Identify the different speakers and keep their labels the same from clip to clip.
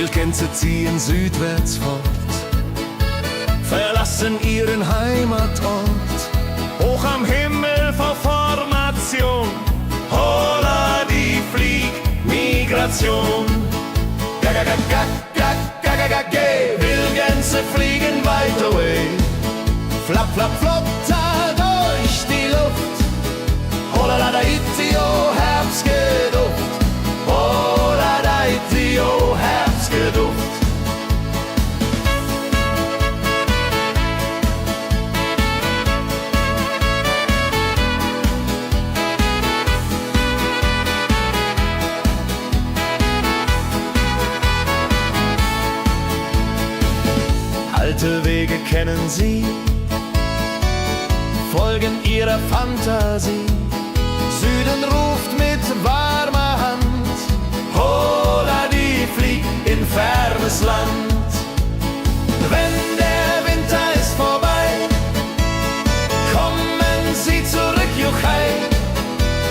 Speaker 1: Wildgänse ziehen südwärts fort, verlassen ihren Heimatort. Hoch am Himmel vor Formation, holla die Fliegmigration. Gag, Wildgänse fliegen weit away. Flap, flap, flop, da durch die Luft. Holla da itio, Herbstgeduft. Holla da itio, Herbstgeduft. Alte Wege kennen sie, folgen ihrer Fantasie. Süden ruft mit warmer Hand, holla die flieg in fernes Land. Wenn der Winter ist vorbei, kommen sie zurück, Juchai.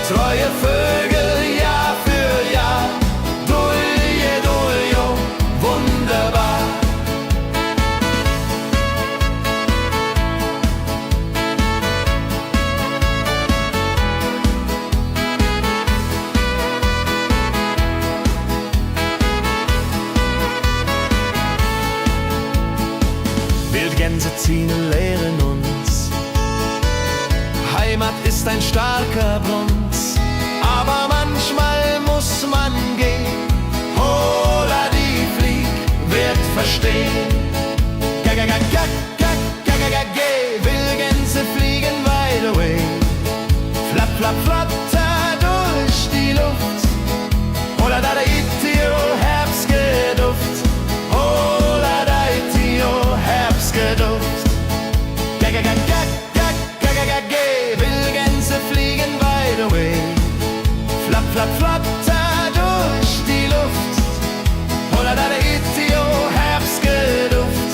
Speaker 1: Treue Vögel Jahr für Jahr, Dulje, Duljo, wunderbar. Wildgänse ziehen, lehren uns. Heimat ist ein starker Bronz, aber manchmal muss man gehen. Holla die Flieg wird verstehen. Wildgänse fliegen wide away. Flap, flap, flatter durch die Luft. Holla da itio, Herbstgeduft. Holla da itio, Herbstgeduft. Wildgänse fliegen wide away. Flap, flap, flatter durch die Luft. Holla da itio, Herbstgeduft.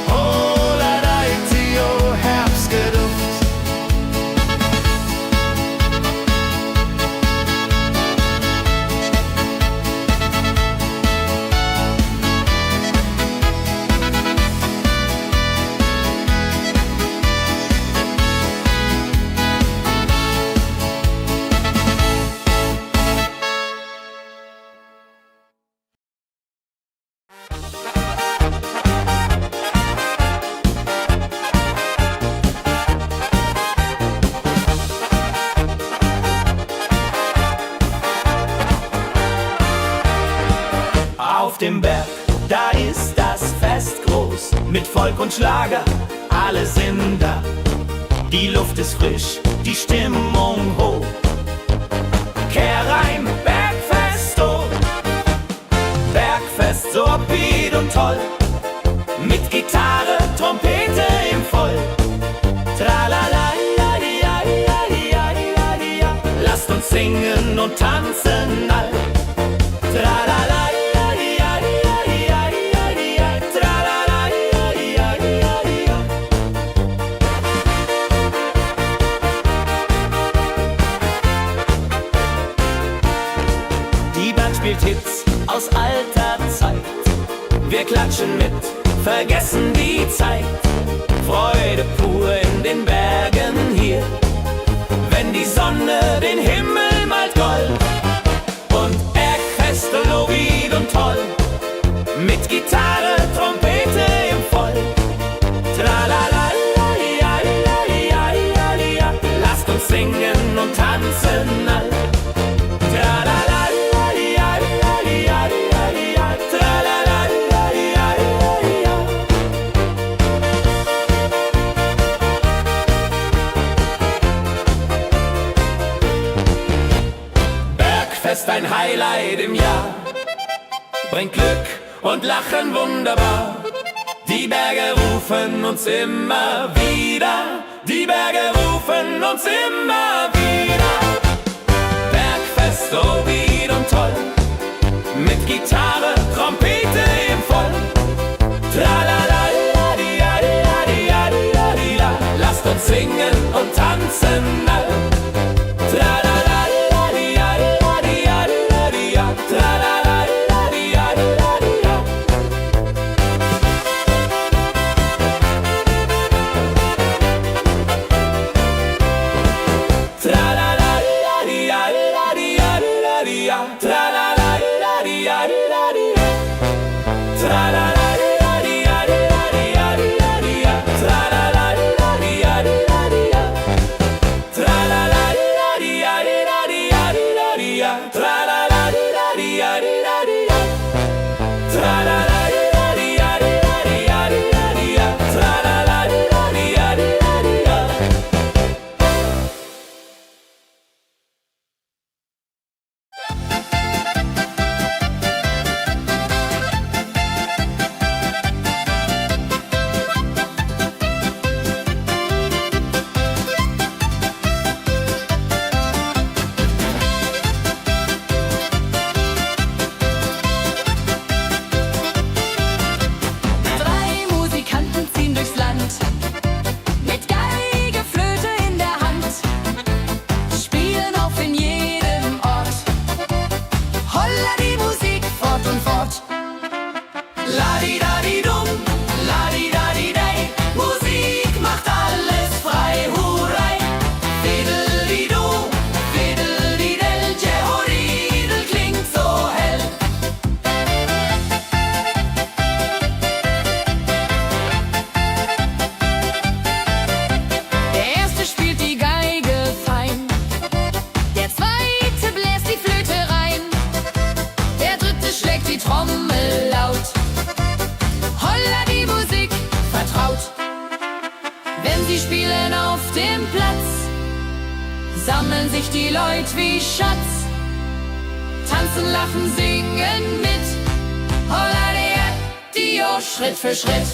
Speaker 1: Holla da itio, Herbstgeduft. Auf dem Berg, da ist das Fest groß, mit Volk und Schlager, alle sind da. Die Luft ist frisch, die Stimmung hoch. Kehrreim, Bergfest, oh. Bergfest, so upbeat und toll. Mit Gitarre, Trompete im Voll. Tralala, lasst uns singen und tanzen all. Tralala. Spielt Hits aus alter Zeit. Wir klatschen mit, vergessen die Zeit. Freude pur in den Bergen hier, wenn die Sonne den Himmel malt gold. Und Bergfest, lobig und toll, mit Gitarre, Trompete im Voll. Tralala, lasst uns singen und tanzen all. Tralala. Bergfest, ein Highlight im Jahr, bringt Glück und Lachen wunderbar. Die Berge rufen uns immer wieder, die Berge rufen uns immer wieder. Bergfest, so wied und toll, mit Gitarre, Trompete im Voll. Tralala, lasst uns singen und tanzen all. Tralala, tralala.
Speaker 2: sammeln sich die Leute wie Schatz, tanzen, lachen, singen mit. Holla Dio, Schritt für Schritt.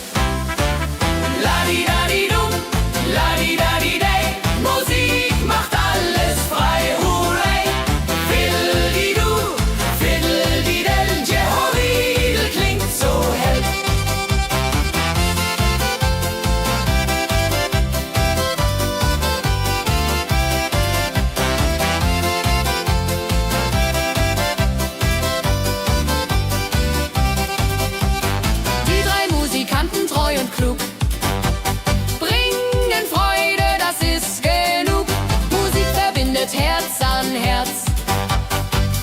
Speaker 2: Ladi-dadi-dum, ladi-dadi-day, Musik macht alles frei, hurray. Fiddle-di-du, fiddle-di-del, Jehoridel klingt so hell. Die drei Musikanten, treu und klug, bringen Freude, das ist genug. Musik verbindet Herz an Herz.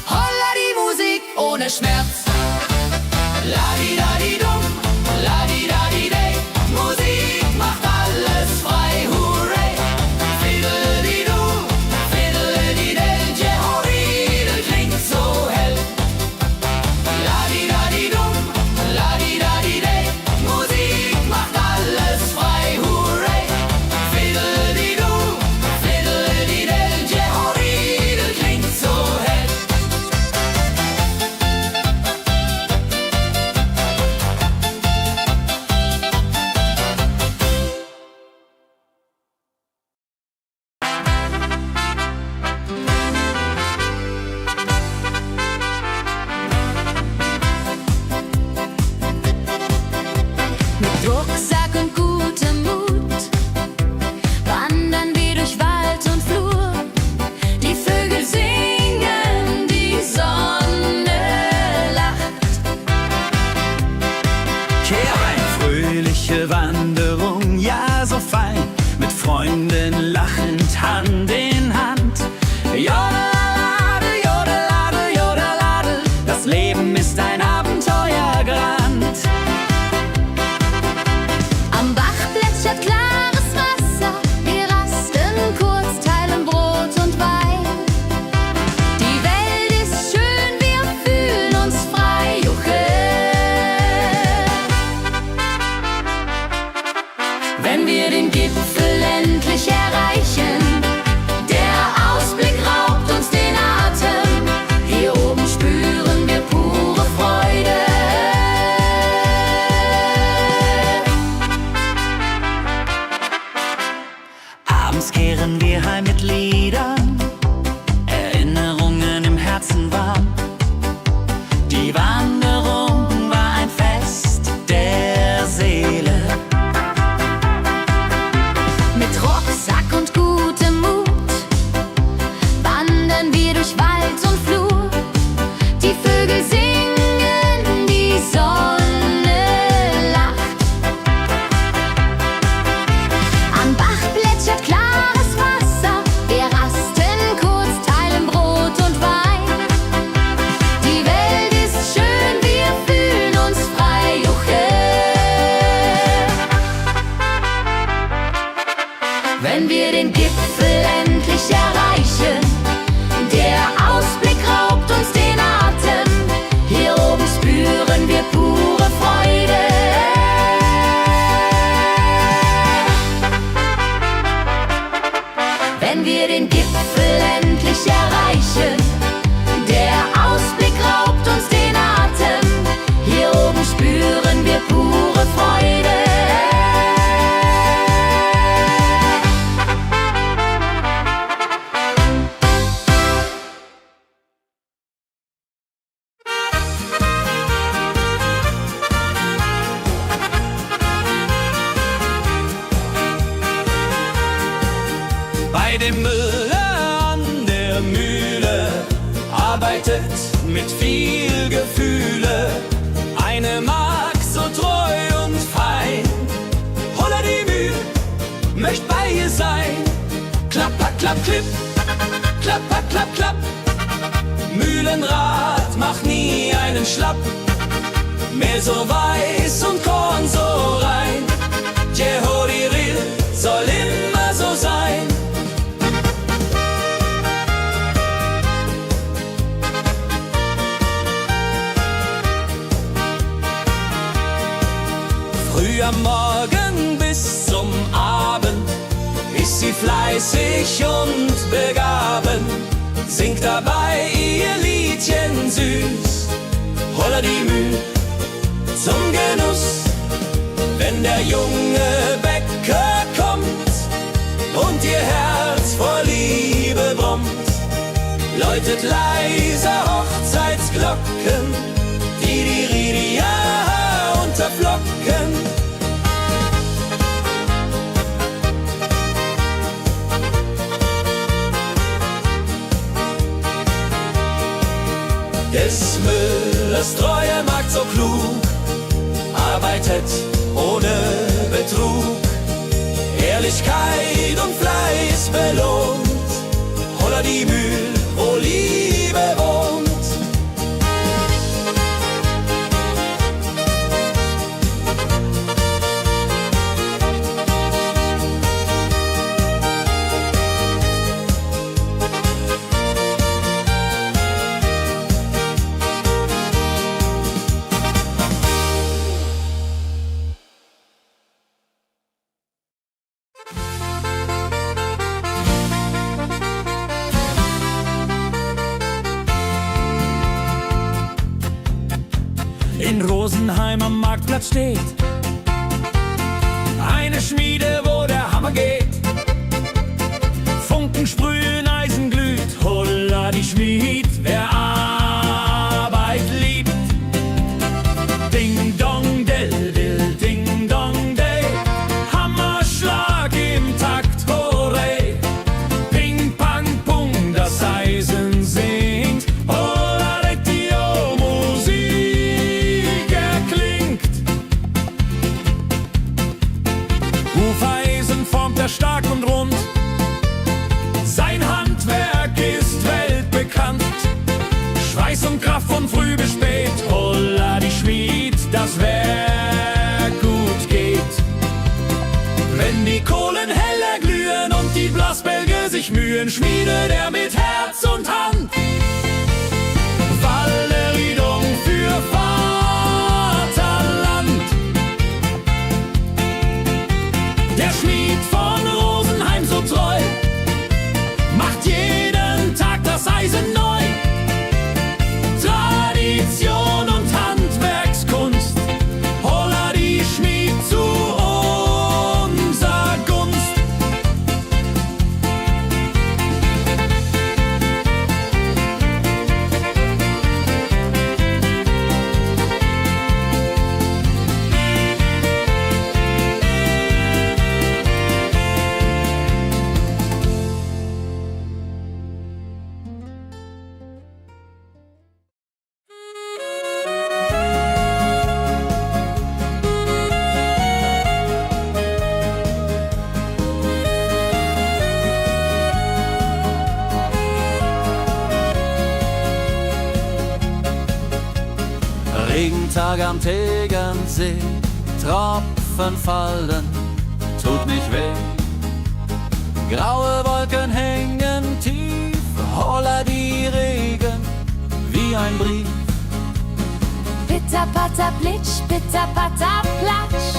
Speaker 2: Holla die Musik ohne Schmerz. Ladi-dadi-dum, ladi-dadi-day, Musik macht alles frei, hurray. Fiddle-di-du, fiddle-di-del, Jehoridel klingt so hell. Ladi-dadi-dum, ladi-dadi-day, Musik macht alles frei, hurray. Fiddle-di-du, fiddle-di-del, Jehoridel klingt so hell. Mit Rucksack und gutem Mut wandern wir durch Wald und Flur. Die Vögel singen, die Sonne lacht.
Speaker 3: Kehr ein, fröhliche Wanderung, ja so fein, mit Freunden lachend Hand in Hand. Jodeladel, jodeladel, jodeladel, das Leben ist ein Abenteuergrand.
Speaker 2: Am Bach plätschert klares Wasser, wir rasten kurz, teilen Brot und Wein. Die Welt ist schön, wir fühlen uns frei, juche. Wenn wir den Gipfel endlich erreichen, der Ausblick raubt uns den Atem. Hier oben spüren wir pure Freude.
Speaker 1: arbeitet mit viel Gefühle. Eine Magd so treu und fein. Holla die Mühe, möcht bei ihr sein. Klapper, klapp, klipp, klapper, klapp, klapp. Mühlenrad macht nie einen Schlapp. Mehr so weiß und Korn so rein. Jehodiril soll immer so sein. Früh am Morgen bis zum Abend ist sie fleißig und begaben, singt dabei ihr Liedchen süß. Holla die Müh zum Genuss, wenn der junge Bäcker kommt und ihr Herz vor Liebe brummt, läutet leise Hochzeitsglocken, die Ridia unterflocken. Des Müllers treue Magd so klug, arbeitet ohne Betrug, Ehrlichkeit und Fleiß belohnt. Holla die Mühl, wo Liebe wohnt.
Speaker 3: In Rosenheim am Marktplatz steht eine Schmiede, wo der Hammer geht. Funken sprühen, Eisen glüht, holla die Schmied, wer Arbeit liebt. Ding dong del dill, ding dong day, Hammerschlag im Takt, hurray. Ping pang pung, das Eisen singt, holla retio, Musik erklingt. Hufeisen formt er stark und rund, sein Handwerk ist weltbekannt. Schweiß und Kraft von früh bis spät, holla die Schmied, das Werk gut geht. Wenn die Kohlen heller glühen und die Blasbälge sich mühen, schmiedet er mit Herz und Hand Walleridung für Vaterland. Der Schmied von Rosenheim so treu macht jeden Tag das Eisen neu. Tradition und Handwerkskunst, holla die Schmied zu unser Gunst.
Speaker 4: Regentag am Tegernsee, Tropfen fallen, tut nicht weh. Graue Wolken hängen tief, holla die Regen wie ein Brief.
Speaker 2: Pitter, patter, plitsch, pitter, patter, platsch.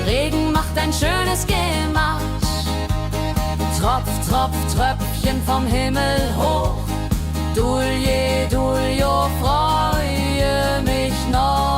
Speaker 2: Regen macht ein schönes Gemarsch. Tropf, Tropf, Tröpfchen vom Himmel hoch. Dulje, Duljo, freue mich noch.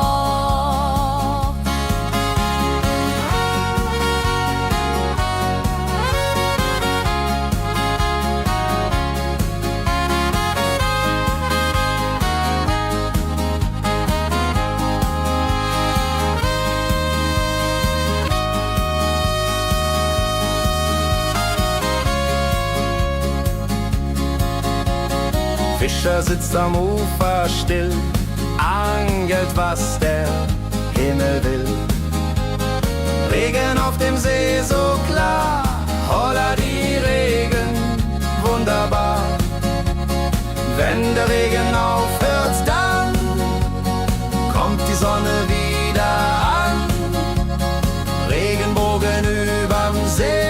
Speaker 1: Fischer sitzt am Ufer still, angelt, was der Himmel will. Regen auf dem See so klar, holla die Regen, wunderbar. Wenn der Regen aufhört, dann kommt die Sonne wieder an. Regenbogen überm See.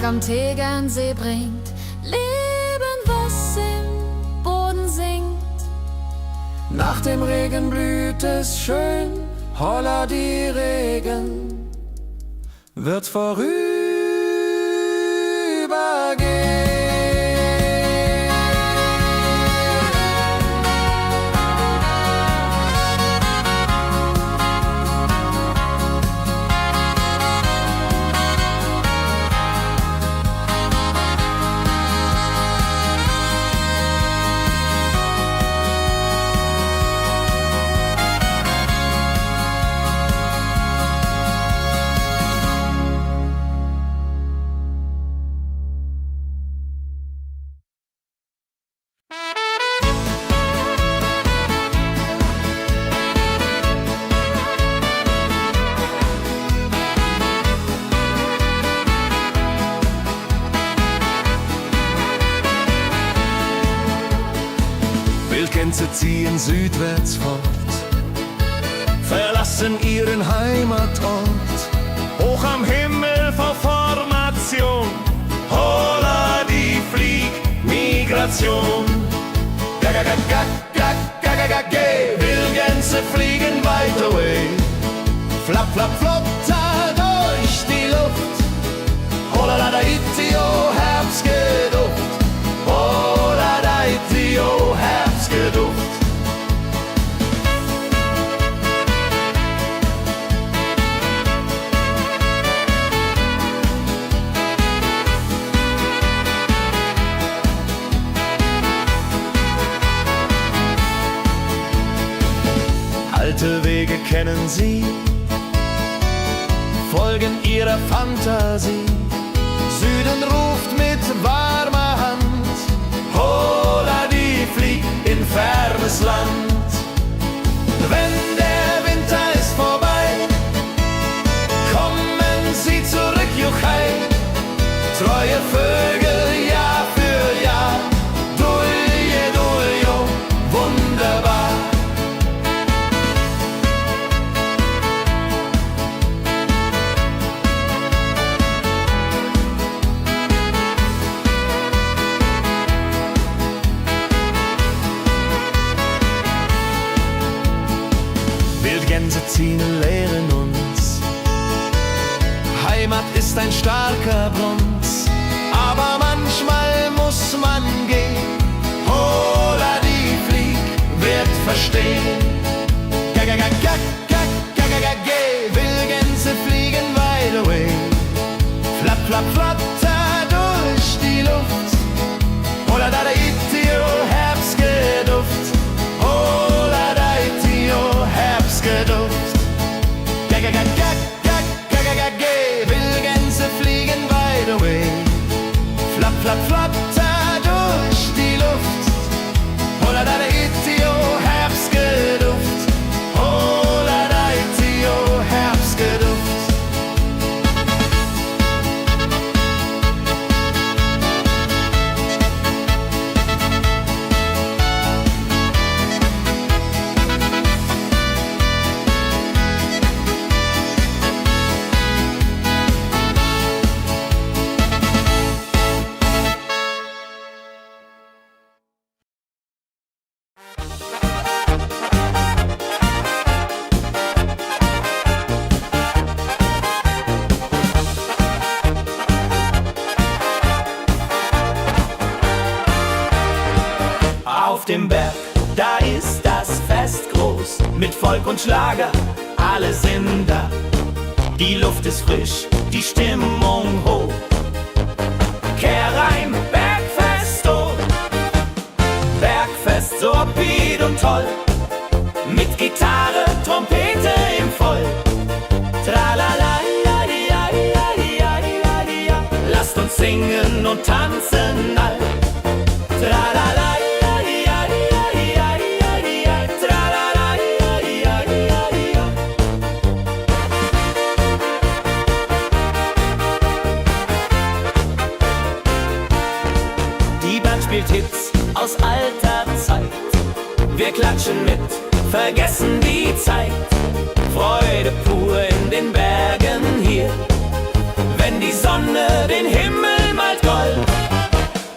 Speaker 2: Am Tegernsee bringt Leben, was im Boden sinkt.
Speaker 4: Nach dem Regen blüht es schön, holla die Regen wird vorübergehen.
Speaker 1: Wildgänse ziehen südwärts fort, verlassen ihren Heimatort. Hoch am Himmel vor Formation, holla die Fliegmigration. Wildgänse fliegen weit away, flapp, flapp, flop, da durch die Luft. Holla da itio, Herbstgeduft. Holla da itio, Herbstgeduft. Alte Wege kennen sie, folgen ihrer Fantasie. Süden ruft mit warmer Hand, holla die flieg in fernes Land. Wenn der Winter ist vorbei, kommen sie zurück, juchai. Treue Vögel Jahr für Jahr, dulje, duljo, wunderbar. Wildgänse ziehen, lehren uns, Heimat ist ein starker Bruns, aber manchmal muss man gehen. Holla die Flieg wird verstehen. Wildgänse fliegen wide away, flapp, flapp, flatter durch die Luft. Holla da itio, Herbstgeduft. Holla da itio, Herbstgeduft. Wildgänse fliegen wide away, flapp, flapp, flatter durch die Luft. Holla da itio, Herbstgeduft. Holla da itio, Herbstgeduft. Rock und Schlager, alle sind da. Die Luft ist frisch, die Stimmung hoch. Kehr rein, Bergfest, oh. Bergfest, so upbeat und toll. Mit Gitarre, Trompete im Voll. Tralala, ja, ja, ja, ja, ja, ja. Lasst uns singen und tanzen all. Tralala, ja, ja, ja, ja, ja, ja. Tralala, ja, ja, ja, ja. Die Band spielt Hits aus alter Zeit. Wir klatschen mit, vergessen die Zeit. Freude pur in den Bergen hier, wenn die Sonne den Himmel malt gold.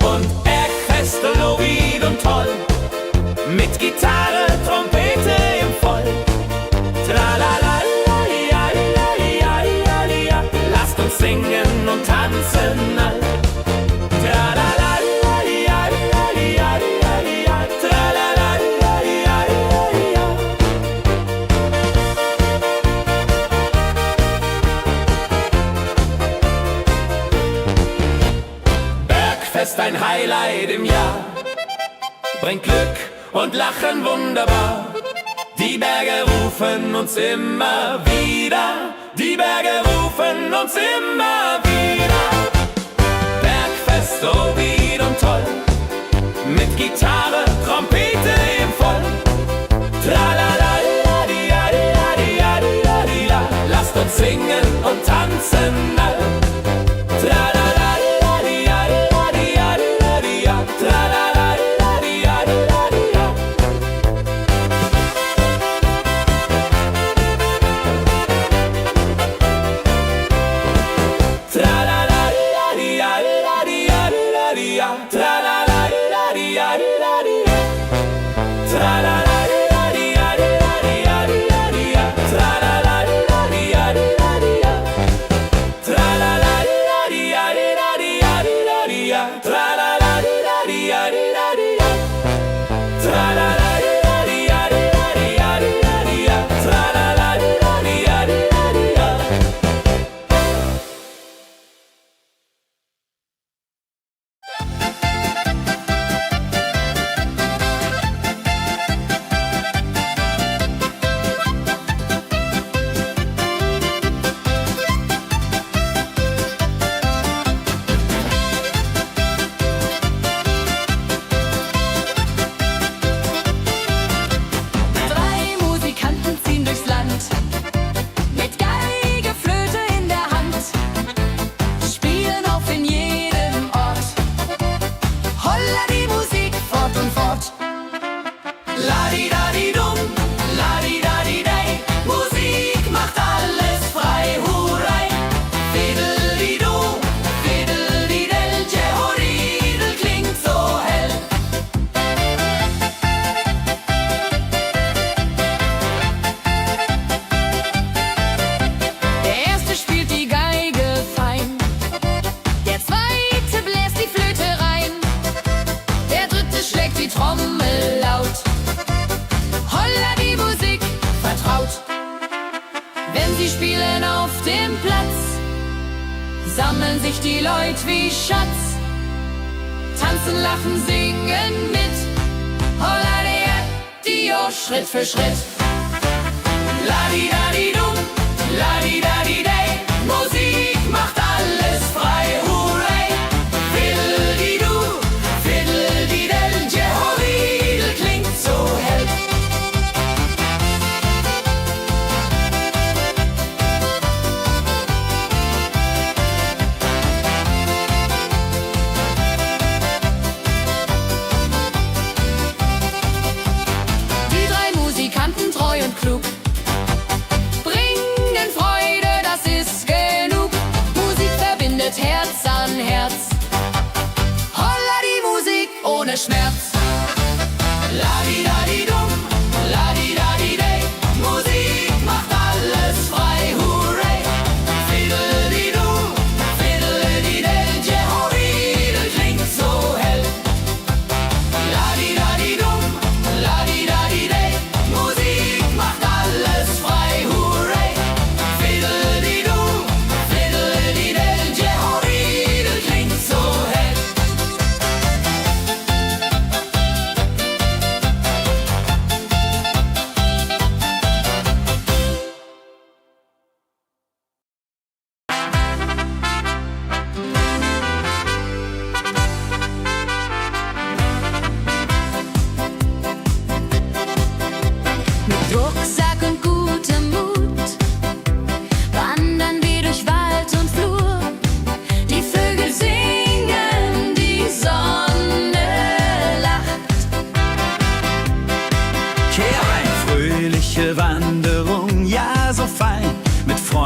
Speaker 1: Und Bergfest, Lovid und toll, mit Gitarre, Trompete im Voll. Tralala, ja, ja, ja, ja, ja. Lasst uns singen und tanzen all. Tralala, ja, ja, ja, ja, ja. Tralala, ja, ja, ja, ja. Bergfest, ein Highlight im Jahr, bringt Glück und Lachen wunderbar. Die Berge rufen uns immer wieder, die Berge rufen uns immer wieder. Bergfest, so wied und toll, mit Gitarre, Trompete im Voll. Tralala, la, di, la, di, la, di, la, di, la, di, la. Lasst uns singen und tanzen all. Tralala, la, di, la, di, la, di, la, di, la, di, la. Tralala, la, di, la, di, la, di, la. Tralala, la, di, la, di, la, di, la, di, la, di, la. Tralala, la, di, la, di, la, di, la. Tralala, la, di, la, di, la, di, la, di, la, di, la. Tralala, la, di, la, di, la, di, la. Tralala, la, di, la, di, la, di, la, di, la, di, la. Tralala, la, di, la, di, la, di, la. Tralala, la, di, la, di, la, di, la, di, la. Tralala, la, di, la, di, la, di, la.
Speaker 2: Drei Musikanten ziehen durchs Land, mit Geige, Flöte in der Hand, spielen auf in jedem Ort. Holla die Musik fort und fort.
Speaker 1: La-di-da-di-dum, la-di-da-di-dei. Musik macht alles frei, hurray. Fiddle-di-du, fiddle-di-del, Jehoridel klingt so hell.
Speaker 2: Der erste spielt die Geige fein, der zweite bläst die Flöte rein, der dritte schlägt die Trommel laut. Holla die Musik vertraut. Wenn sie spielen auf dem Platz, sammeln sich die Leute wie Schatz, tanzen, lachen, singen mit. Holla der Dio, Schritt für Schritt.
Speaker 1: La-di-da-di-dum, la-di-da-di-dei. Musik macht alles frei, hurray. Fiddle-di-du, fiddle-di-del, Jehoridel klingt so hell.
Speaker 2: Die drei Musikanten, treu und klug, bringen Freude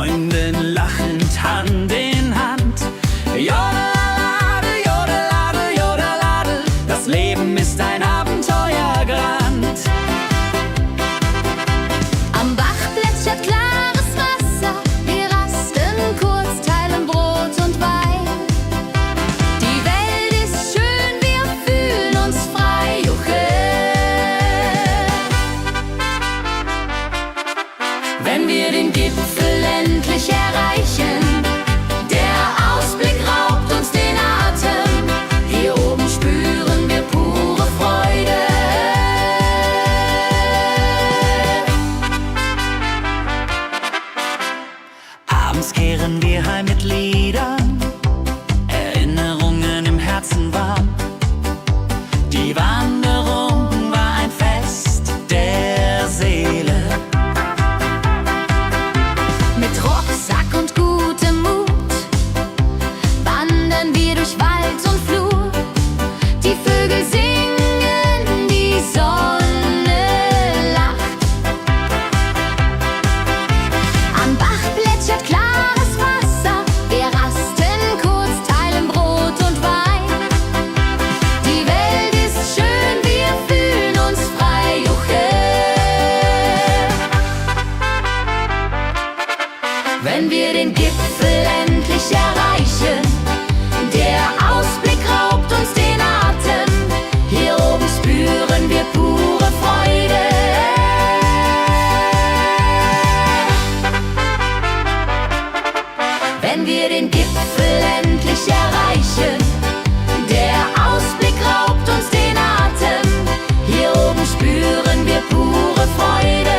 Speaker 4: Freunden lachend Hand in Hand. Jodeladel, jodeladel, jodeladel, das Leben ist ein Abenteuergrand.
Speaker 2: Am Bach plätschert klares Wasser, wir rasten kurz, teilen Brot und Wein. Die Welt ist schön, wir fühlen uns frei, juche. Wenn wir den Gipfel endlich erreichen, der Ausblick raubt uns den Atem. Hier oben spüren wir pure Freude.
Speaker 4: Abends kehren wir heim mit Liedern, Erinnerungen im Herzen warm. Die Wanderung war ein Fest der Seele.
Speaker 2: Mit Rucksack und gutem Mut wandern wir durch Wald und Flur. Die Vögel singen, die Sonne lacht. Am Bach plätschert klares Wasser, wir rasten kurz, teilen Brot und Wein. Die Welt ist schön, wir fühlen uns frei, juche. Wenn wir den Gipfel endlich erreichen, der Ausblick raubt uns den Atem. Hier oben spüren wir pure Freude. Wenn wir den Gipfel endlich erreichen, der Ausblick raubt uns den Atem. Hier oben spüren wir pure Freude.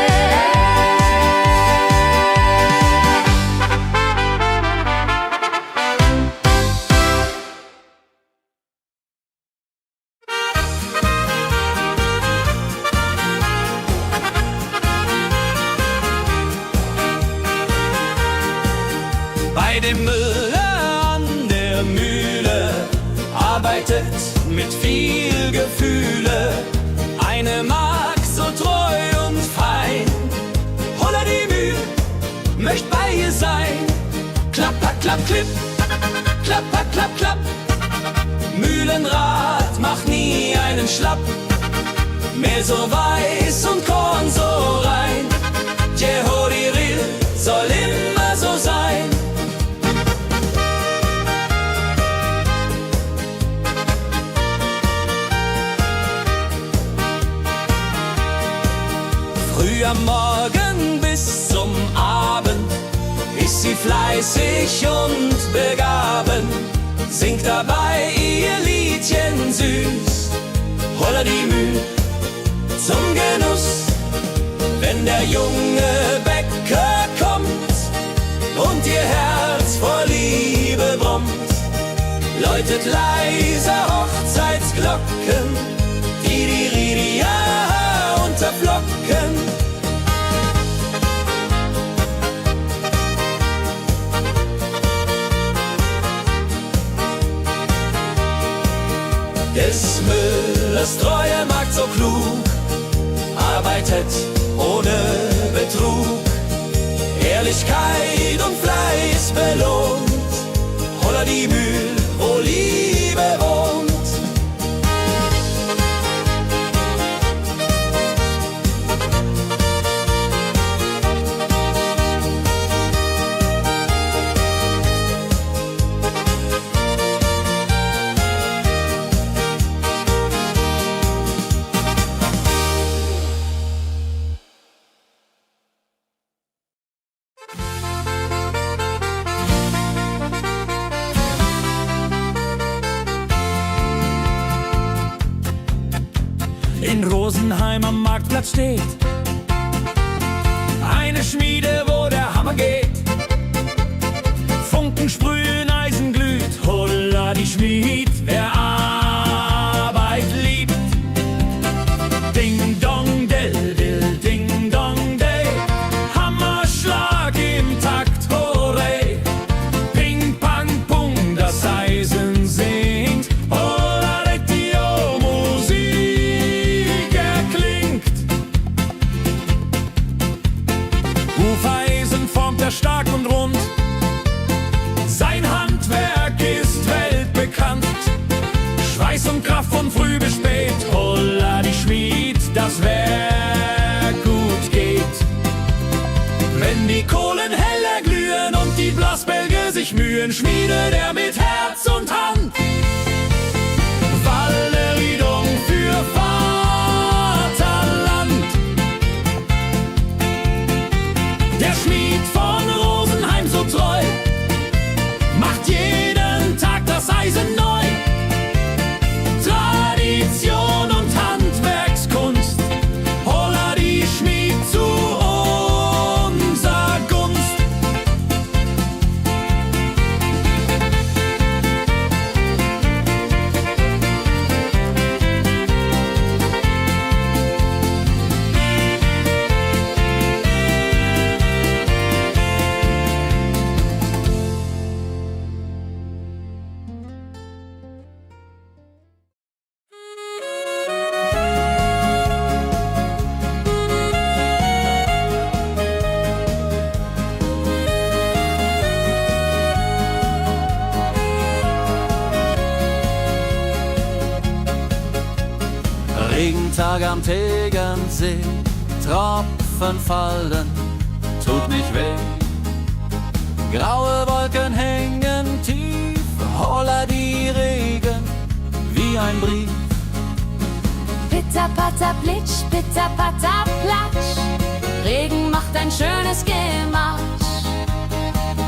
Speaker 4: Bei dem Müller an der Mühle arbeitet mit viel Gefühle eine Magd so treu und fein. Holla die Mühl, möcht bei ihr sein. Klapper, klapp, klipp, klapper, klapp, klapp. Mühlenrad macht nie einen Schlapp. Mehl so weiß und Korn so rein. Jehodiril soll immer so sein. Früh am Morgen bis zum Abend ist sie fleißig und begaben, singt dabei ihr Liedchen süß. Holla die Mühl zum Genuss, wenn der junge Bäcker kommt und ihr Herz vor Liebe brummt, läutet leise Hochzeitsglocken, die unterflocken. Des Müllers treue Magd so klug, arbeitet ohne Betrug, Ehrlichkeit und Fleiß belohnt. Holla die Mühl, wo Liebe wohnt.
Speaker 3: In Rosenheim am Marktplatz steht eine Schmiede, wo der Hammer geht. Funken sprühen, Eisen glüht, holla die Schmied, wer Arbeit liebt. Ding dong del dill, ding dong day, Hammerschlag im Takt, hurray. Ping pang pung, das Eisen singt, holla die Musik erklingt. Hufeisen formt er stark und rund. sich Mühen schmiedet er mit Herz und Hand. Walleriedung für Vaterland. Der Schmied von Rosenheim so treu macht jeden Tag das Eisen neu. Tradition und Handwerkskunst, holla die Schmied zu unser Gunst.
Speaker 4: Regentag am Tegernsee, Tropfen fallen, tut nicht weh. Graue Wolken hängen tief, holla die Regen wie ein Brief.
Speaker 2: Pitter, patter, plitsch, pitter, patter, platsch. Regen macht ein schönes Gematsch.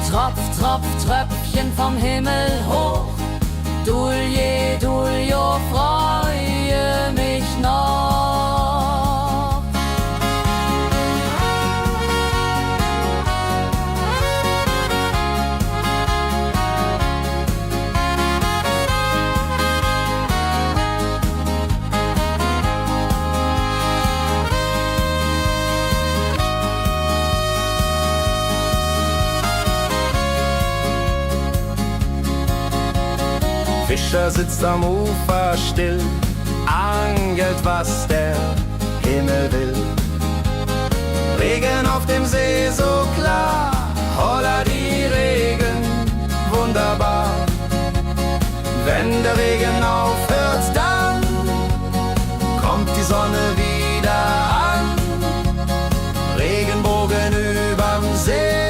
Speaker 2: Tropf, Tropf, Tröpfchen vom Himmel hoch. Dulje, Duljo, freue mich noch.
Speaker 1: Fischer sitzt am Ufer still, angelt, was der Himmel will. Regen auf dem See so klar, holla die Regen, wunderbar. Wenn der Regen aufhört, dann kommt die Sonne wieder an. Regenbogen überm See.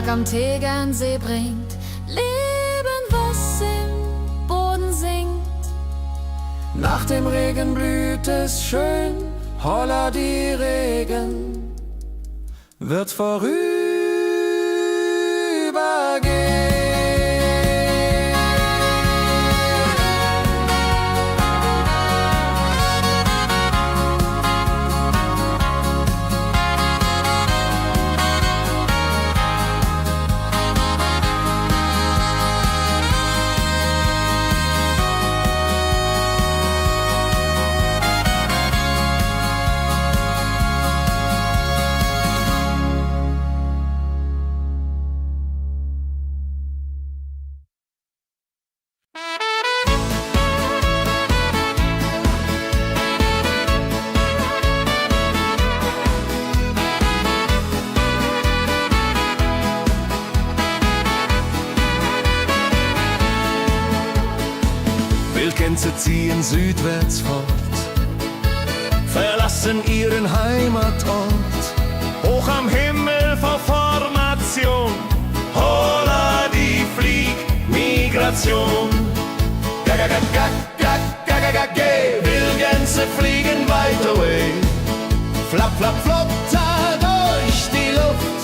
Speaker 2: Am Tegernsee bringt Leben, was im Boden singt.
Speaker 3: Nach dem Regen blüht es schön, holla die Regen wird vorübergehen.
Speaker 1: Wildgänse ziehen südwärts fort, verlassen ihren Heimatort. Hoch am Himmel vor Formation, holla die Fliegmigration. Wildgänse fliegen weit away, flapp, flapp, flop, da durch die Luft.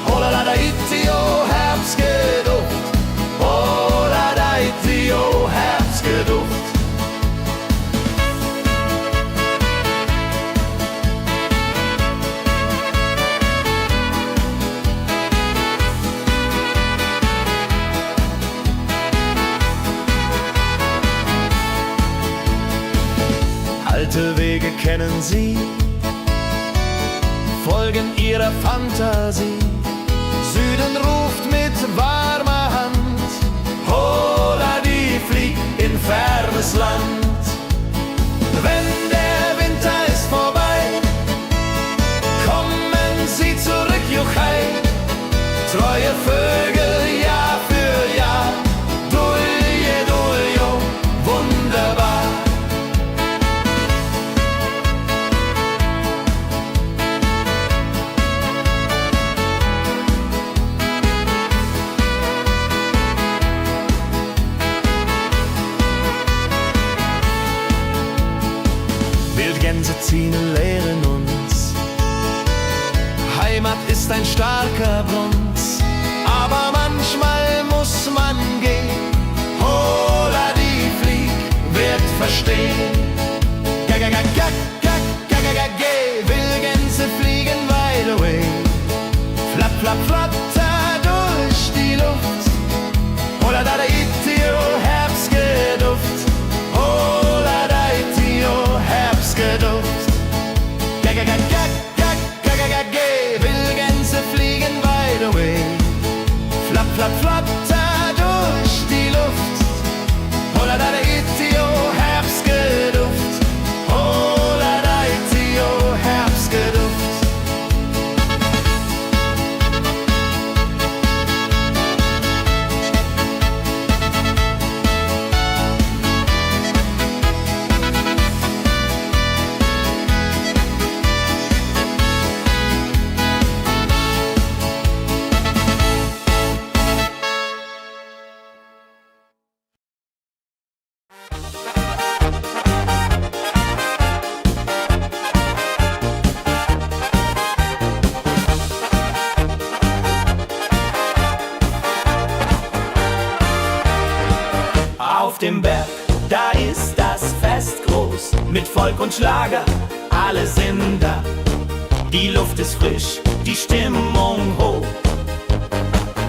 Speaker 1: Holla la da itio, Herbstgeduft. Holla da itio, Herbstgeduft. Alte Wege kennen sie, folgen ihrer Fantasie. Süden ruft mit warmer Hand, holla Routinen lehren uns. Heimat ist ein starker Bund, aber manchmal muss man gehen. Holla die Flieg wird verstehen. Will Gänse fliegen wide away. Flapp, flapp, flatter durch die Luft. Holla da itio, Herbstgeduft. Holla da itio, Herbstgeduft. Will Gänse fliegen wide away. Flapp, flapp, flatter durch die Luft. Holla da itio, Herbstgeduft. Holla da itio, Herbstgeduft.
Speaker 4: Auf dem Berg, da ist das Fest groß, mit Volk und Schlager, alle sind da. Die Luft ist frisch, die Stimmung hoch.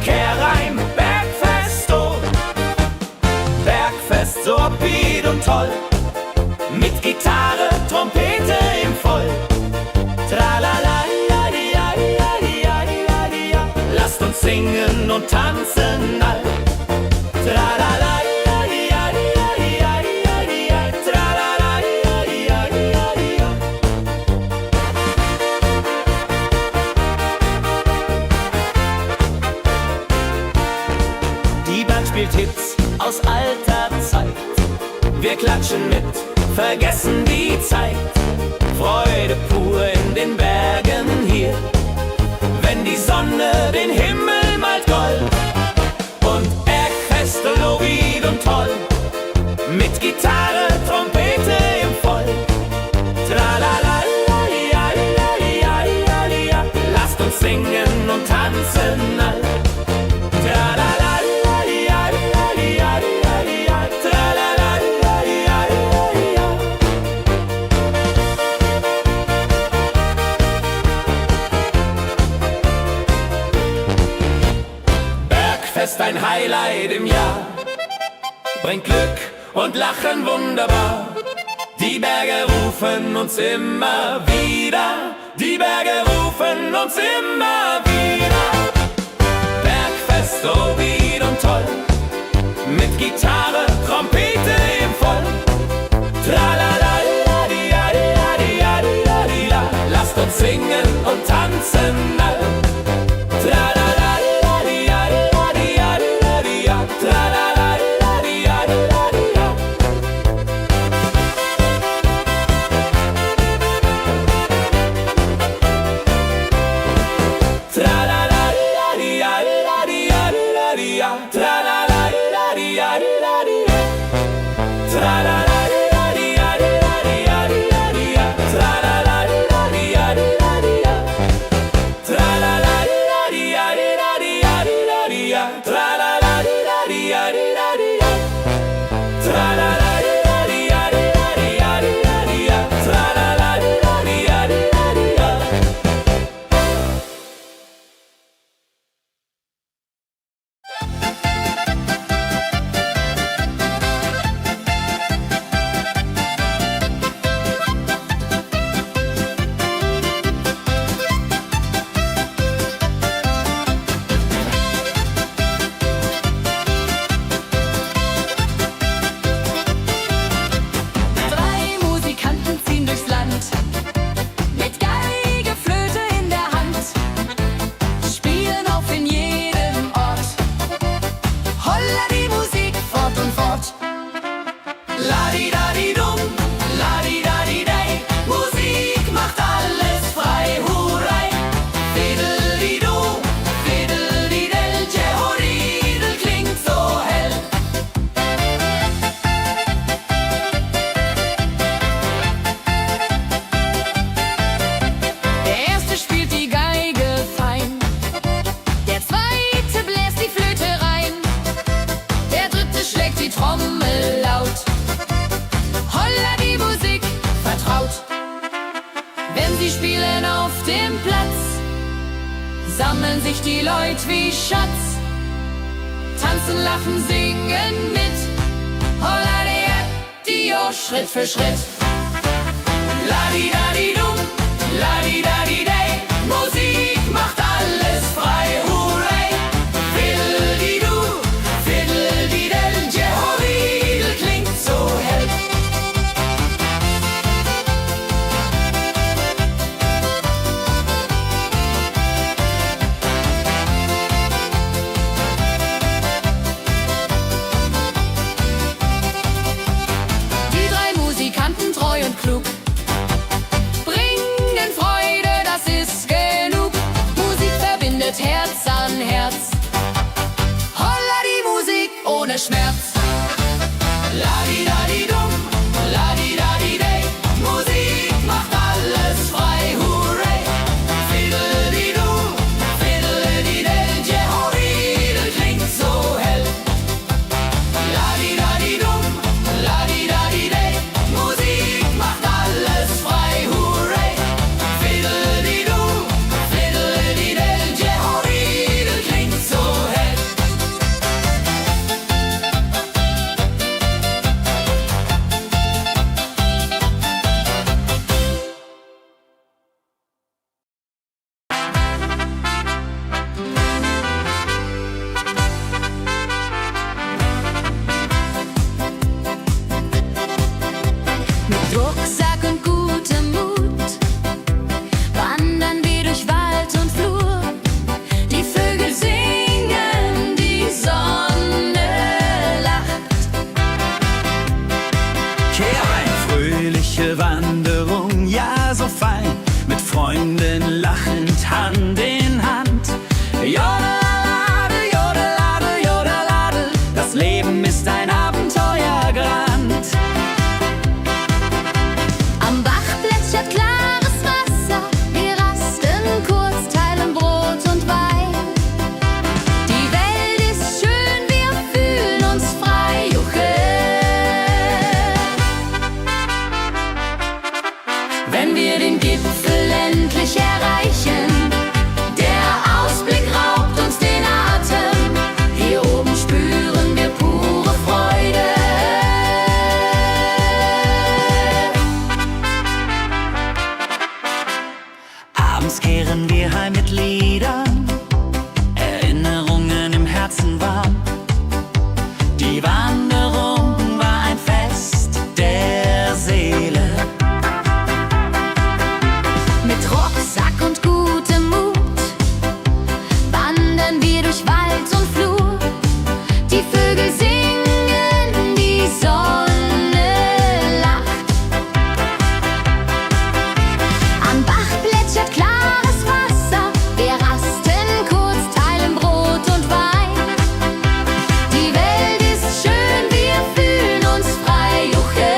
Speaker 4: Kehr rein, Bergfest, oh. Bergfest, so upbeat und toll. Mit Gitarre, Trompete im Voll. Tralala, lasst uns singen und tanzen all. Tralala. Spielt Hits aus alter Zeit. Wir klatschen mit, vergessen die Zeit. Freude pur in den Bergen hier. Wenn die Sonne den Himmel malt gold. Und Bergfest, Lovid und toll. Mit Gitarre, Trompete im Voll. Tralala, lasst uns singen und tanzen all. Tralala.
Speaker 1: Ist ein Highlight im Jahr, bringt Glück und Lachen wunderbar. Die Berge rufen uns immer wieder, die Berge rufen uns immer wieder. Bergfest, so wied und toll, mit Gitarre, Trompete im Voll. Tralala, lasst uns singen und tanzen all. Tralala.
Speaker 2: fühlen sich die Leute wie Schatz. Tanzen, lachen, singen mit. Holla die Schritt für Schritt. Ladi-dadi-dum, ladi-dadi-day. Musik macht alles frei, hurray. Fiddle-di-du, fiddle-di-del. Jehoridel klingt so hell. Die drei Musikanten, treu und klug, bringen Freude, das ist genug. Musik verbindet Herz an Herz. Holla die Musik ohne Schmerz. Ladi-dadi-dum, ladi-dadi-day. Musik macht alles frei, hurray. Fiddle-di-du, fiddle-di-del. Jehoridel klingt so hell. Ladi-dadi-dum, ladi-dadi-day. Musik macht alles frei, hurray. Fiddle-di-du, fiddle-di-del. Jehoridel klingt so hell. Mit Rucksack und gutem Mut wandern wir durch Wald und Flur. Die Vögel singen, die Sonne lacht.
Speaker 5: Kehr ein, fröhliche Wanderung, ja so fein, mit Freunden lachend Hand in Hand. Jodelade, jodelade, jodelade, das Leben ist ein Abenteuergrand.
Speaker 2: Am Bach plätschert klares Wasser, wir rasten kurz, teilen Brot und Wein. Die Welt ist schön, wir fühlen uns frei, juche. Wenn wir den Gipfel endlich erreichen, der Ausblick raubt uns den Atem. Hier oben spüren wir pure Freude.
Speaker 5: Abends kehren wir heim mit Liedern, Erinnerungen im Herzen warm. Die Wanderung war ein Fest der Seele.
Speaker 2: Mit Rucksack und gutem Mut wandern wir durch Wald und Flur. Die Vögel singen, die Sonne lacht. Am Bach plätschert klares Wasser, wir rasten kurz, teilen Brot und Wein. Die Welt ist schön, wir fühlen uns frei, juche.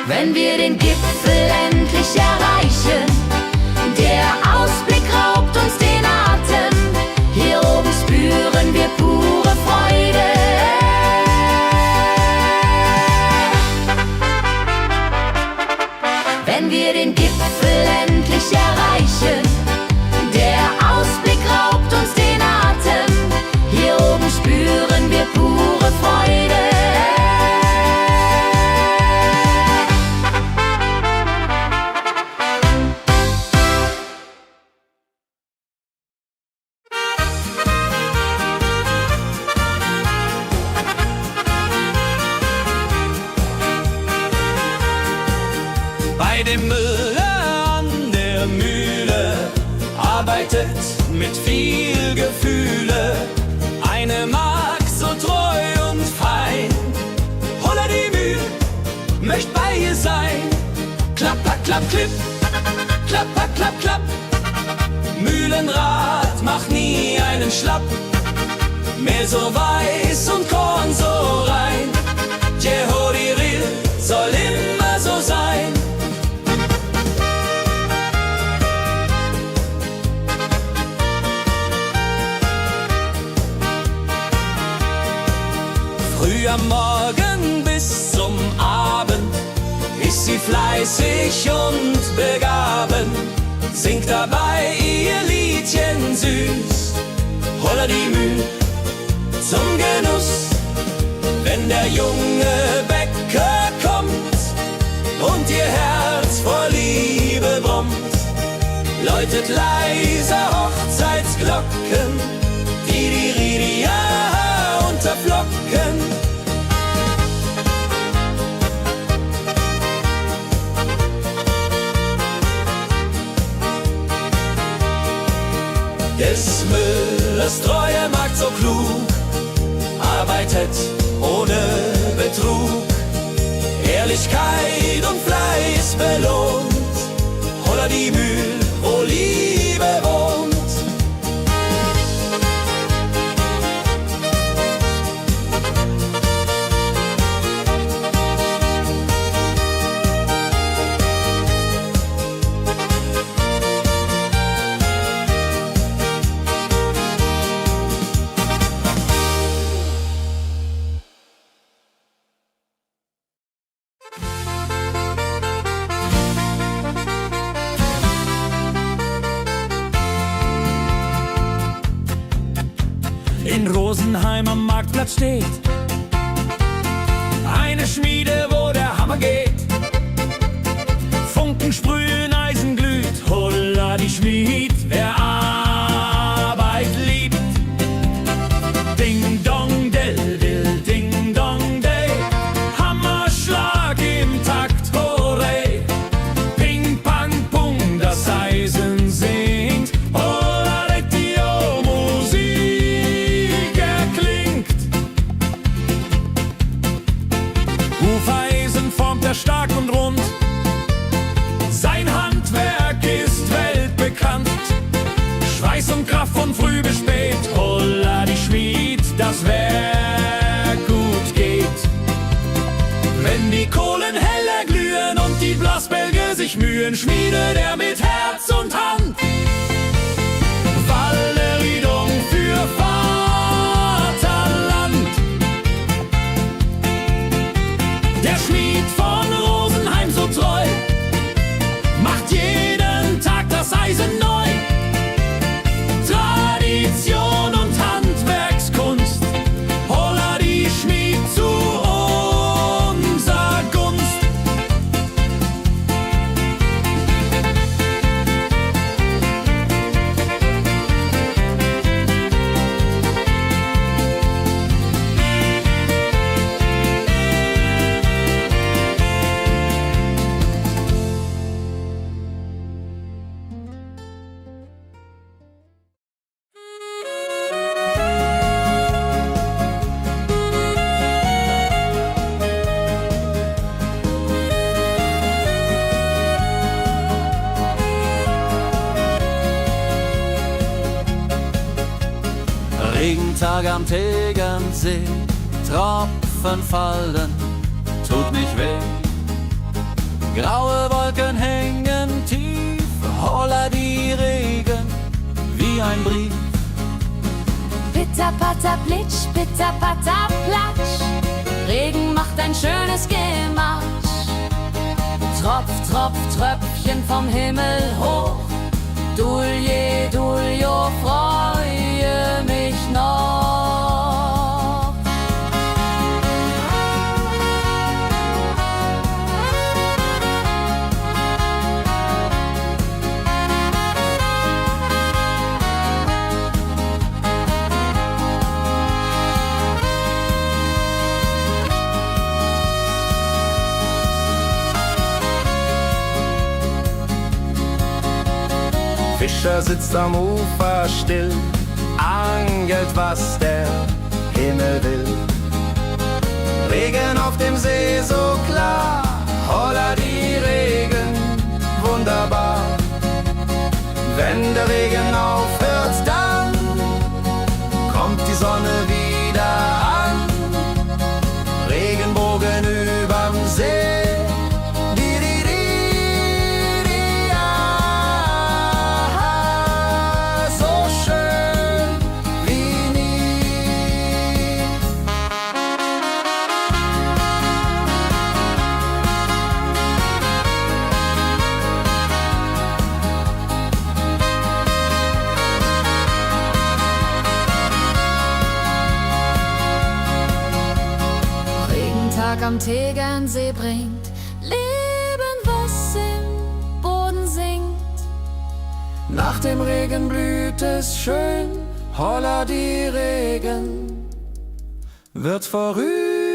Speaker 2: Wenn wir den Gipfel endlich erreichen, der Ausblick raubt uns den Atem. Hier oben spüren wir pure Freude. Wenn wir den Gipfel endlich erreichen, der Ausblick raubt uns den Atem. Hier oben spüren wir pure Freude.
Speaker 5: Bei dem Müller an der Mühle arbeitet mit viel Gefühle eine Magd so treu und fein. Holla die Mühle, möcht bei ihr sein. Klapp, klapp, klapp, klipp, klapp, klapp, klapp, klapp. Mühlenrad macht nie einen Schlapp. Mehl so weiß und Korn so rein. Jehoridel soll immer so sein. Früh am Morgen bis zum Abend ist sie
Speaker 4: fleißig und begaben, singt dabei ihr Liedchen süß. Holla die Müh zum Genuss, wenn der junge Bäcker kommt und ihr Herz vor Liebe brummt, läutet leise Hochzeitsglocken, die Ridia unterflocken. Des Müllers treue Magd so klug, arbeitet ohne Betrug, Ehrlichkeit und Fleiß belohnt. Holla die Mühl, wo Liebe wohnt.
Speaker 3: In Rosenheim am Marktplatz steht eine Schmiede, wo der Hammer geht. Funken sprühen, Eisen glüht, holla die Schmied, wer Arbeit liebt. Ding dong del dill, ding dong day, Hammerschlag im Takt, hooray. Ping pang pung, das Eisen singt, holla Dio, Musik erklingt. Hufeisen formt er stark und rund, sein Handwerk ist weltbekannt. Schweiß und Kraft von früh bis spät, holla die Schmied, das Werk gut geht. Wenn die Kohlen heller glühen und die Blasbälge sich mühen, schmiedet er mit Herz und Hand Walleriedung für Vaterland. Der Schmied von Rosenheim so treu macht jeden Tag das Eisen neu. Tradition und Handwerkskunst, holla die Schmied zu unser Gunst.
Speaker 5: Regentag am Tegernsee, Tropfen fallen, tut nicht weh. Graue Wolken hängen tief, holla die Regen wie ein Brief.
Speaker 2: Pitter, patter, plitsch, pitter, patter, platsch. Regen macht ein schönes Gemarsch. Tropf, Tropf, Tröpfchen vom Himmel hoch. Dulje, Duljo, freue mich noch.
Speaker 6: Fischer sitzt am Ufer still, angelt, was der Himmel will. Regen auf dem See so klar, holla die Regen, wunderbar. Wenn der Regen aufhört, dann kommt die Sonne wieder an. Regenbogen überm See.
Speaker 2: Berg am Tegernsee bringt Leben, was im Boden singt.
Speaker 6: Nach dem Regen blüht es schön, holla die Regen wird vorübergehen.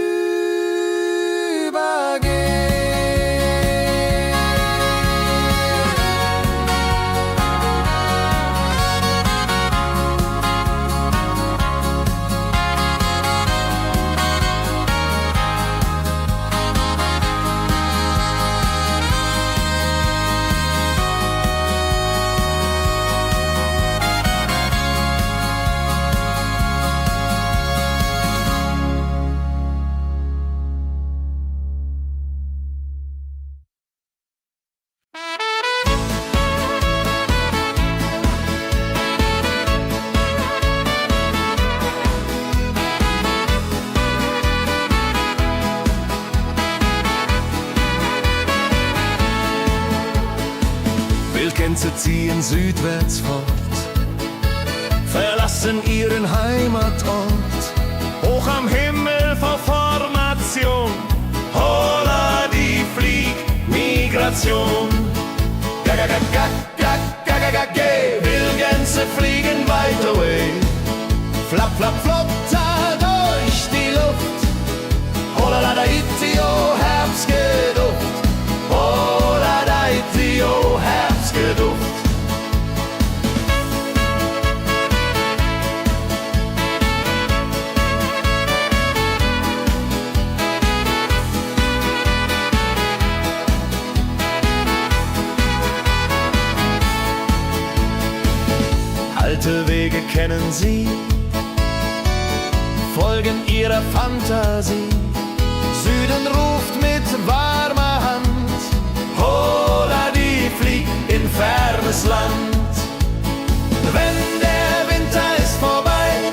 Speaker 3: Wildgänse ziehen südwärts fort, verlassen ihren Heimatort. Hoch am Himmel vor Formation, holla die Fliegmigration. Wildgänse fliegen weit away, flap, flap, flop, da durch die Luft. Holla la da itio, Herbstgeduft. Holla da itio, Herbstgeduft. Alte Wege kennen sie, folgen ihrer Fantasie. Süden ruft mit warmer Hand, holla die flieg in fernes Land. Wenn der Winter ist vorbei,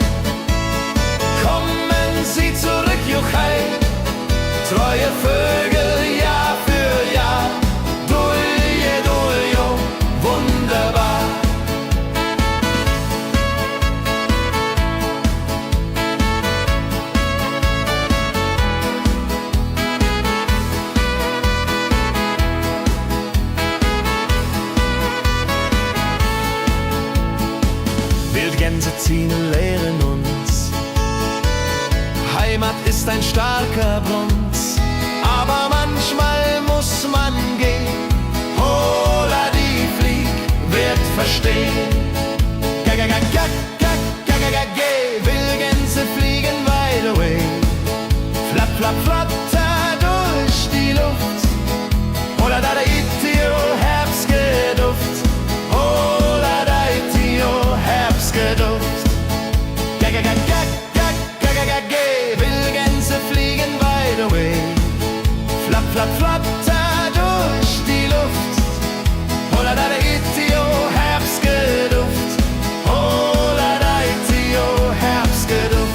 Speaker 3: kommen sie zurück, Juchai. Treue Vögel Jahr für Jahr, dulje, duljo, wunderbar. Wildgänse ziehen, lehren uns. Heimat ist ein starker Bronz, aber manchmal muss man gehen. Holla die Flieg wird verstehen. Wildgänse fliegen wide away, flap, flap, flatter durch die Luft. Holla da itio, Herbstgeduft. Holla da itio, Herbstgeduft. Wildgänse fliegen wide away, flap, flap, flatter durch die Luft. Holla da itio, Herbstgeduft. Holla da itio, Herbstgeduft.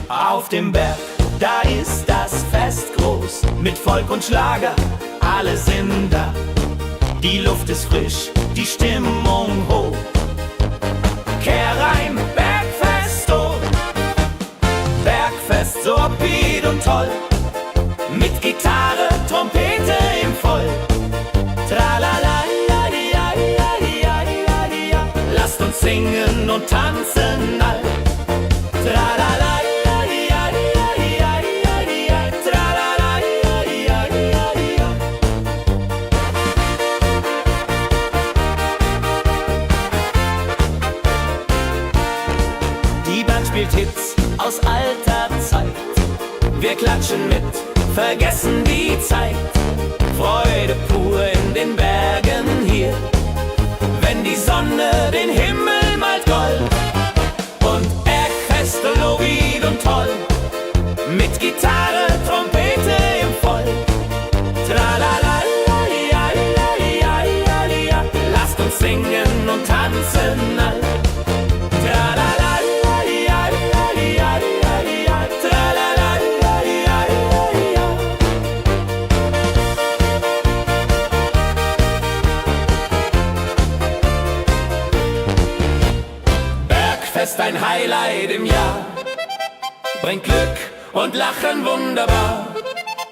Speaker 4: Auf dem Berg, da ist das Fest groß, mit Volk und Schlager, alle sind da. Die Luft ist frisch, die Stimmung hoch. Kehr rein, Bergfest, oh. Bergfest, so upbeat und toll, mit Gitarre, Trompete im Voll. Tralala, ja, ja, ja, ja, ja. Lasst uns singen und tanzen all. Tralala. Spielt Hits aus alter Zeit. Wir klatschen mit, vergessen die Gitarre, Trompete im Voll. Tralalalalialialialialialia, lasst uns singen und tanzen all. Tralalalalialialialia, tralalalalialialia. Bergfest, ein Highlight im Jahr, bringt Glück und Lachen wunderbar.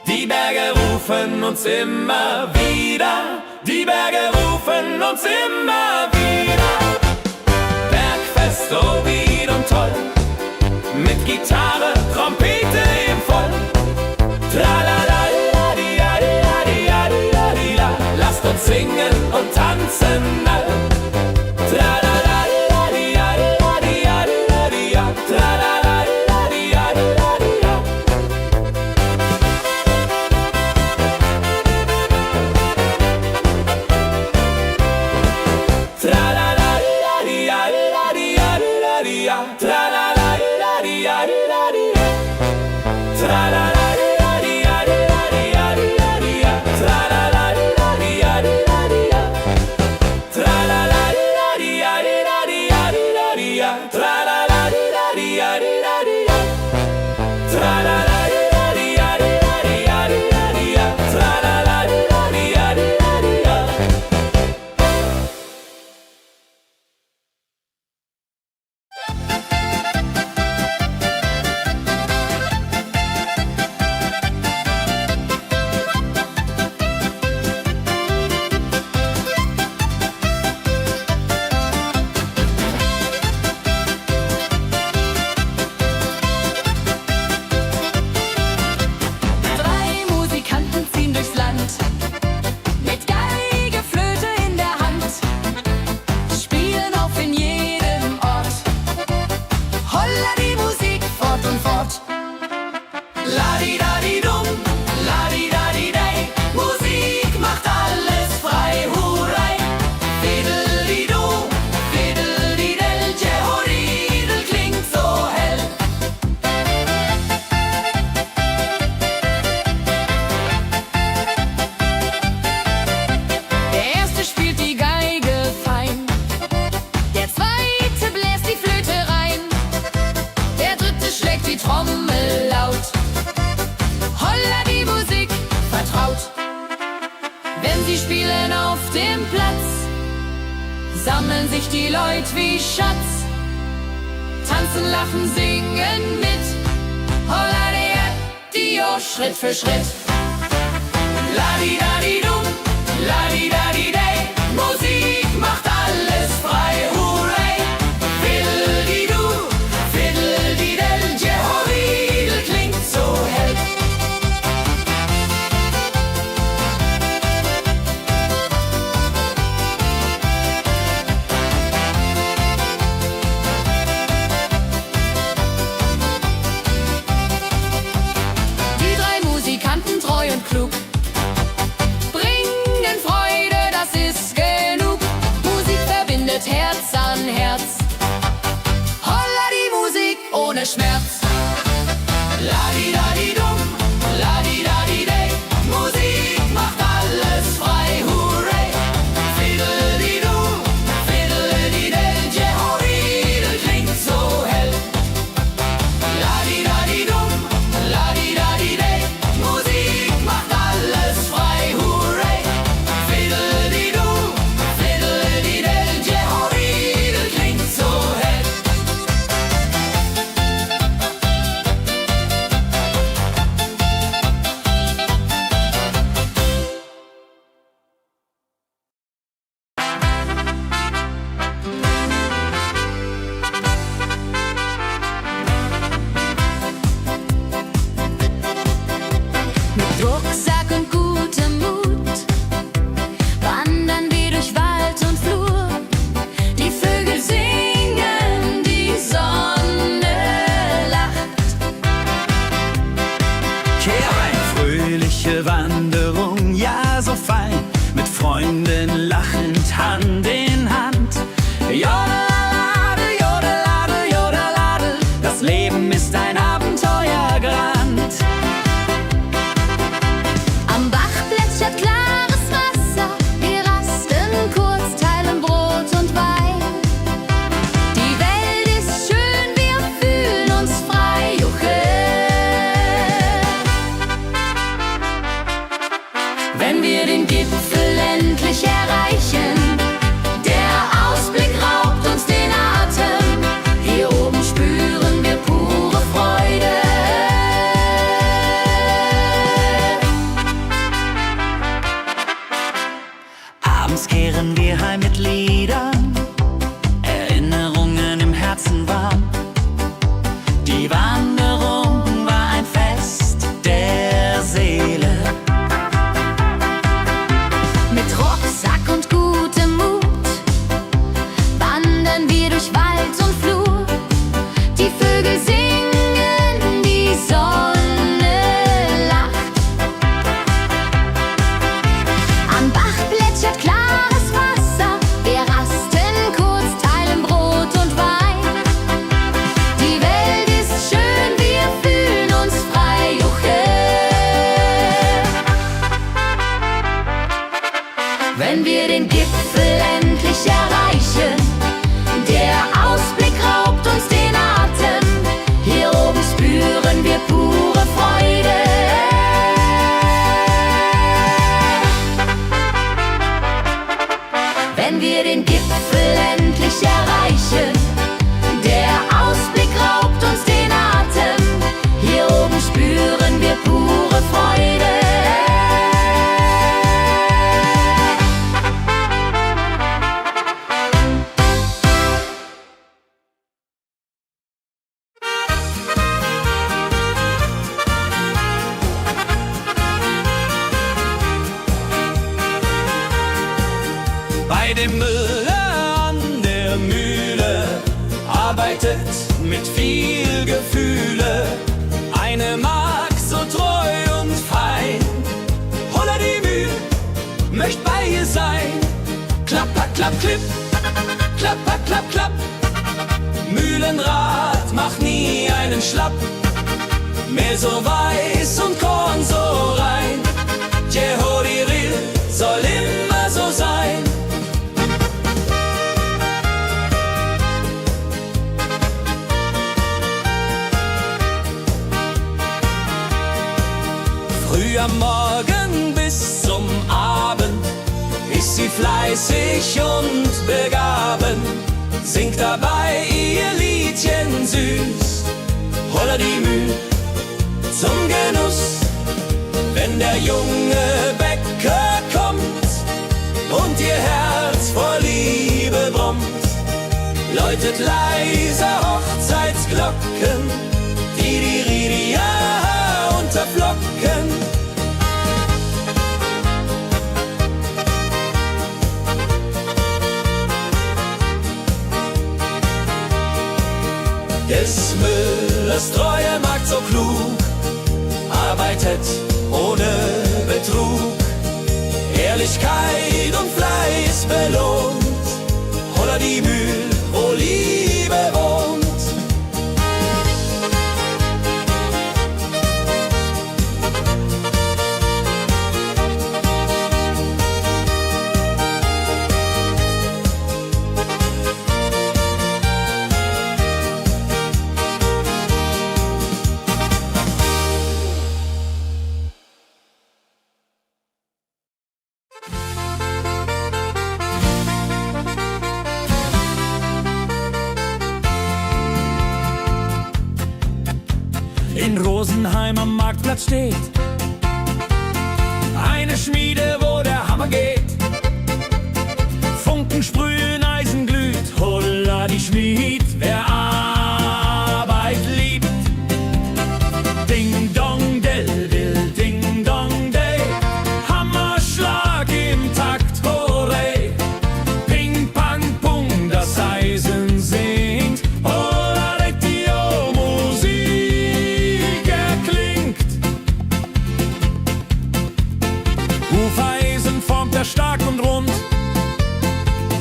Speaker 4: Die Berge rufen uns immer wieder, die Berge rufen uns immer wieder. Bergfest, so bied und toll, mit Gitarre, Trompete im Voll. Tralalalalialialialialia, lasst uns singen und tanzen all. Tralalalalialialialia, tralalalalialialia. Tralalalalialialia, tralalalalialialia. Tralalalalialialialia, tralalalalialialia. Tralalalalialialialia, tralalalalialialia. Tralalalalialialialia, tralalalalialialia.
Speaker 2: Drei Musikanten ziehen durchs Land, mit Geige, Flöte in der Hand, spielen auf in jedem Ort. Holla die Musik fort und fort.
Speaker 4: Ladidadidum, ladidadidei, Musik macht alles frei, hurrei. Fiddelidu, fiddelidel, Jehoridel klingt so hell.
Speaker 2: Der erste spielt die Geige fein, der zweite bläst die Flöte rein, der dritte schlägt die Trommel laut. Holla die Musik vertraut. Wenn sie spielen auf dem Platz, sammeln sich die Leute wie Schatz, tanzen, lachen, singen mit. Holla der Dio, Schritt für Schritt.
Speaker 4: Ladidadidum, ladidadidei, Musik macht alles frei, hurray. Fiddelidu, fiddelidel, Jehoridel klingt so hell.
Speaker 2: Die drei Musikanten, treu und klug, bringen Freude, das ist genug. Musik verbindet Herz an Herz. Holla die Musik ohne Schmerz.
Speaker 4: Ladidadidum, ladidadidei, Musik macht alles frei, hurray. Fiddelidu, fiddelidel, Jehoridel klingt so hell. Ladidadidum, ladidadidei, Musik macht alles frei, hurray. Fiddelidu, fiddelidel, Jehoridel klingt so hell.
Speaker 2: Mit Rucksack und gutem Mut wandern wir durch Wald und Flur. Die Vögel singen, die Sonne lacht.
Speaker 5: Eine fröhliche Wanderung, ja so fein, mit Freunden lachend Hand in Hand. Jodelade, jodelade, jodelade, das Leben ist ein Abenteuer grand. Abends kehren wir heim mit Liedern, Erinnerungen im Herzen warm. Die Wanderung war ein Fest der Seele.
Speaker 2: Mit Rucksack und gutem Mut wandern wir durch Wald und Flur. Die Vögel singen, die Sonne lacht. Am Bach plätschert klares Wasser. Wir rasten kurz, teilen Brot und Wein. Die Welt ist schön, wir fühlen uns frei. Juche. Wenn wir den Gipfel endlich erreichen, der Ausblick raubt uns den Atem. Hier oben spüren wir pure Freude. Wenn wir den Gipfel endlich erreichen, der Ausblick raubt uns den Atem. Hier oben spüren wir pure Freude.
Speaker 5: Bei dem Müller an der Mühle arbeitet mit viel Gefühle eine Magd so treu und fein. Holla die Mühl, möcht bei ihr sein. Klapper, klapp, klipp, klapper, klapp, klapp. Mühlenrad macht nie einen Schlapp. Mehl so weiß und Korn so rein. Jehoriril soll immer so sein. Früh am Morgen bis zum Abend ist sie fleißig und begaben, singt dabei ihr Liedchen süß. Holla die Mühl zum Genuss, wenn der junge Bäcker kommt und ihr Herz vor Liebe brummt, läutet leise Hochzeitsglocken, die Ridia unterflocken. Des Müllers treue Magd so klug, arbeitet ohne Betrug, Ehrlichkeit und Fleiß belohnt. Holla die Mühl, wo Liebe wohnt.
Speaker 3: In Rosenheim am Marktplatz steht eine Schmiede, wo der Hammer geht. Funken sprühen, Eisen glüht, holla die Schmied, wer Arbeit liebt. Ding dong del dill, ding dong day, Hammerschlag im Takt, hooray. Ping pang pung, das Eisen singt, holla die Musik erklingt. Hufeisen formt er stark und rund,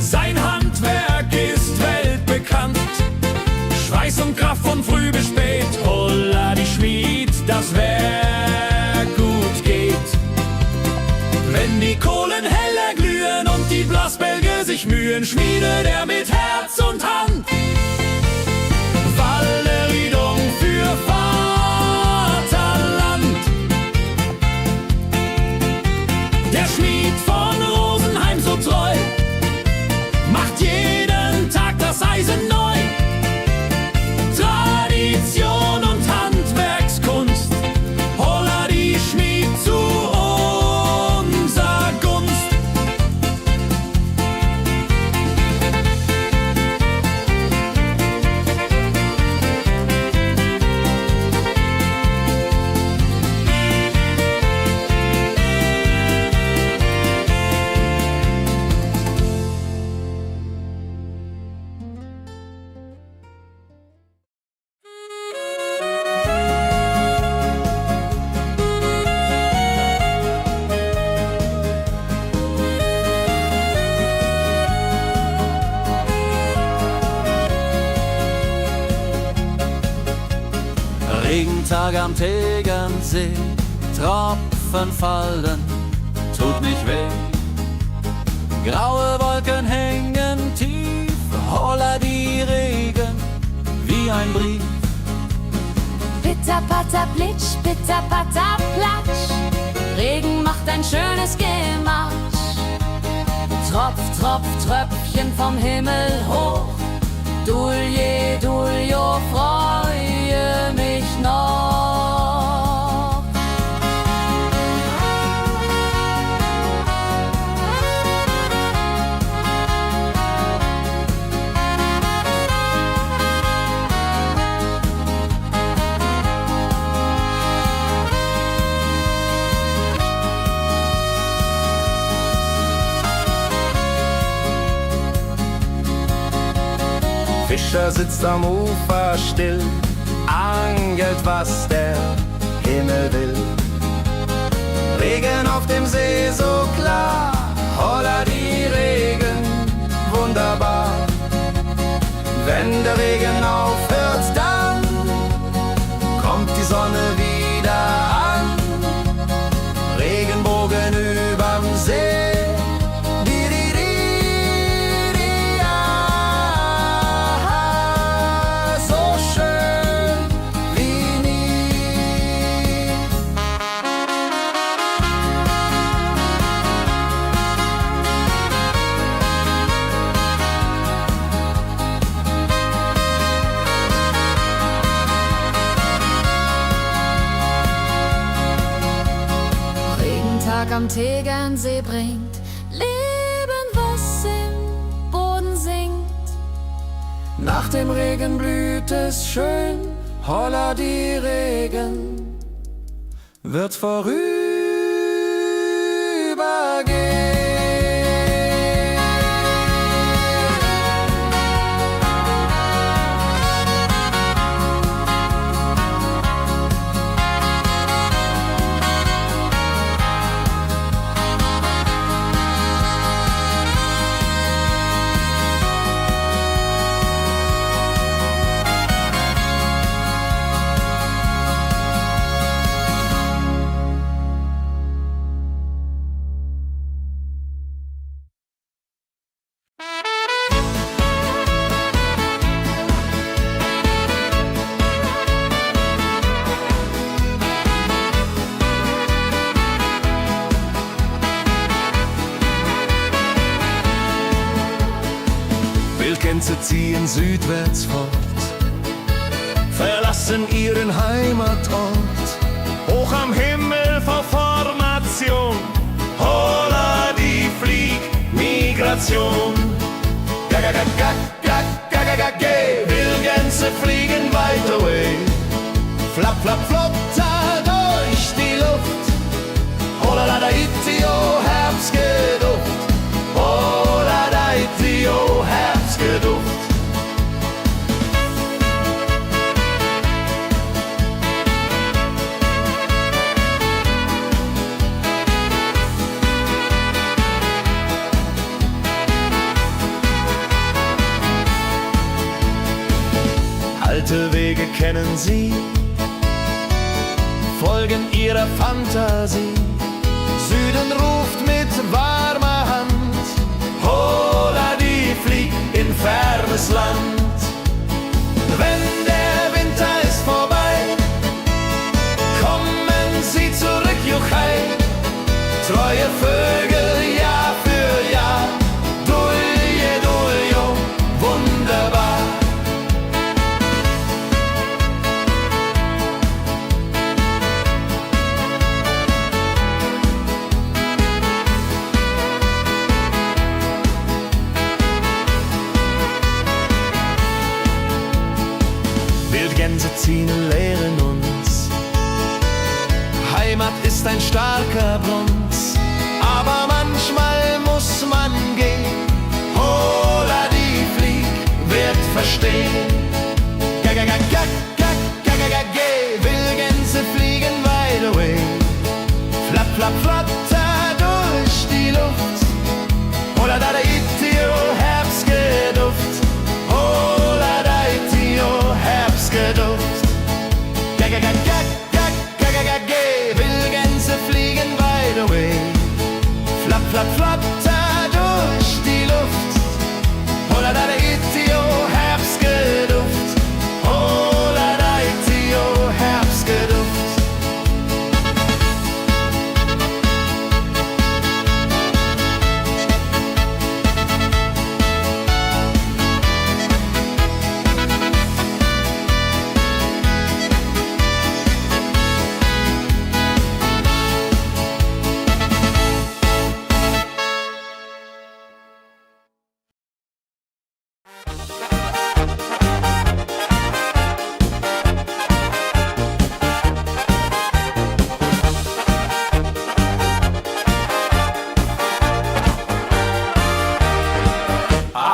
Speaker 3: sein Handwerk ist weltbekannt. Schweiß und Kraft von früh bis spät, holla die Schmied, das Werk gut geht. Wenn die Kohlen heller glühen und die Blasbälge sich mühen, schmiedet er mit Herz und Hand Walleriedung für Vaterland. Der Schmied von Rosenheim so treu macht jeden Tag das Eisen neu. Tradition und Handwerkskunst, holla die Schmied zu unser Gunst.
Speaker 5: Regentag am Tegernsee, Tropfen fallen, tut nicht weh. Graue Wolken hängen tief, holla die Regen wie ein Brief.
Speaker 2: Pitter, patter, plitsch, pitter, patter, platsch. Regen macht ein schönes Gematsch. Tropf, Tropf, Tröpfchen vom Himmel hoch. Dulje, Duljo, freue mich noch.
Speaker 6: Fischer sitzt am Ufer still, angelt, was der Himmel will. Regen auf dem See so klar, holla die Regen, wunderbar. Wenn der Regen aufhört, dann kommt die Sonne wieder an. Regenbogen überm See.
Speaker 2: Am Tegernsee bringt Leben, was im Boden singt.
Speaker 6: Nach dem Regen blüht es schön, holla die Regen wird vorübergehen. Wildgänse ziehen südwärts fort, verlassen ihren Heimatort. Hoch am Himmel vor Formation, holla die Fliegmigration. Wildgänse fliegen weit away, flapp, flapp, flotter durch die Luft. Holla da itio, Herbstgeduft. Holla da itio, Herbstgeduft. Alte Wege kennen sie, folgen ihrer Fantasie. Süden ruft mit warmer Hand, holla die fliegt in fernes Land. Wenn der Winter ist vorbei, kommen sie zurück, Juchai. Treue Vögel Jahr für Jahr, Dulje, Duljo, wunderbar.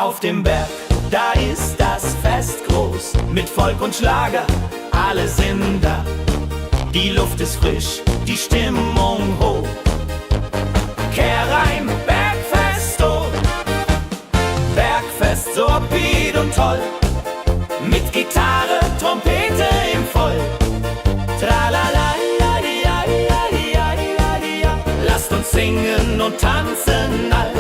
Speaker 4: Auf dem Berg, da ist das Fest groß, mit Volk und Schlager, alle sind da. Die Luft ist frisch, die Stimmung hoch. Kehrreim, Bergfest, oh. Bergfest, so upbeat und toll. Mit Gitarre, Trompete im Voll. Tralala, ja, ja, ja, ja, ja, ja. Lasst uns singen und tanzen all.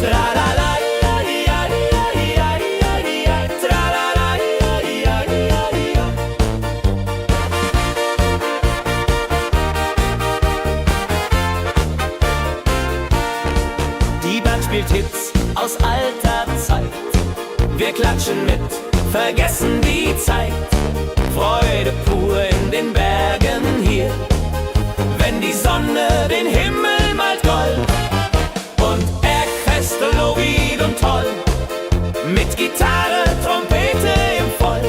Speaker 4: Tralala, ja, ja, ja, ja, ja, ja. Tralala, ja, ja, ja, ja. Die Band spielt Hits aus alter Zeit. Wir klatschen mit, vergessen die Zeit. Freude pur in den Bergen hier, wenn die Sonne den Himmel malt gold. Und Bergfest, Lovid und toll, mit Gitarre, Trompete im Voll.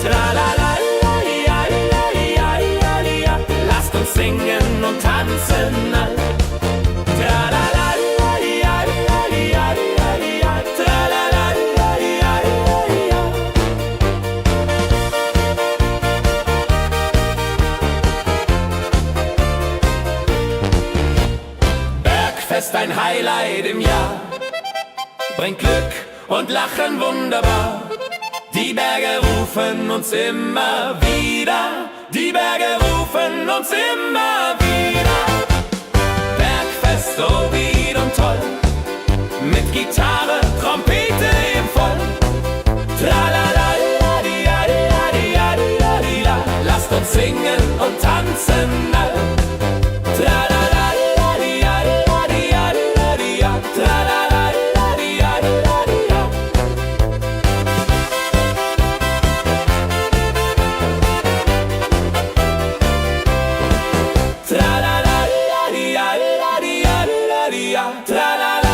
Speaker 4: Tralala, ja, ja, ja, ja, ja. Lasst uns singen und tanzen all. Tralala, ja, ja, ja, ja, ja. Tralala, ja, ja, ja, ja. Bergfest, ein Highlight im Jahr, bringt Glück und Lachen wunderbar. Die Berge rufen uns immer wieder, die Berge rufen uns immer wieder. Bergfest, so wied und toll, mit Gitarre, Trompete im Voll. Tralala, ja, ja, ja, ja, ja, ja. Lasst uns singen und tanzen all. Tralala, ja, ja, ja, ja, ja, ja. Tralala, ja, ja, ja, ja. Tralala,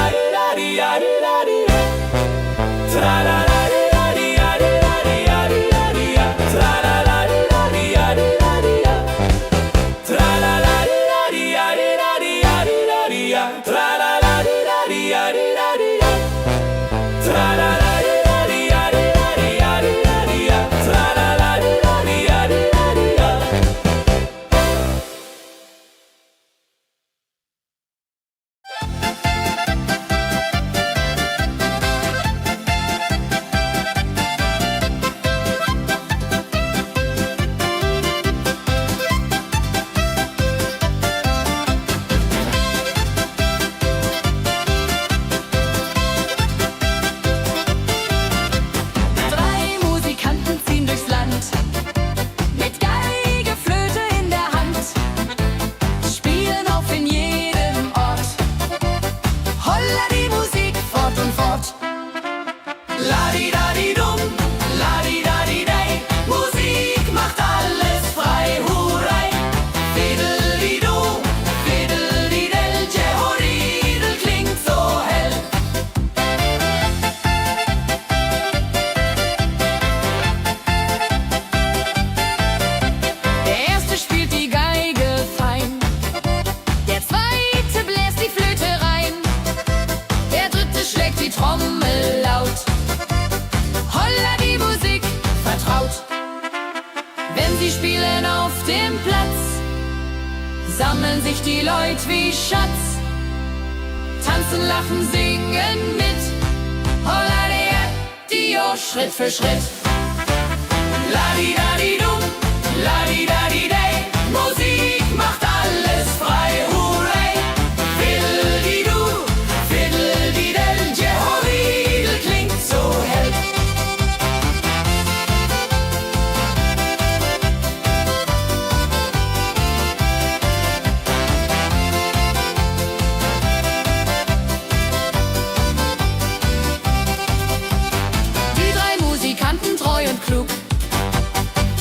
Speaker 4: ja, ja, ja, ja, ja. Tralala, ja, ja, ja, ja. Tralala, ja, ja, ja, ja. Tralala, ja, ja, ja. Tralala, ja, ja, ja. Tralala, ja, ja, ja. Tralala, ja, ja, ja. Tralala, ja, ja, ja.
Speaker 2: Drei Musikanten ziehen durchs Land, mit Geige, Flöte in der Hand, spielen auf in jedem Ort. Holla die Musik fort und fort.
Speaker 4: Ladi-dadi-dum, ladi-dadi-dei, Musik macht alles frei, hurray. Fiddeli-du, fiddeli-del, Jehoridel klingt so hell.
Speaker 2: Der erste spielt die Geige fein, der zweite bläst die Flöte rein, der dritte schlägt die Trommel laut. Holla die Musik vertraut. Wenn sie spielen auf dem Platz, sammeln sich die Leute wie Schatz, tanzen, lachen, singen mit. Holla der Dio, Schritt für Schritt.
Speaker 4: Ladi-dadi-dum, ladi-dadi-dei, Musik macht alles frei, hurray. Fiddeli-du, fiddeli-del, Jehoridel klingt so hell.
Speaker 2: Die drei Musikanten, treu und klug,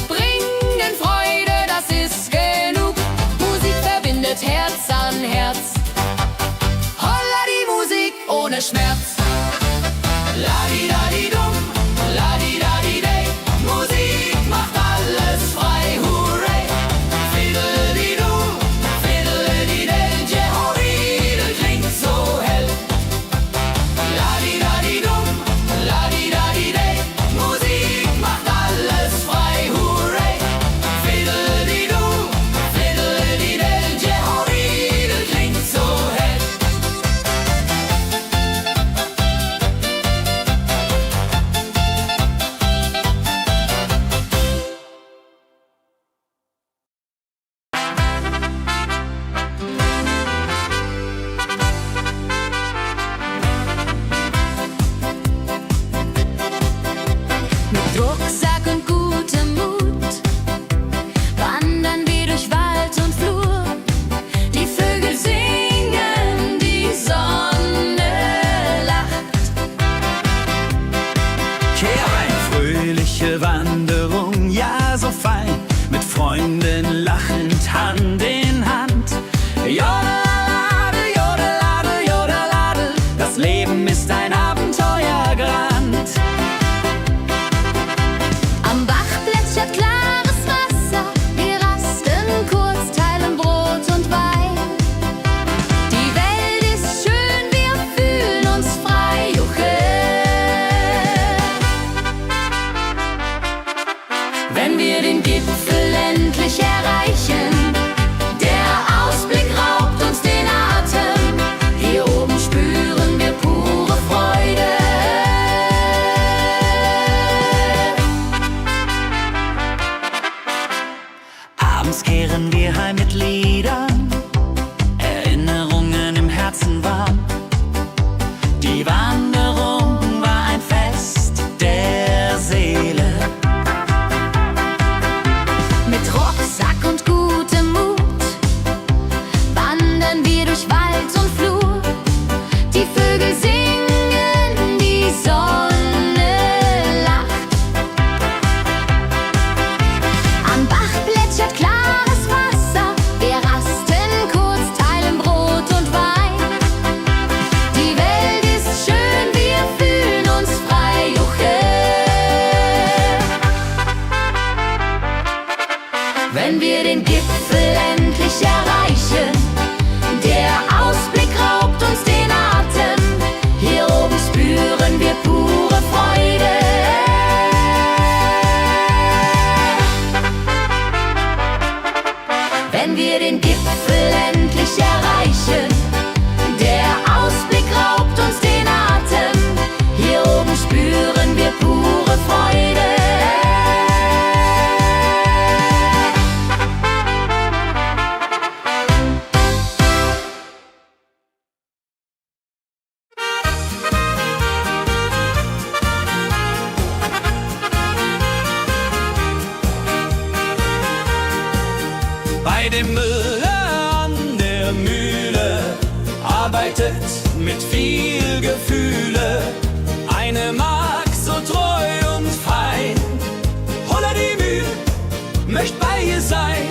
Speaker 2: bringen Freude, das ist genug. Musik verbindet Herz an Herz. Holla die Musik ohne Schmerz.
Speaker 4: Ladi-dadi-dum, ladi-dadi-dei, Musik macht alles frei, hurray. Fiddeli-du, fiddeli-del, Jehoridel klingt so hell. Ladi-dadi-dum,
Speaker 5: arbeitet mit viel Gefühle. Eine Magd so treu und fein. Holla die Mühl, möcht bei ihr sein.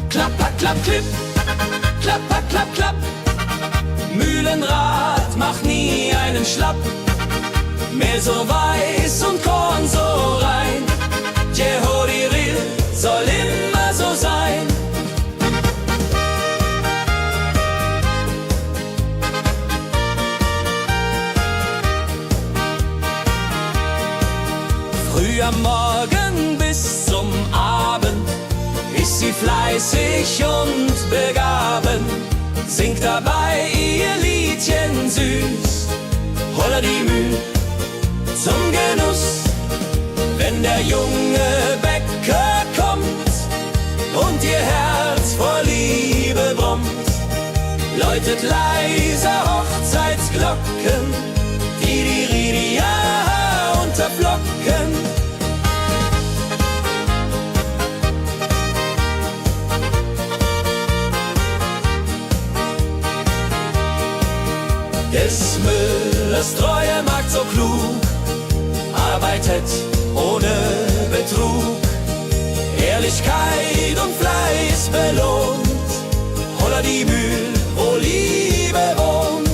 Speaker 5: Klapper, klapp, klipp, klapper, klapp, klapp. Mühlenrad macht nie einen Schlapp. Mehl so weiß und Korn so rein. Jehodiril soll immer so sein. Früh am Morgen bis zum Abend ist sie fleißig und begaben, singt dabei ihr Liedchen süß. Holla die Mühl zum Genuss, wenn der junge Bäcker kommt und ihr Herz vor Liebe brummt, läutet leiser Hochzeitsglocken, die Ridia unterflocken. Des Müllers treue Magd so klug, arbeitet ohne Betrug, Ehrlichkeit und Fleiß belohnt. Holla die Mühl, wo Liebe wohnt.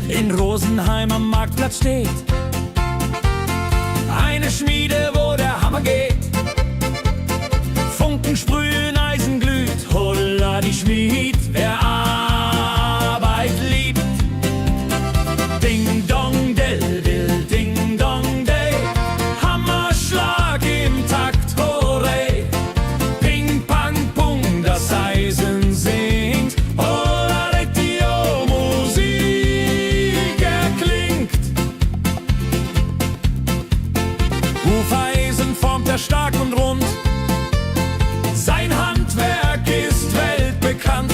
Speaker 3: In Rosenheim am Marktplatz steht eine Schmiede, wo der Hammer geht. Funken sprühen, Eisen glüht, holla die Schmied, wer Arbeit liebt. Ding dong del dill, ding dong day, Hammerschlag im Takt, hooray. Ping pang pung, das Eisen singt, holla Retio, Musik erklingt. Hufeisen formt er stark und rund, sein Handwerk ist weltbekannt.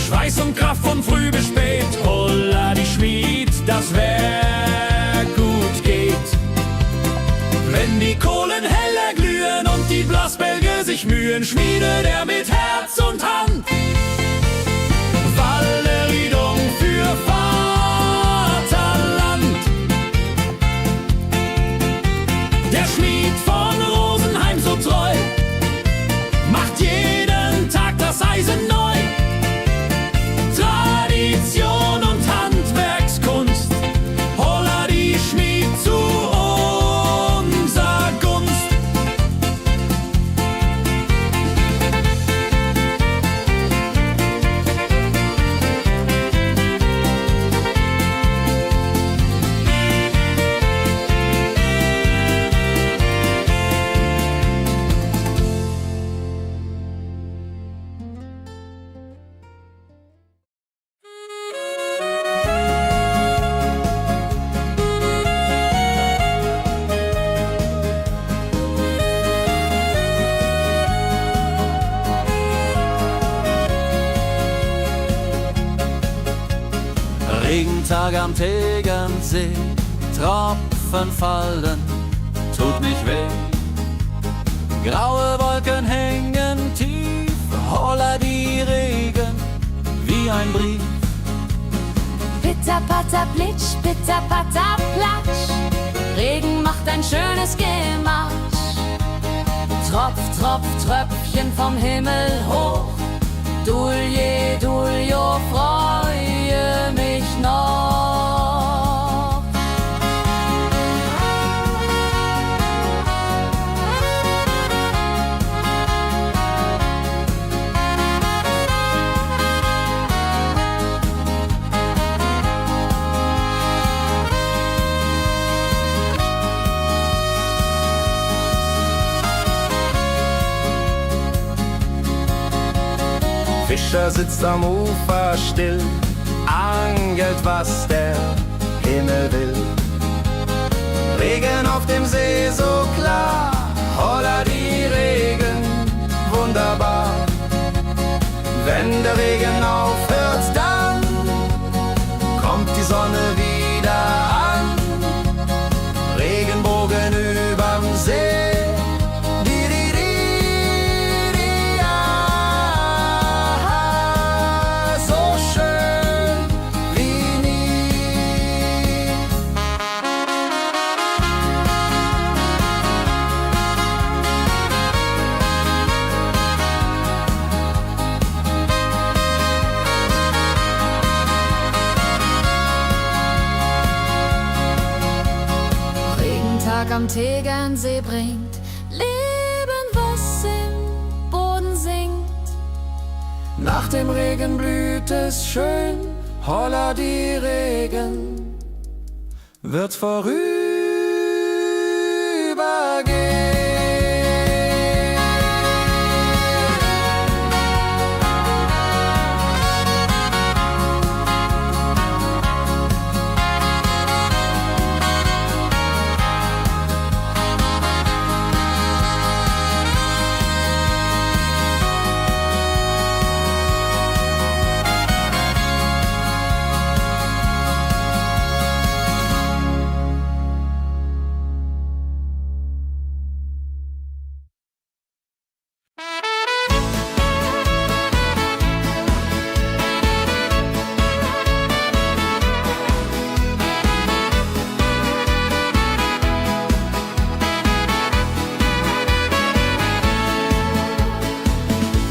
Speaker 3: Schweiß und Kraft von früh bis spät, holla die Schmied, das Werk gut geht. Wenn die Kohlen heller glühen und die Blasbälge sich mühen, schmiedet er mit Herz und Hand Walleriedung für Vaterland. Der Schmied von Rosenheim so treu macht jeden Tag das Eisen neu. Tradition und Handwerkskunst, holla die Schmied zu unser Gunst.
Speaker 5: Regentag am Tegernsee, Tropfen fallen, tut nicht weh. Graue Wolken hängen tief, holla die Regen wie ein Brief.
Speaker 2: Pitter, patter, plitsch, pitter, patter, platsch. Regen macht ein schönes Gemarsch. Tropf, Tropf, Tröpfchen vom Himmel hoch. Dulje, Duljo, freue mich noch.
Speaker 6: Fischer sitzt am Ufer still, angelt, was der Himmel will. Regen auf dem See so klar, holla die Regen, wunderbar. Wenn der Regen aufhört, dann kommt die Sonne wieder an. Regenbogen überm See.
Speaker 2: Am Tegernsee bringt Leben, was im Boden singt.
Speaker 6: Nach dem Regen blüht es schön, holla die Regen wird vorübergehen.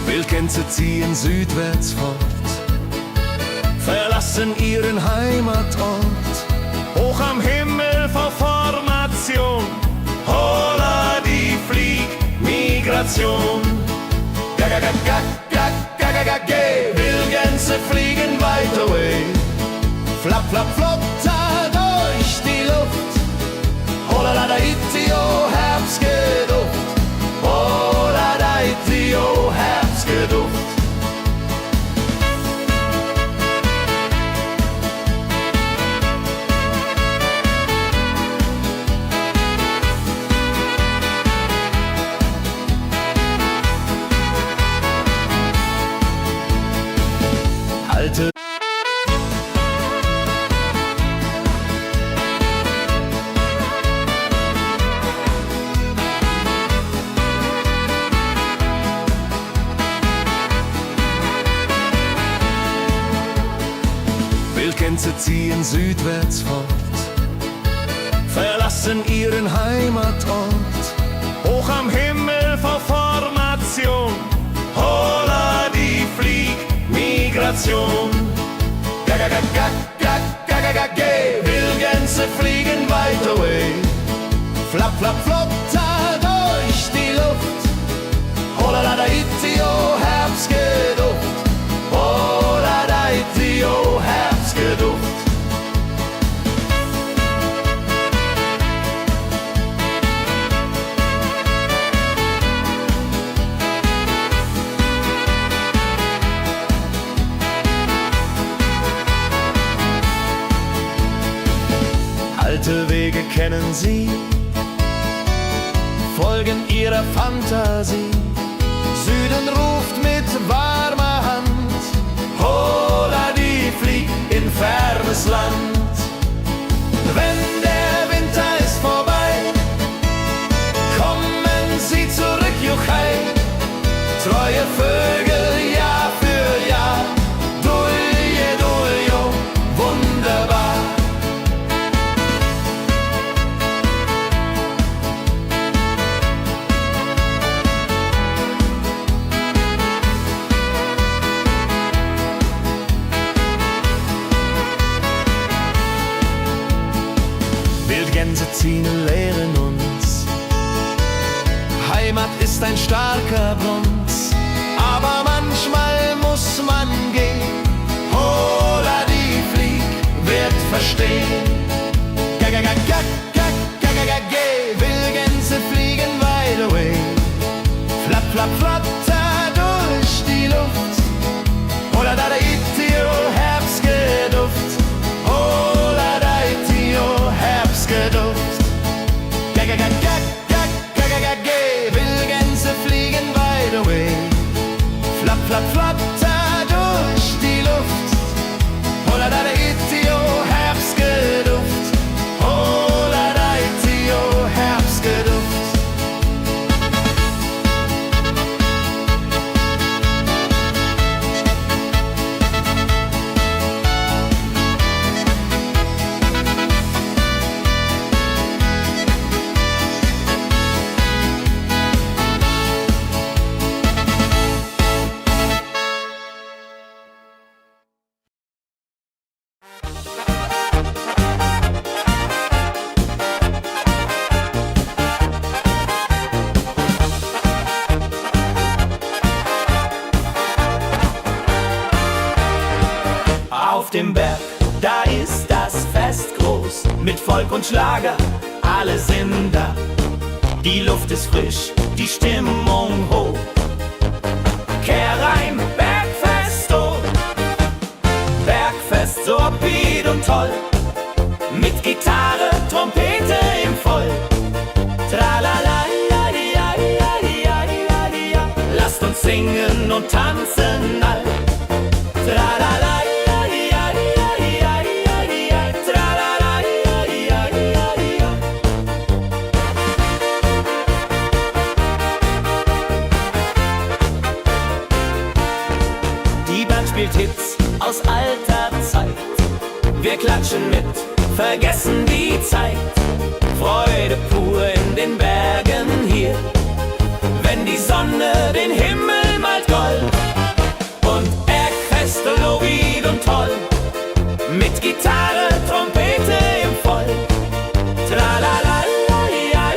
Speaker 6: Wildgänse ziehen südwärts fort, verlassen ihren Heimatort. Hoch am Himmel vor Formation, holla die Fliegmigration. Gag, Wildgänse fliegen weit away. Flap, flap, flop, da durch die Luft. Holla da itio, Herbstgeduft. Holla da itio, Herbstgeduft. Alte Wildgänse ziehen südwärts fort, verlassen ihren Heimatort. Hoch am Himmel vor Formation, holla die Fliegmigration. Gag, Wildgänse fliegen weit away. Flap, flap, flop, da durch die Luft. Holla da itio, Herbstgeduft. Holla da itio, Herbstgeduft. Alte Wege kennen sie, folgen ihrer Fantasie. Süden ruft mit warmer Hand, holla die flieg in fernes Land. Wenn der Winter ist vorbei, kommen sie zurück, Juchai. Treue Vögel Jahr für Jahr, dulje, duljo, wunderbar. Wildgänse ziehen, lehren uns. Heimat ist ein starker Bronz, aber manchmal muss man gehen. Holla die Flieg wird verstehen. Gag, Wildgänse fliegen wide away. Flap, flap, flap, da durch die Luft.
Speaker 4: Auf dem Berg, da ist das Fest groß, mit Volk und Schlager, alle sind da. Die Luft ist frisch, die Stimmung hoch. Kehr rein, Bergfest, oh. Bergfest, so upbeat und toll. Mit Gitarre, Trompete im Voll. Tralala, ja, ja, ja, ja, ja, ja. Lasst uns singen und tanzen all. Tralala, ja, ja, ja, ja, ja, ja. Tralala, ja, ja, ja, ja. Die Band spielt Hits aus alter Zeit. Wir klatschen mit, vergessen die Zeit. Freude pur in den Bergen hier, wenn die Sonne den Himmel malt gold. Und Bergfest, lobig und toll, mit Gitarre, Trompete im Voll. Tralala, ja, ja,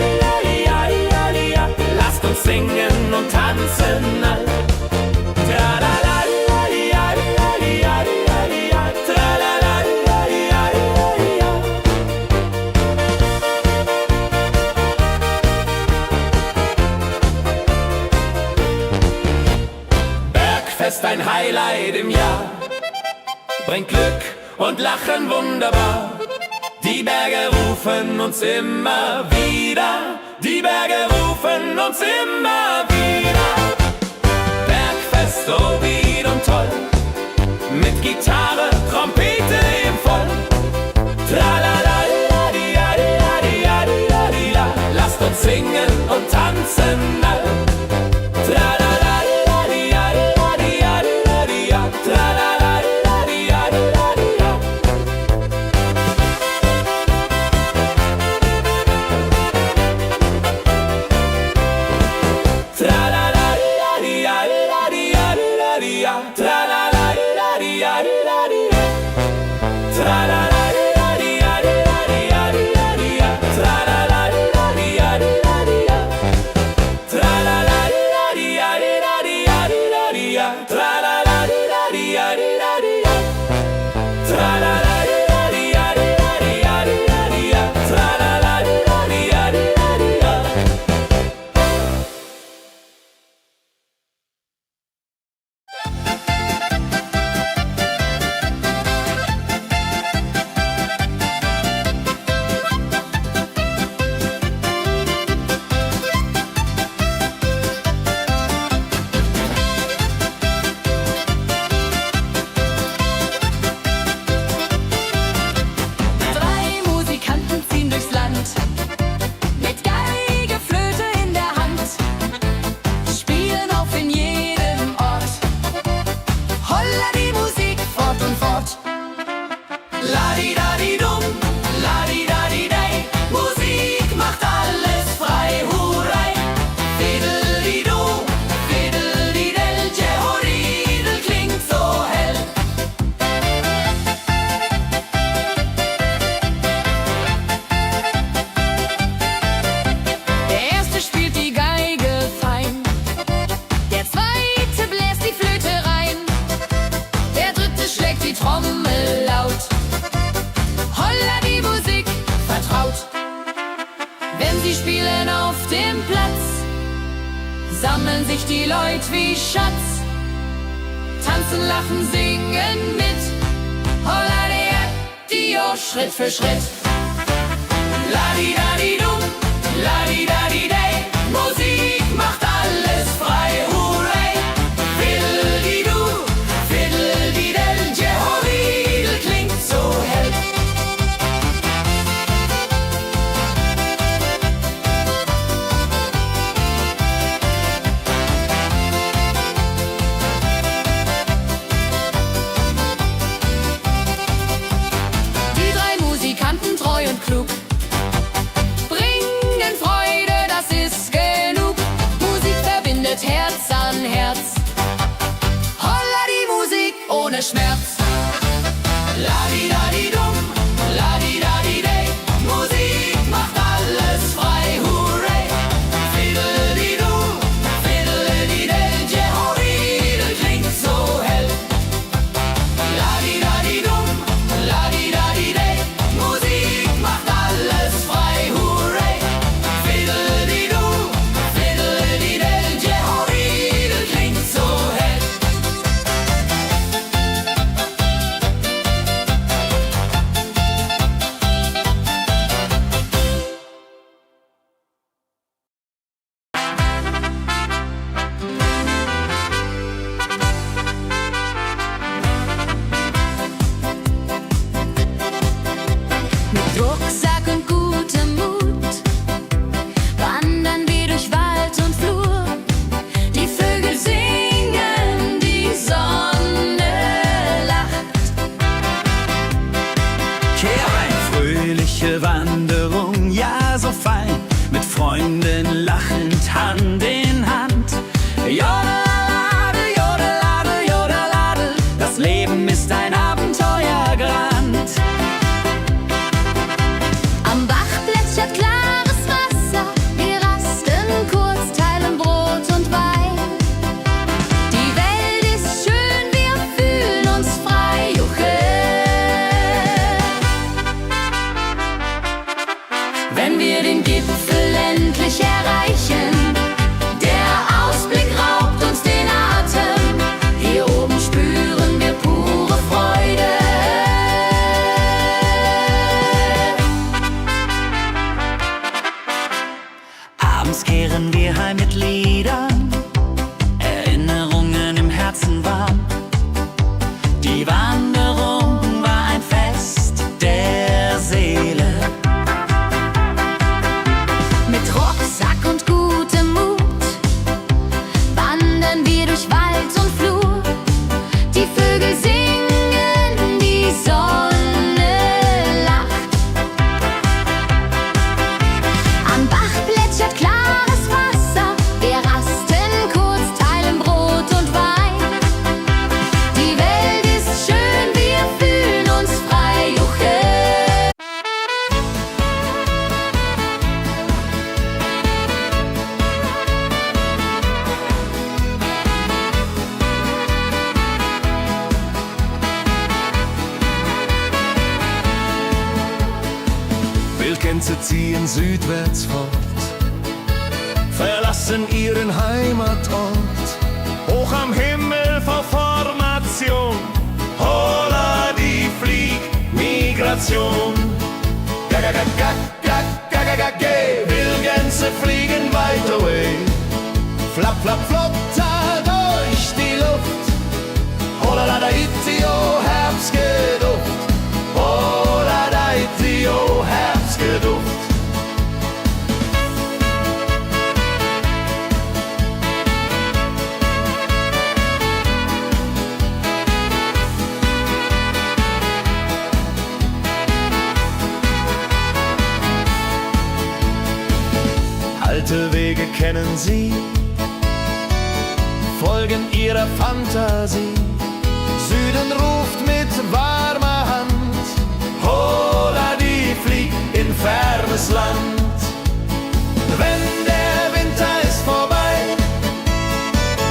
Speaker 4: ja, ja, ja. Lasst uns singen und tanzen all. Tralala, ja, ja, ja, ja, ja. Tralala, ja, ja, ja, ja. Bergfest, ein Highlight im Jahr, bringt Glück und Lachen wunderbar. Die Berge rufen uns immer wieder, die Berge rufen uns immer wieder. Bergfest, so wied und toll, mit Gitarre, Trompete im Voll. Tralala, ja, ja, ja, ja, ja. Lasst uns singen und tanzen all. Tralala, ja, ja, ja, ja, ja. Tralala, ja, ja, ja. Tralala, ja, ja, ja, ja. Tralala, ja, ja, ja. Tralala, ja, ja, ja. Tralala, ja, ja, ja. Tralala, ja, ja, ja. Tralala, ja, ja, ja. Tralala, ja, ja, ja. Tralala, ja, ja, ja.
Speaker 2: Drei Musikanten ziehen durchs Land, mit Geige, Flöte in der Hand, spielen auf in jedem Ort. Holla die Musik fort und fort.
Speaker 4: Ladi-dadi-dum, ladi-dadi-dei, Musik macht alles frei, hurray. Fiddle-di-du, fiddle-di-del, Jehoridel klingt so hell.
Speaker 2: Der erste spielt die Geige fein, der zweite bläst die Flöte rein, der dritte schlägt die Trommel laut. Holla die Musik vertraut. Wenn sie spielen auf dem Platz, sammeln sich die Leute wie Schatz. Tanzen, lachen, singen mit. Holla der Dio, Schritt für Schritt.
Speaker 4: Ladi-dadi-dum, ladi-dadi-dei, Musik macht alles frei, hurray. Fiddle-di-du, fiddle-di-del, Jehoridel klingt so hell.
Speaker 2: Die drei Musikanten, treu und klug, bringen Freude, das ist genug. Musik verbindet Herz an Herz. Holla die Musik ohne Schmerz.
Speaker 4: Ladi-dadi-dum, ladi-dadi-dei, Musik macht alles frei, hurray. Fiddle-di-du, fiddle-di-del, Jehoridel klingt so hell. Ladi-dadi-dum,
Speaker 5: Kehrheim, fröhliche Wanderung, ja so fein, mit Freunden lachend Hand in Hand. Jodelade, jodelade, jodelade, das Leben ist ein Abenteuergrand.
Speaker 2: Am Bach plätschert klares Wasser, wir rasten kurz, teilen Brot und Wein. Die Welt ist schön, wir fühlen uns frei, juche. Wenn wir den Gipfel endlich erreichen, der Ausblick raubt uns den Atem. Hier oben spüren wir pure Freude.
Speaker 5: Abends kehren wir heim mit Liedern, Erinnerungen im Herzen warm. Die Wanderung war ein Fest der Seele.
Speaker 2: Mit Rucksack und gutem Mut wandern wir durch Wald und Flur. Die Vögel singen, die Sonne lacht. Am Bach plätschert klares Wasser, wir rasten kurz, teilen Brot und Wein. Die Welt ist schön, wir fühlen uns frei, juche.
Speaker 3: Wildgänse ziehen südwärts fort, verlassen ihren Heimatort. Hoch am Himmel vor Formation, holla die Fliegmigration. Gag, Wildgänse fliegen weit away. Flap, flap, flotter durch die Luft. Holla da itio, Herbstgeduft. Holla da itio, Herbstgeduft. Alte Wege kennen sie, folgen ihrer Fantasie. Süden ruft mit warmer Hand, holla die flieg in fernes Land. Wenn der Winter ist vorbei,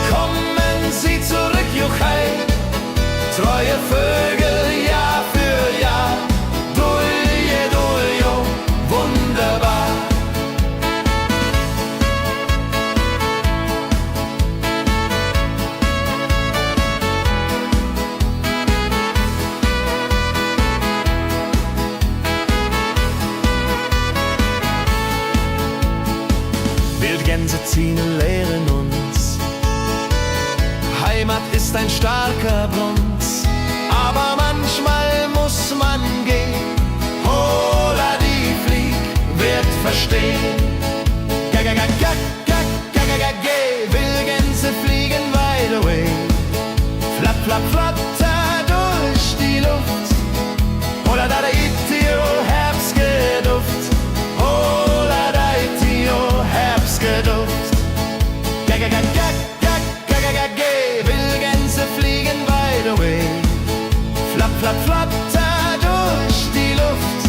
Speaker 3: kommen sie zurück, juchei. Treue Vögel Jahr für Jahr, dulje, duljo, wunderbar. Wildgänse ziehen, lehren uns. Heimat ist ein starker Bronz, aber manchmal muss man gehen. Holla die Flieg wird verstehen. Wildgänse fliegen wide away. Flap, flap, flatter durch die Luft. Holla da itio, Herbstgeduft. Holla da itio, Herbstgeduft. Wildgänse fliegen wide away. Flap, flap, flatter durch die Luft.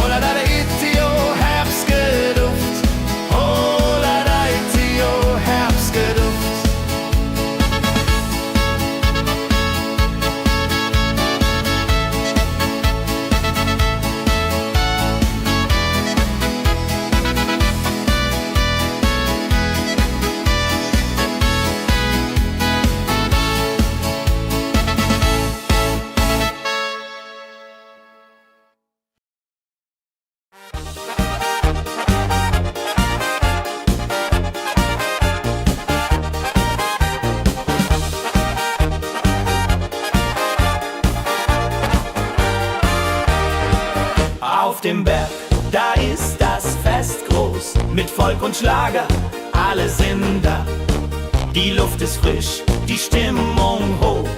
Speaker 3: Holla da itio, Herbstgeduft. Holla da itio, Herbstgeduft.
Speaker 4: Auf dem Berg, da ist das Fest groß, mit Volk und Schlager, alle sind da. Die Luft ist frisch, die Stimmung hoch.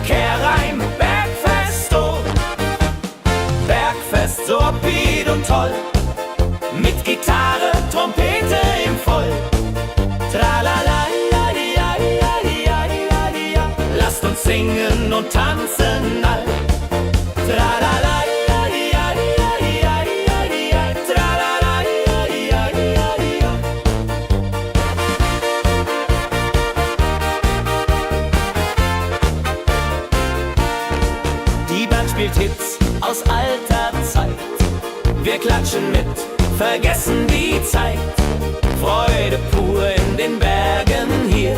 Speaker 4: Kehrheim, Bergfest, oh, spielt Hits aus alter Zeit. Wir klatschen mit, vergessen die Zeit. Freude pur in den Bergen hier,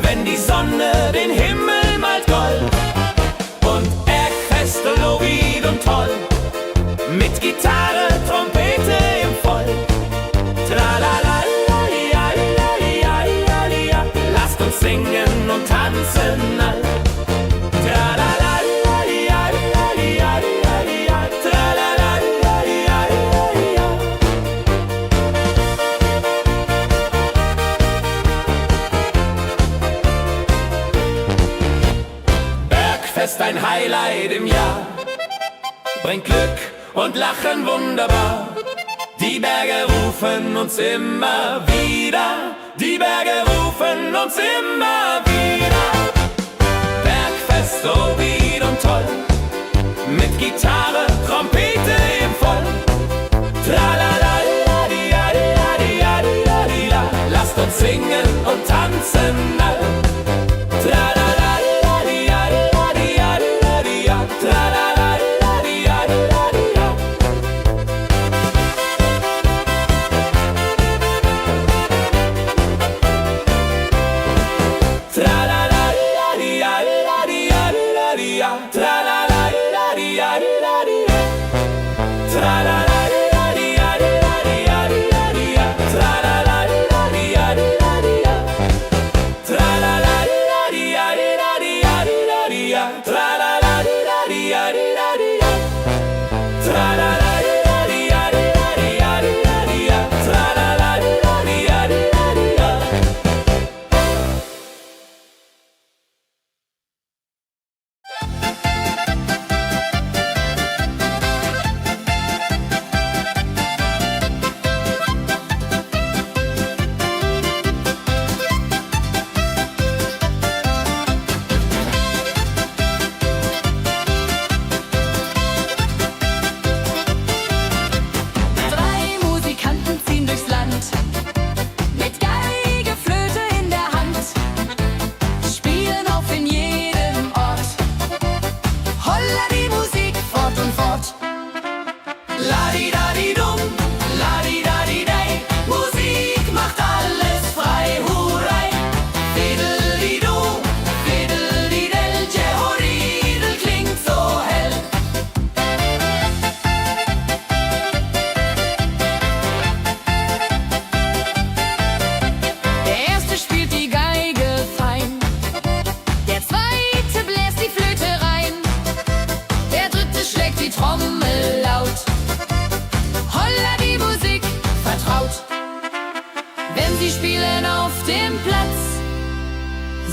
Speaker 4: wenn die Sonne den Himmel malt gold. Und Bergfeste lobig und toll, mit Gitarre, Trompete im Voll. Tralala, lasst uns singen und tanzen all.
Speaker 1: Bergfest, ein Highlight im Jahr, bringt Glück und Lachen wunderbar. Die Berge rufen uns immer wieder, die Berge rufen uns immer wieder. Bergfest, so wild und toll, mit Gitarre, Trompete im Voll. Tralala, lasst uns singen und tanzen all.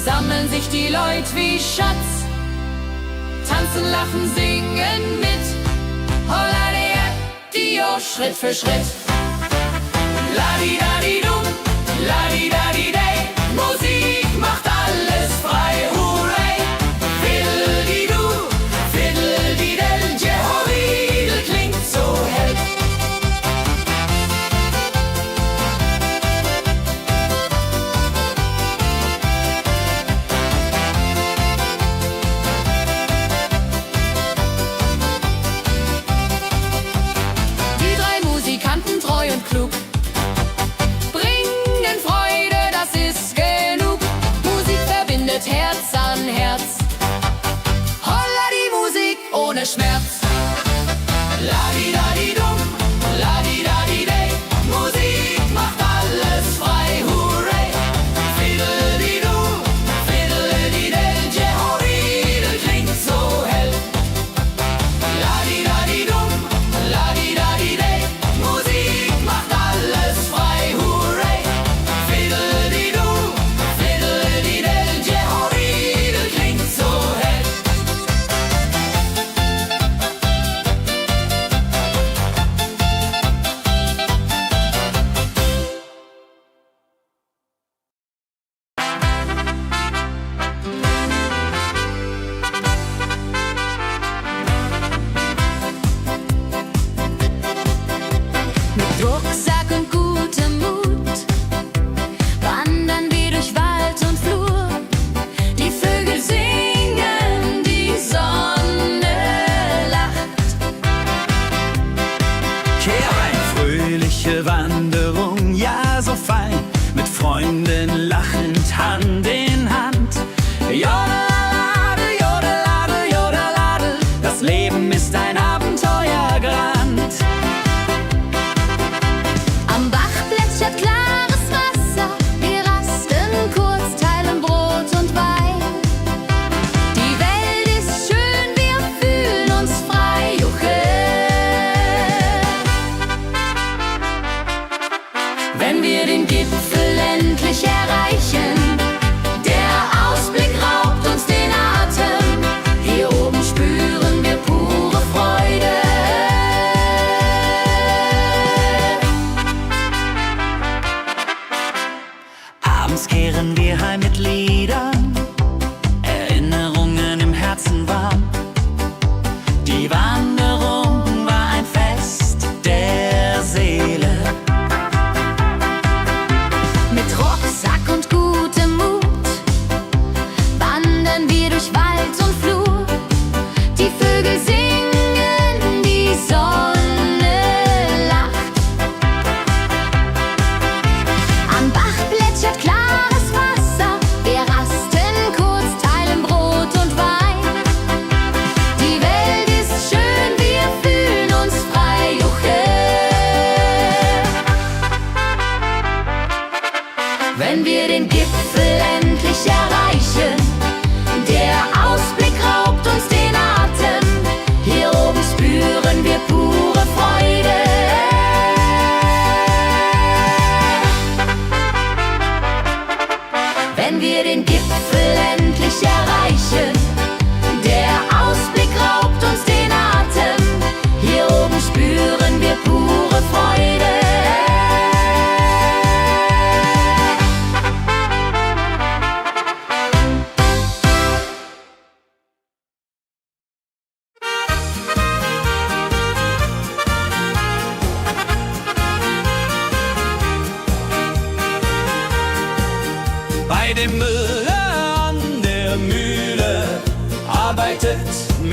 Speaker 2: Sammeln sich die Leute wie Schatz, tanzen, lachen, singen mit. Holla der Dio, Schritt für Schritt. Ladi-dadi-dum, ladi-dadi-day, Musik macht alles frei, hurray. Fiddle-di-du, fiddle-di-del, Jehoridel klingt so hell. Treu und klug, bringen Freude, das ist genug. Musik verbindet Herz an Herz. Holla die Musik ohne Schmerz. Ladi-dadi-dum, ladi-dadi-day, Musik macht alles frei, hurray. Fiddle-di-du, fiddle-di-del, Jehoridel klingt so hell. Ladi-dadi-dum, ladi-dadi-day, Musik macht alles frei, hurray. Fiddle-di-du, fiddle-di-del, Jehoridel klingt so hell.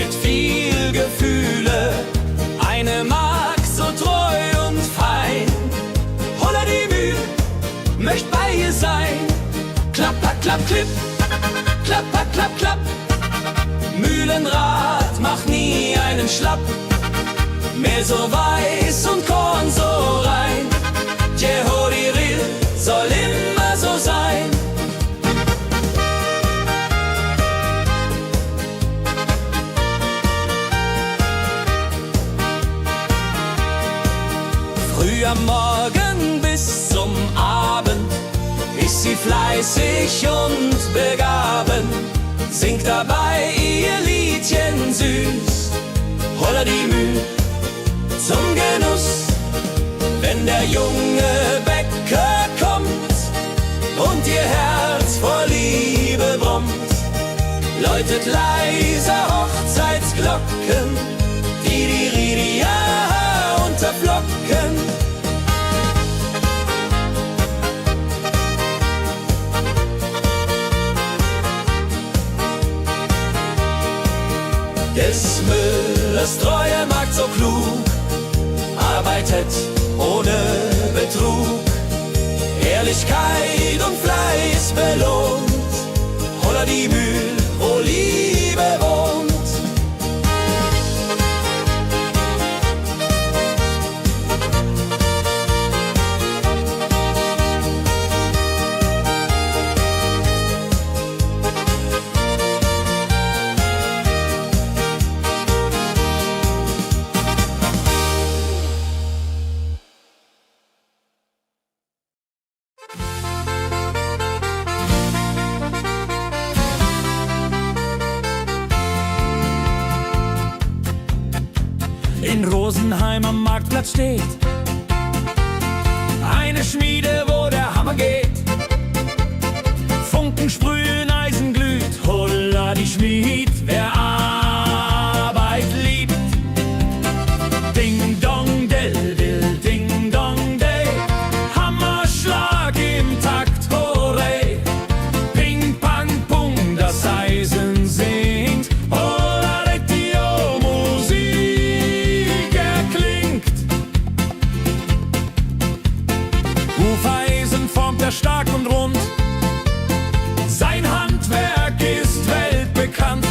Speaker 5: mit viel Gefühle. Eine Magd so treu und fein. Holla die Mühl, möcht bei ihr sein. Klapper, klapp, klipp, klapper, klapp, klapp. Mühlenrad macht nie einen Schlapp. Mehl so weiß und Korn so rein. Jehodiril soll immer so sein. Früh am Morgen bis zum Abend ist sie fleißig und begaben, singt dabei ihr Liedchen süß. Holla die Mühl zum Genuss, wenn der junge Bäcker kommt und ihr Herz vor Liebe brummt, läutet leise Hochzeitsglocken, die Ridia unterflocken. Des Müllers treue Magd so klug, arbeitet ohne Betrug, Ehrlichkeit und Fleiß belohnt. Holla die Mühl, wo Liebe wohnt.
Speaker 3: In Rosenheim am Marktplatz steht eine Schmiede, wo der Hammer geht. Funken sprühen, Eisen glüht, holla die Schmied, wer Arbeit liebt. Ding dong del dill, ding dong day, Hammerschlag im Takt, hooray. Ping pang pung, das Eisen singt, holla retio, Musik erklingt. Hufeisen formt er stark und rund, sein Handwerk ist weltbekannt.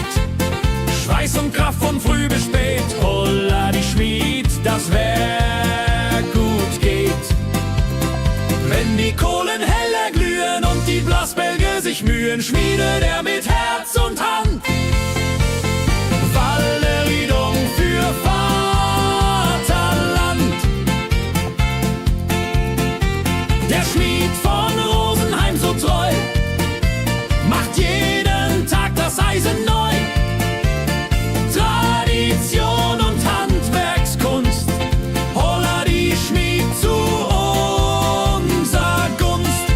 Speaker 3: Schweiß und Kraft von früh bis spät, holla die Schmied, das Werk gut geht. Wenn die Kohlen heller glühen und die Blasbälge sich mühen, schmiedet er mit Herz und Hand Walleriedung für Vaterland. Der Schmied von Rosenheim so treu macht jeden Tag das Eisen neu. Tradition und Handwerkskunst, holla die Schmied zu unser Gunst.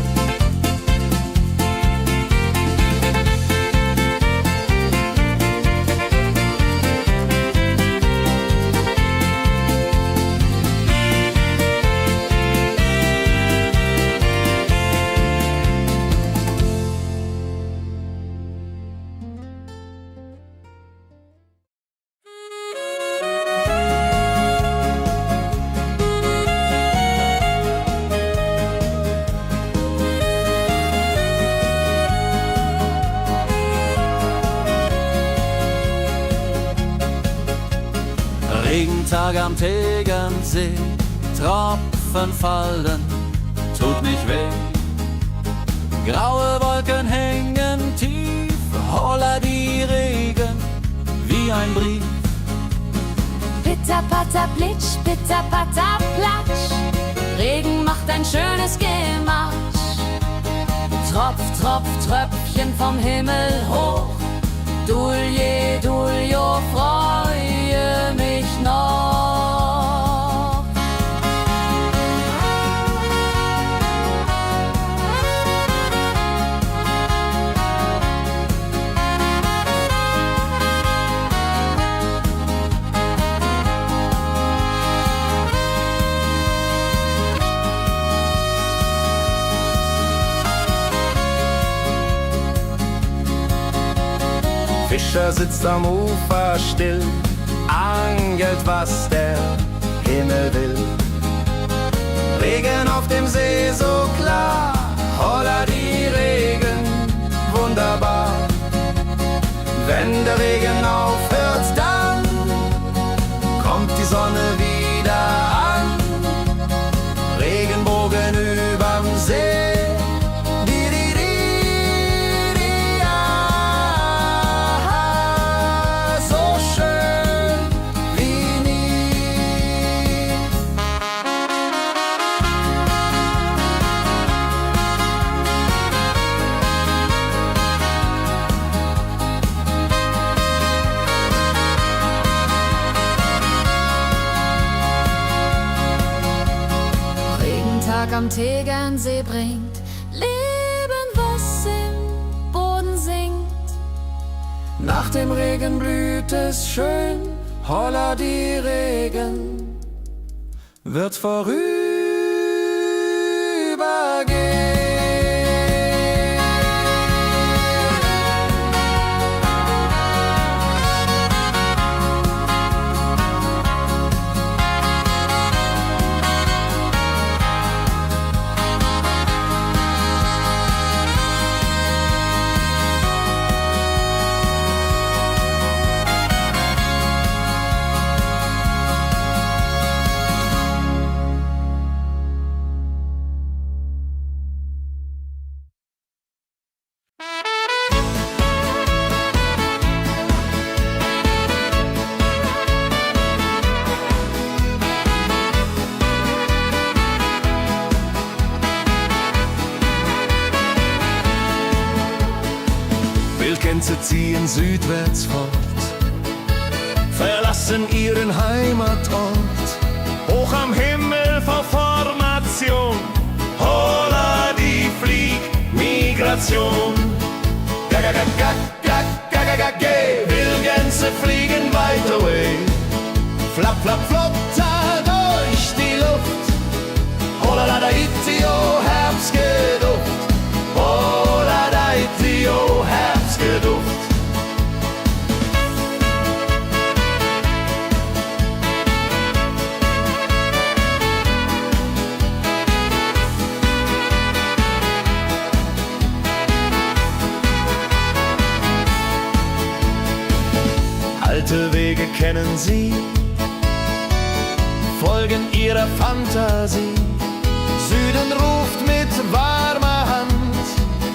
Speaker 5: Regentag am Tegernsee, Tropfen fallen, tut nicht weh. Graue Wolken hängen tief, holla die Regen wie ein Brief.
Speaker 2: Pitter, patter, plitsch, pitter, patter, platsch. Regen macht ein schönes Gematsch. Tropf, tropf, Tröpfchen vom Himmel hoch. Dulje, Duljo, freue mich noch.
Speaker 6: Fischer sitzt am Ufer still, angelt, was der Himmel will. Regen auf dem See so klar, holla die Regen, wunderbar. Wenn der Regen aufhört, dann kommt die Sonne wieder an. Regenbogen überm See.
Speaker 2: Am Tegernsee bringt Leben, was im Boden sinkt.
Speaker 6: Nach dem Regen blüht es schön, holla die Regen wird vorübergehen. Wildgänse ziehen südwärts fort, verlassen ihren Heimatort. Hoch am Himmel vor Formation, holla die Fliegmigration. Wildgänse fliegen weit away, flapp, flapp, flop, da durch die Luft. Holla da itio, Herbstgeduft. Holla da itio, Herbstgeduft. Alte Wege kennen sie, folgen ihrer Fantasie. Süden ruft mit warmer Hand,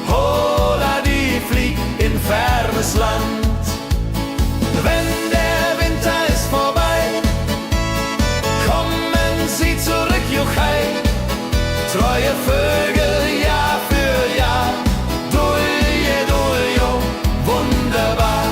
Speaker 6: holla die flieg in fernes Land. Wenn der Winter ist vorbei, kommen sie zurück, juchai. Treue Vögel Jahr für Jahr, dulje, duljo, wunderbar.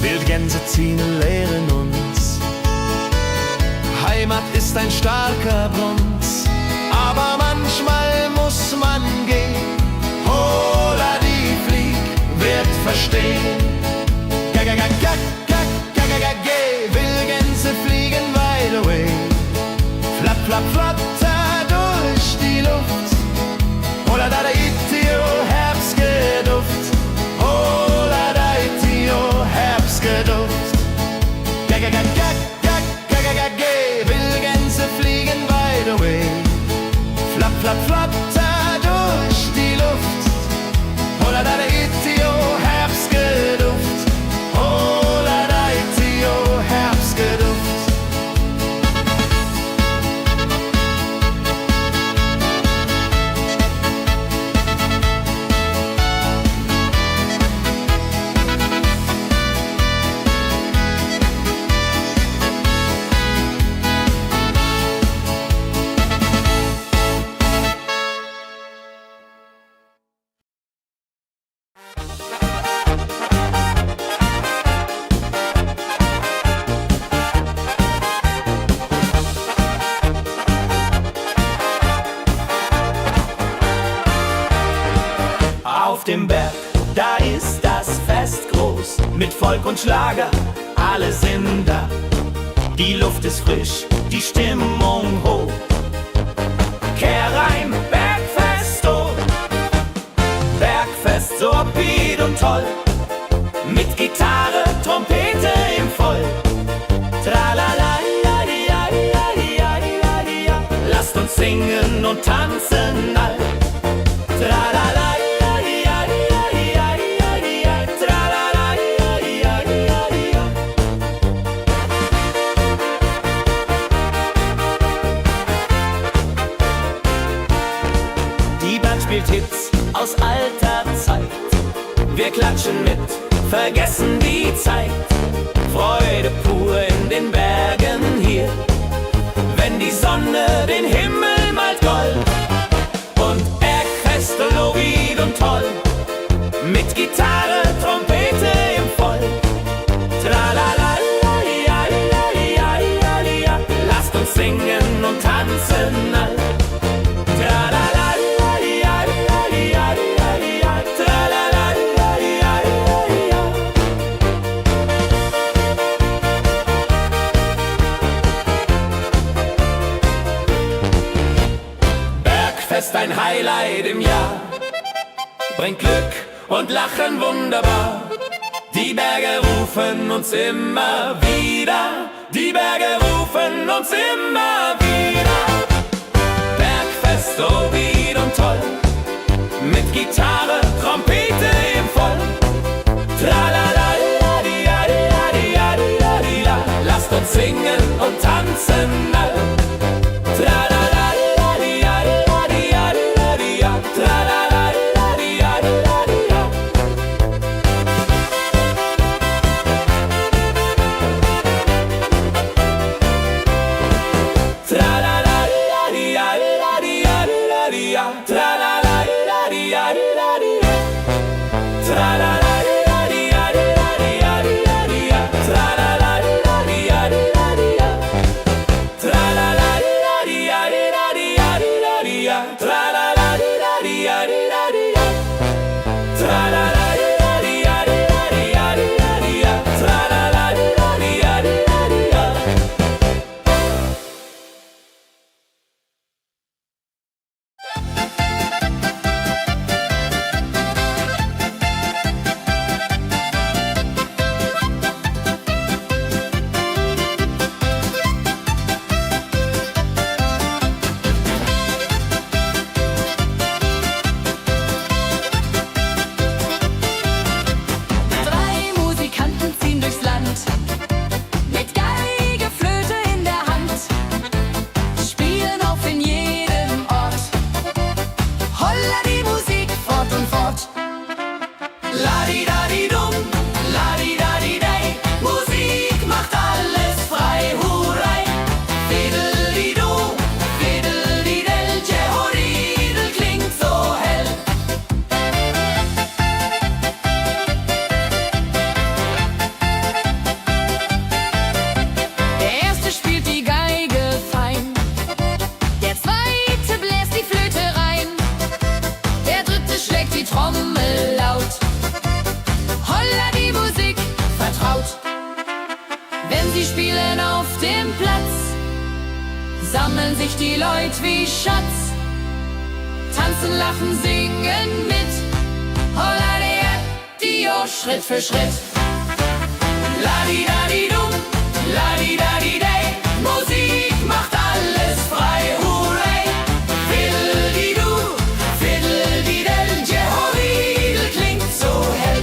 Speaker 6: Wildgänse ziehen, lehren uns, Heimat ist ein starker Bruns, aber manchmal muss man gehen. Holla die Flieg wird verstehen. Wildgänse fliegen wide away, flapp, flapp, flatter durch die Luft. Holla da itio, Herbstgeduft. Holla da itio, Herbstgeduft. Wildgänse fliegen wide away, flapp, flapp, flatter durch die Luft. Holla da itio, Herbstgeduft. Holla da itio, Herbstgeduft.
Speaker 4: Folk und Schlager, alle sind da. Die Luft ist frisch, die Stimmung hoch. Kehr rein, Bergfest, oh. Bergfest, so upbeat und toll. Mit Gitarre, Trompete im Voll. Tralala, lasst uns singen und tanzen all. Tralala, die Band spielt Hits aus alter Zeit. Wir klatschen mit, vergessen die Zeit. Freude pur in den Bergen hier, wenn die Sonne den Himmel malt gold. Und Bergfest, Lovid und toll, mit Gitarre, Trompete im Voll. Tralala, lasst uns singen und tanzen all. Bergfest, ein Highlight im Jahr, bringt Glück und Lachen wunderbar. Die Berge rufen uns immer wieder, die Berge rufen uns immer wieder. Bergfest, so wied und toll, mit Gitarre, Trompete im Voll. Tralala, lasst uns singen und tanzen all.
Speaker 2: Sammeln sich die Leute wie Schatz, tanzen, lachen, singen mit. Holla Dio, Schritt für Schritt. Ladi-dadi-dum, ladi-dadi-day, Musik macht alles frei, hurray. Fiddle-di-du, fiddle-di-del, Jehoridel klingt so hell.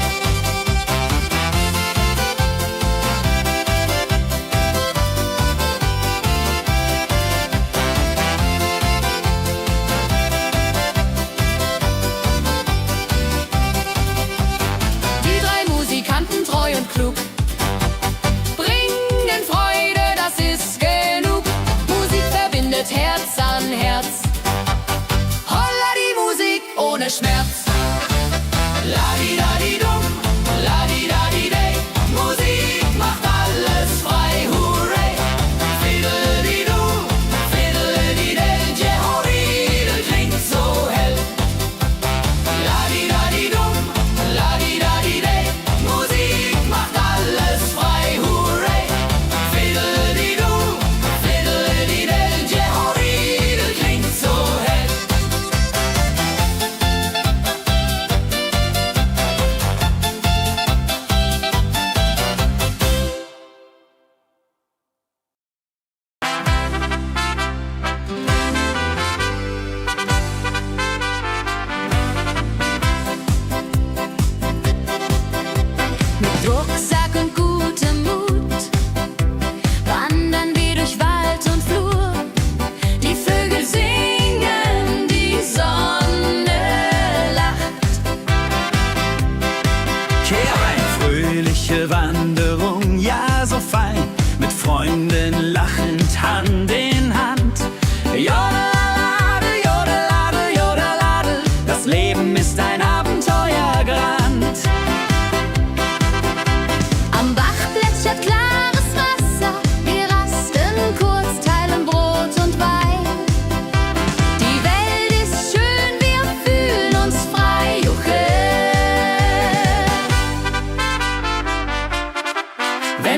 Speaker 2: Die drei Musikanten, treu und klug,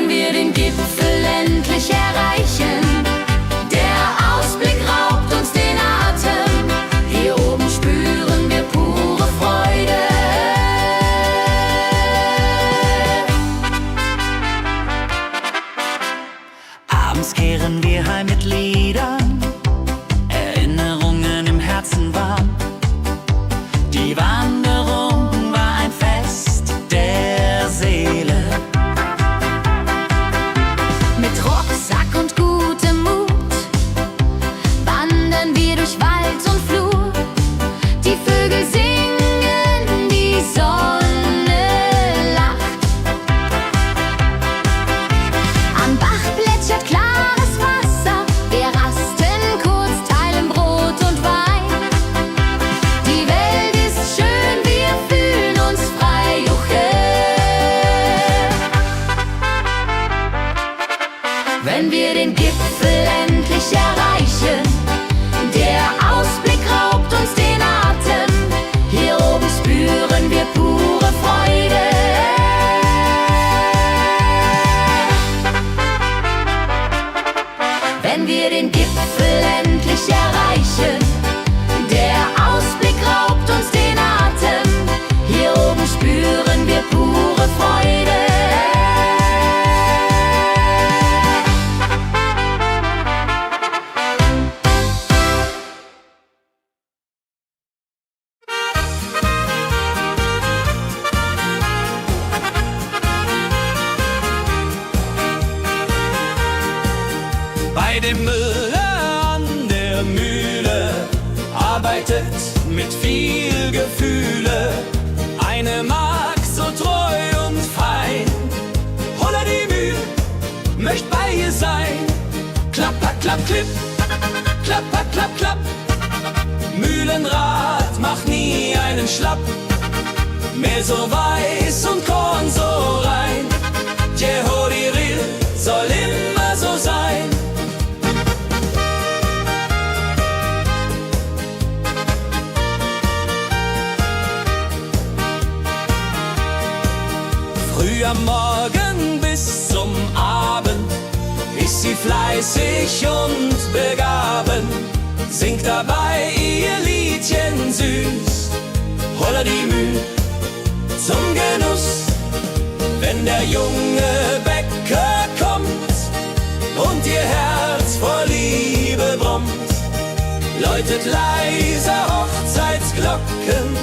Speaker 2: wenn wir den Gipfel endlich erreichen. Der Ausblick raubt uns den Atem, hier oben spüren wir pure Freude.
Speaker 5: Abends kehren wir heim mit Liedern, Erinnerungen im Herzen warm. Die Wanderung war ein Fest der Seele.
Speaker 2: Mit Rucksack und gutem Mut wandern wir durch Wald und Flur. Die Vögel singen, die Sonne lacht. Am Bach plätschert klares Wasser, wir rasten kurz, teilen Brot und Wein. Die Welt ist schön, wir fühlen uns frei, juche. Wenn wir den Gipfel endlich erreichen, der Ausblick raubt uns den Atem, hier oben spüren wir pure Freude. Wenn wir den Gipfel endlich erreichen, der Ausblick raubt uns den Atem, hier oben spüren wir pure Freude.
Speaker 5: Bei dem Müller an der Mühle arbeitet mit viel Gefühle eine Magd so treu und fein. Holla die Mühle, möcht bei ihr sein. Klapper, klapp, klipp, klapper, klapp, klapp. Mühlenrad macht nie einen Schlapp. Mehr so weiß und Korn so rein. Jehodiril soll immer so sein. Früh am Morgen bis zum Abend ist sie fleißig und begaben, singt dabei ihr Liedchen süß. Holla die Müh zum Genuss, wenn der junge Bäcker kommt und ihr Herz vor Liebe brummt, läutet leise Hochzeitsglocken,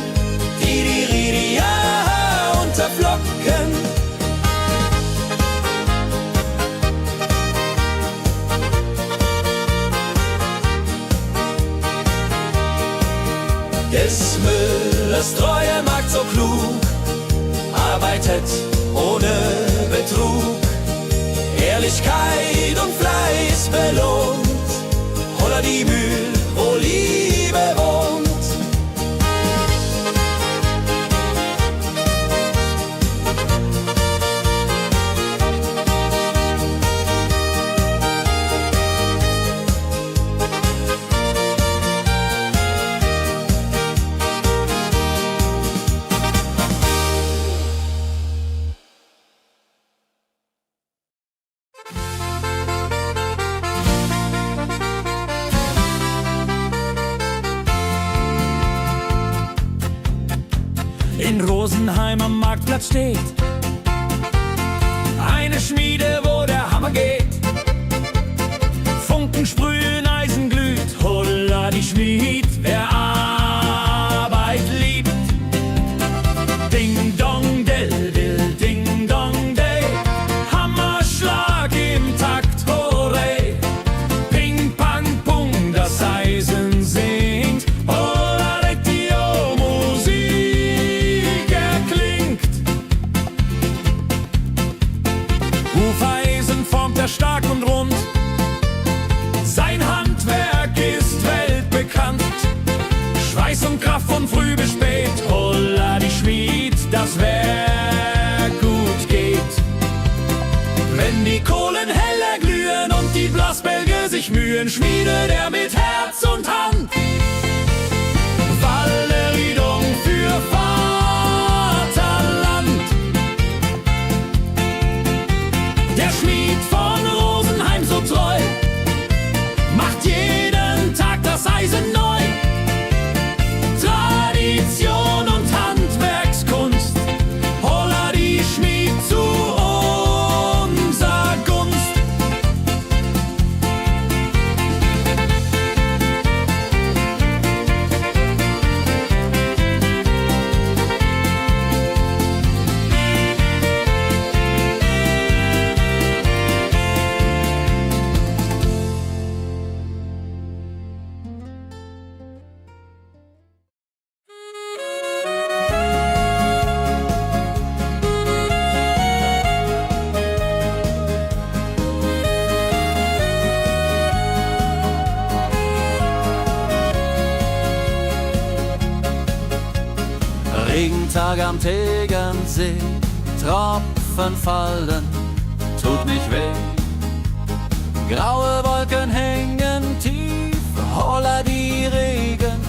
Speaker 5: die Ridia unterflocken. Des Müllers treue Magd so klug, arbeitet ohne Betrug, Ehrlichkeit und Fleiß belohnt. Holla die Mühl, wo Liebe wohnt.
Speaker 3: In Rosenheim am Marktplatz steht eine Schmiede, wo der Hammer geht. Funken sprühen, Eisen glüht, holla die Schmied, wer Arbeit liebt. Ding dong del dill, ding dong day, Hammerschlag im Takt, hurray. Ping pang pung, das Eisen singt, holla die Musik erklingt. Hufeisen formt er stark und rund, sein Handwerk ist weltbekannt. Schweiß und Kraft von früh bis spät, holla die Schmied, das Werk gut geht. Wenn die Kohlen heller glühen und die Blasbälge sich mühen, schmiedet er mit Herz und Hand Walleriedung für Vaterland. Der
Speaker 5: Regentag am Tegernsee, Tropfen fallen, tut nicht weh. Graue Wolken hängen tief, holla die Regen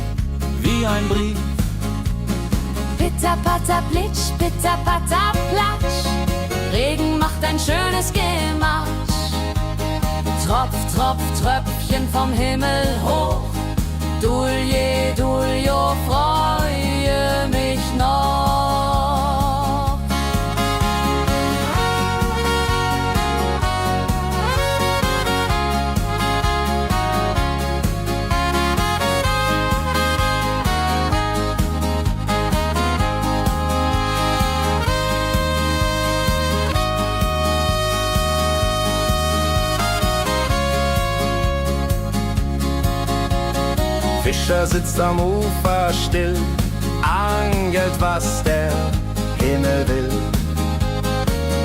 Speaker 5: wie ein Brief.
Speaker 2: Pitter, patter, plitsch, pitter, patter, platsch. Regen macht ein schönes Gemarsch. Tropf, tropf, Tröpfchen vom Himmel hoch. Dulje, Duljo, freue mich noch.
Speaker 6: Fischer sitzt am Ufer still, angelt, was der Himmel will.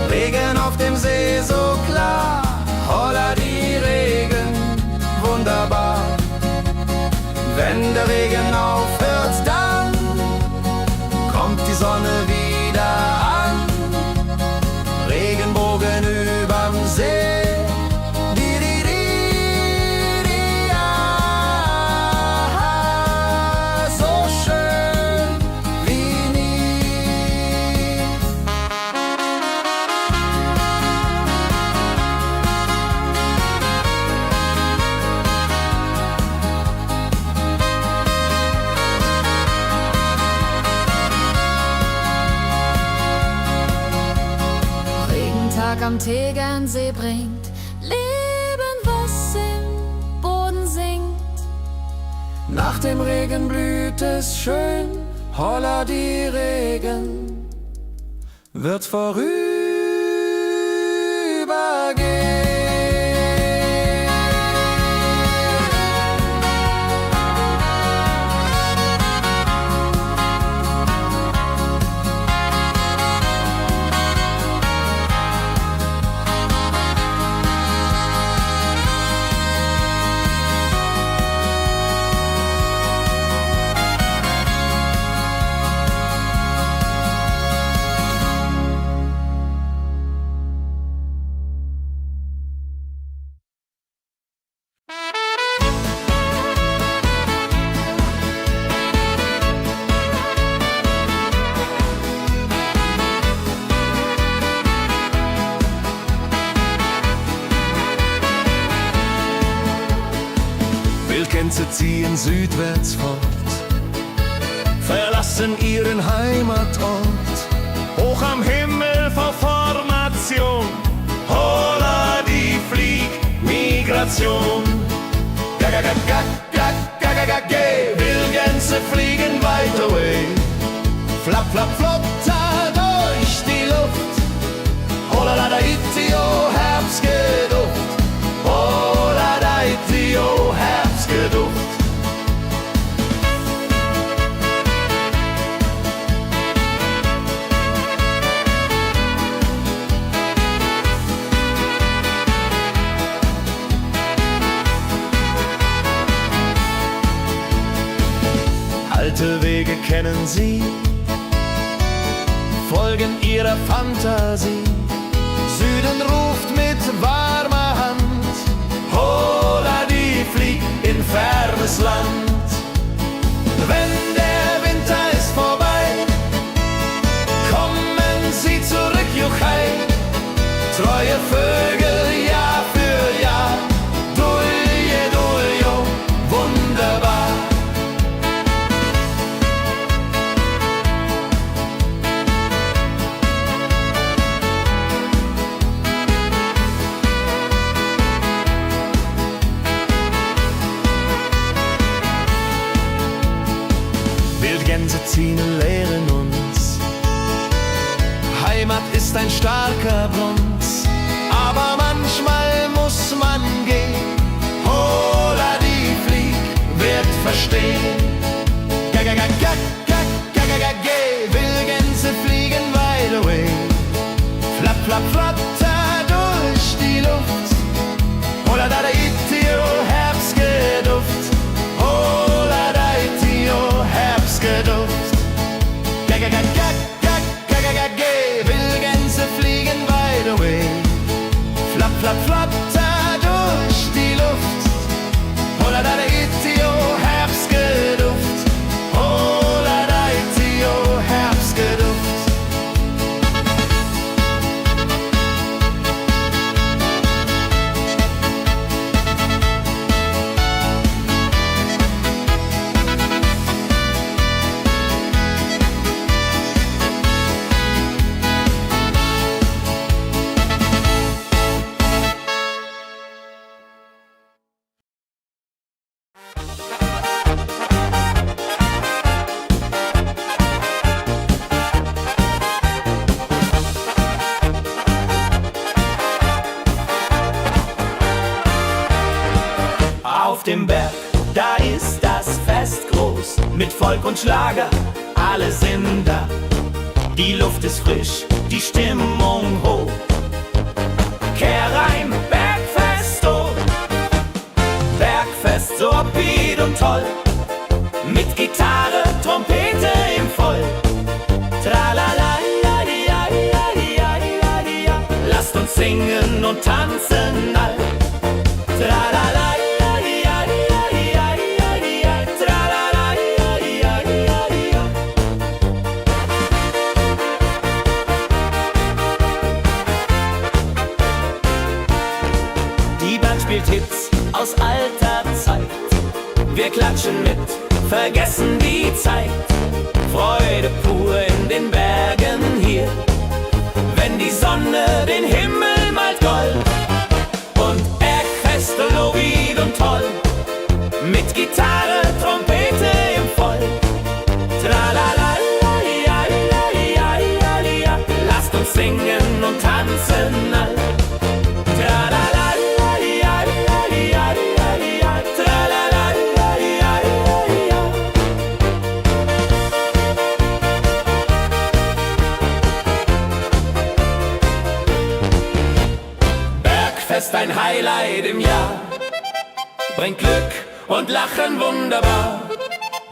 Speaker 6: Regen auf dem See so klar, holla die Regen, wunderbar. Wenn der Regen aufhört, dann kommt die Sonne wieder an. Regenbogen überm See.
Speaker 2: Am Tegernsee bringt Leben, was im Boden singt.
Speaker 6: Nach dem Regen blüht es schön, holla die Regen wird vorübergehen.
Speaker 3: Wildgänse ziehen südwärts fort, verlassen ihren Heimatort. Hoch am Himmel vor Formation, holla die Fliegmigration. Wildgänse fliegen weit away, flap, flap, flotter durch die Luft. Holla da itio, Herbstgeduft. Holla da itio, Herbstgeduft. Alte Wege kennen sie, folgen ihrer Fantasie. Süden ruft mit warmer Hand, holla die flieg in fernes Land. Wenn der Winter ist vorbei, kommen sie zurück, Juchai. Treue Vögel Jahr für Jahr, Dulje, Duljo, wunderbar. Wildgänse ziehen, lehren uns, Heimat ist ein starker Bronz, aber manchmal muss man gehen. Holla die Flieg wird verstehen. Wildgänse fliegen wide away, flap, flap, flatter durch die Luft. Holla da itio, Herbstgeduft. Holla da itio, Herbstgeduft.
Speaker 6: Flap, flap, flatter durch die Luft. Holla da Itio, Herbstgeduft. Holla da Itio, Herbstgeduft.
Speaker 4: Auf dem Berg, da ist das Fest groß, mit Volk und Schlager, alle sind da. Die Luft ist frisch, die Stimmung hoch. Kehr rein, Bergfest, oh. Bergfest, so upbeat und toll. Mit Gitarre, Trompete im Voll. Tralala, lasst uns singen und tanzen all. Tralala. Spielt Hits aus alter Zeit. Wir klatschen mit, vergessen die Zeit. Freude pur in den Bergen hier. Wenn die Sonne den Himmel malt gold. Und Bergfest, Lovid und toll. Mit Gitarre, Trompete im Voll. Tralala, lasst uns singen und tanzen all.
Speaker 1: Bergfest, ein Highlight im Jahr, bringt Glück und Lachen wunderbar.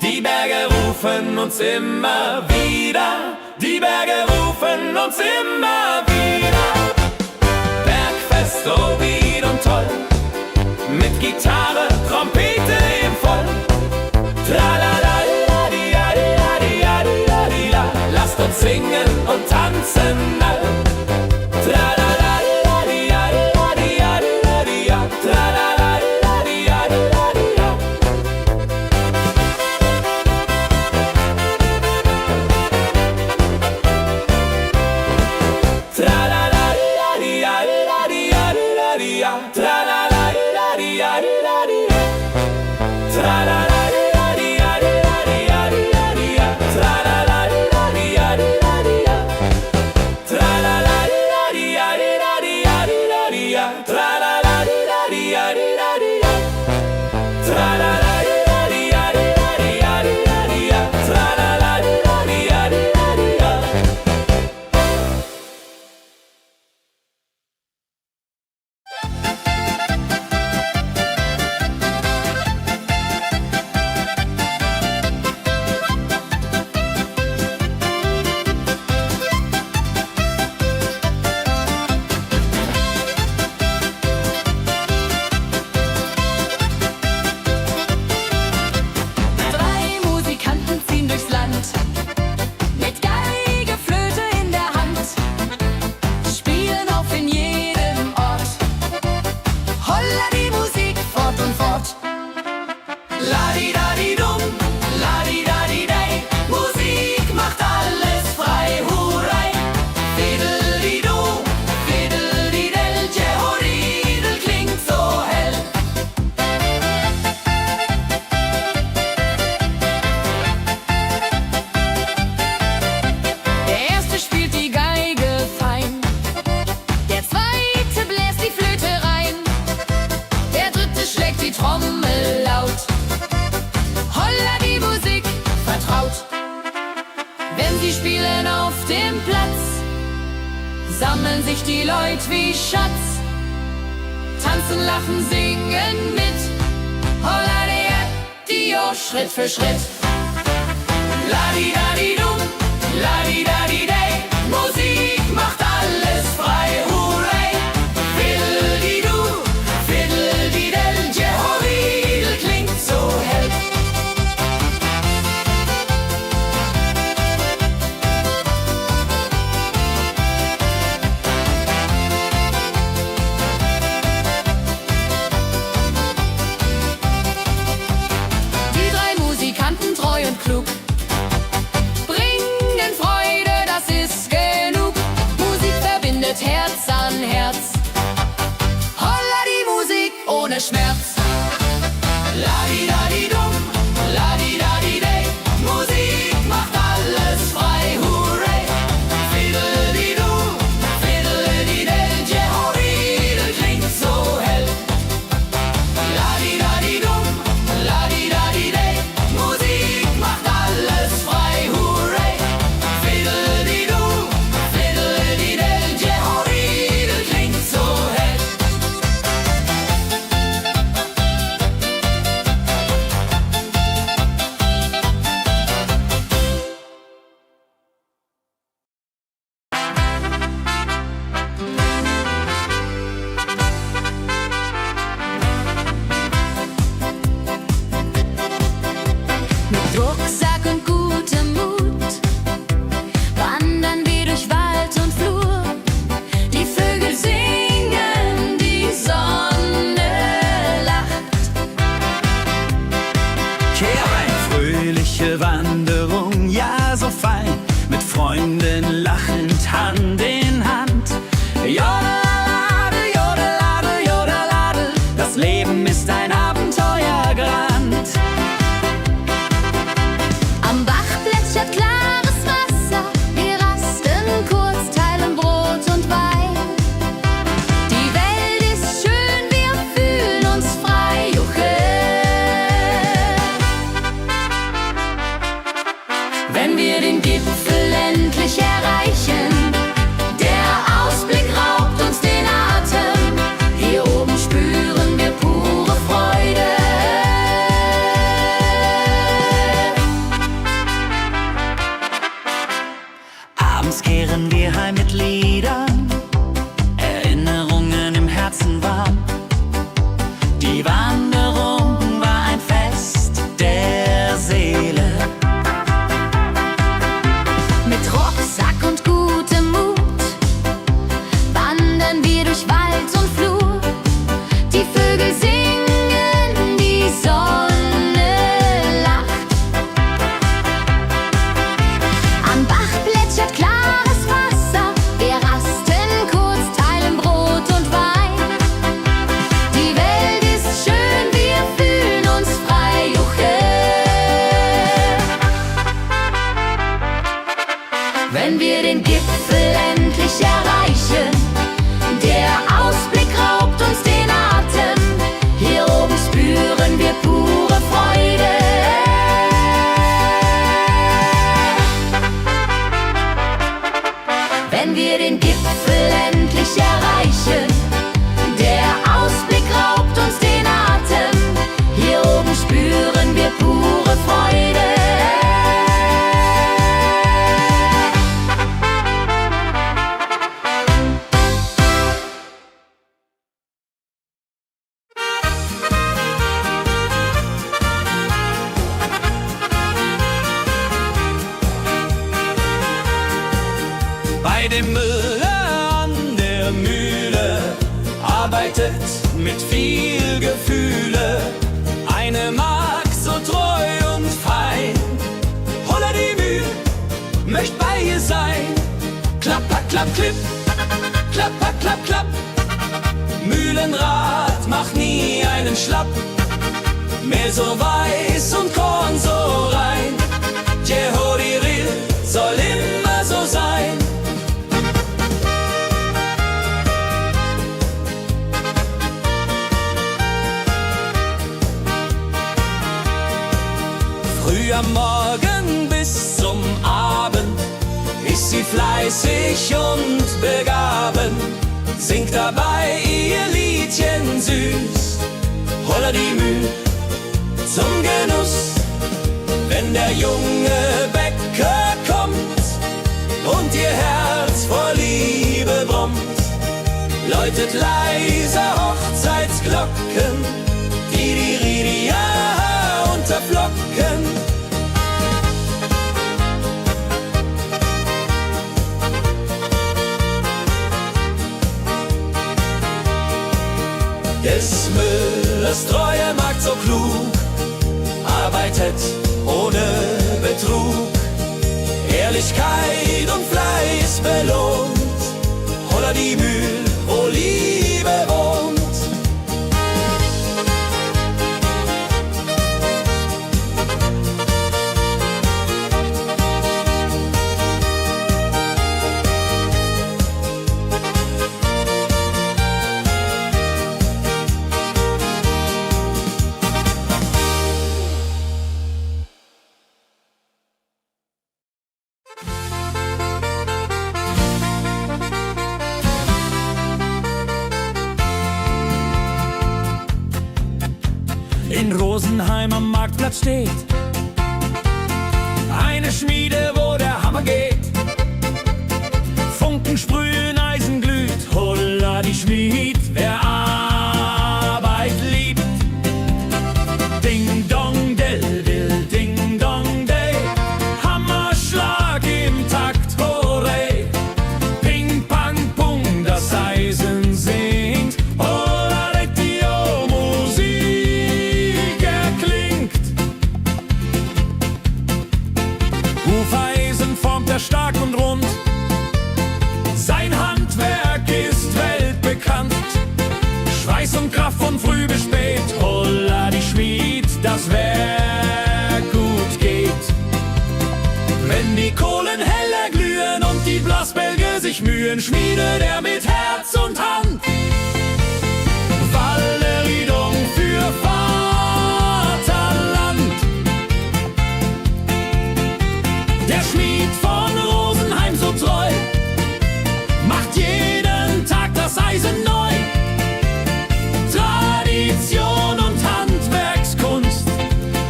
Speaker 1: Die Berge rufen uns immer wieder, die Berge rufen uns immer wieder. Bergfest, so wieder und toll, mit Gitarre, Trompete im Voll. Tralala, lasst uns singen und tanzen all.
Speaker 2: sammeln sich die Leute wie Schatz, tanzen, lachen, singen mit. Holla Dio, Schritt für Schritt. Ladi-dadi-dum, ladi-dadi-day, Musik macht alles frei, hurray.
Speaker 1: Schmerz. Ladi-dadi-dum, ladi-dadi-day, Musik macht alles frei, hurray. Fiddle-di-du, fiddle-di-day, Jehoridel klingt so hell. Ladi-dadi-dum, ladi-dadi-day, Musik macht alles frei, hurray. Fiddle-di-du, fiddle-di-day, Jehoridel klingt so hell.
Speaker 2: Mit Rucksack und gutem Mut wandern wir durch Wald und Flur. Die Vögel singen, die Sonne lacht.
Speaker 5: Kehr ein, fröhliche Wanderung, ja so fein, mit Freunden lachend Hand in Hand. Jodelade, jodelade, jodelade, das Leben ist ein Abenteuergrand.
Speaker 2: Am Bach plätschert klares Wasser, wir rasten kurz, teilen Brot und Wein. Die Welt ist schön, wir fühlen uns frei, juche. Wenn wir den Gipfel endlich erreichen, der Ausblick raubt uns den Atem. Hier oben spüren wir pure Freude.
Speaker 5: Abends kehren wir heim mit Liedern, Erinnerungen im Herzen warm. Die Wanderung war ein Fest der Seele.
Speaker 2: Mit Rucksack und gutem Mut wandern wir durch Wald und Flur. Die Vögel singen, die Sonne lacht. Am Bach plätschert klares Wasser, wir rasten kurz, teilen Brot und Wein. Die Welt ist schön, wir fühlen uns frei, juche. Wenn wir den Gipfel endlich erreichen, der Ausblick raubt uns den Atem. Hier oben spüren wir pure Freude. Wenn wir den Gipfel endlich erreichen, der Ausblick raubt uns den Atem. Hier oben spüren wir pure Freude.
Speaker 5: Bei dem Müller an der Mühle arbeitet mit viel Gefühle eine Magd so treu und fein. Holla die Mühl, möcht bei ihr sein. Klapper, klapp, klipp, klapper, klapp, klapp. Mühlenrad macht nie einen Schlapp. Mehl so weiß und Korn so rein. Jehoridel soll immer so sein. Früh am Morgen bis zum Abend ist sie fleißig und begaben, singt dabei ihr Liedchen süß. Holla die Mühl zum Genuss, wenn der junge Bäcker kommt und ihr Herz vor Liebe brummt, läutet leise Hochzeitsglocken, die Ridia unterflocken. Des Müllers treue Magd so klug, arbeitet ohne Betrug, Ehrlichkeit und Fleiß belohnt. Holla die Mühl, wo Liebe wohnt.
Speaker 3: in Rosenheim am Marktplatz steht. Eine Schmiede, wo der Hammer geht. Funken sprühen, Eisen glüht, holla die Schmied, wer Arbeit liebt. Ding dong del dill, ding dong day, Hammerschlag im Takt, hooray. Ping pang pung, das Eisen singt, holla Dio, Musik erklingt. Hufeisen formt er stark und rund, sein Handwerk ist weltbekannt. Schweiß und Kraft von früh bis spät, holla die Schmied, das Werk gut geht. Wenn die Kohlen heller glühen und die Blasbälge sich mühen, schmiedet er mit Herz und Hand Walleriedung für Vaterland. Der Schmied von Rosenheim so treu macht jeden Tag das Eisen neu. Tradition und Handwerkskunst,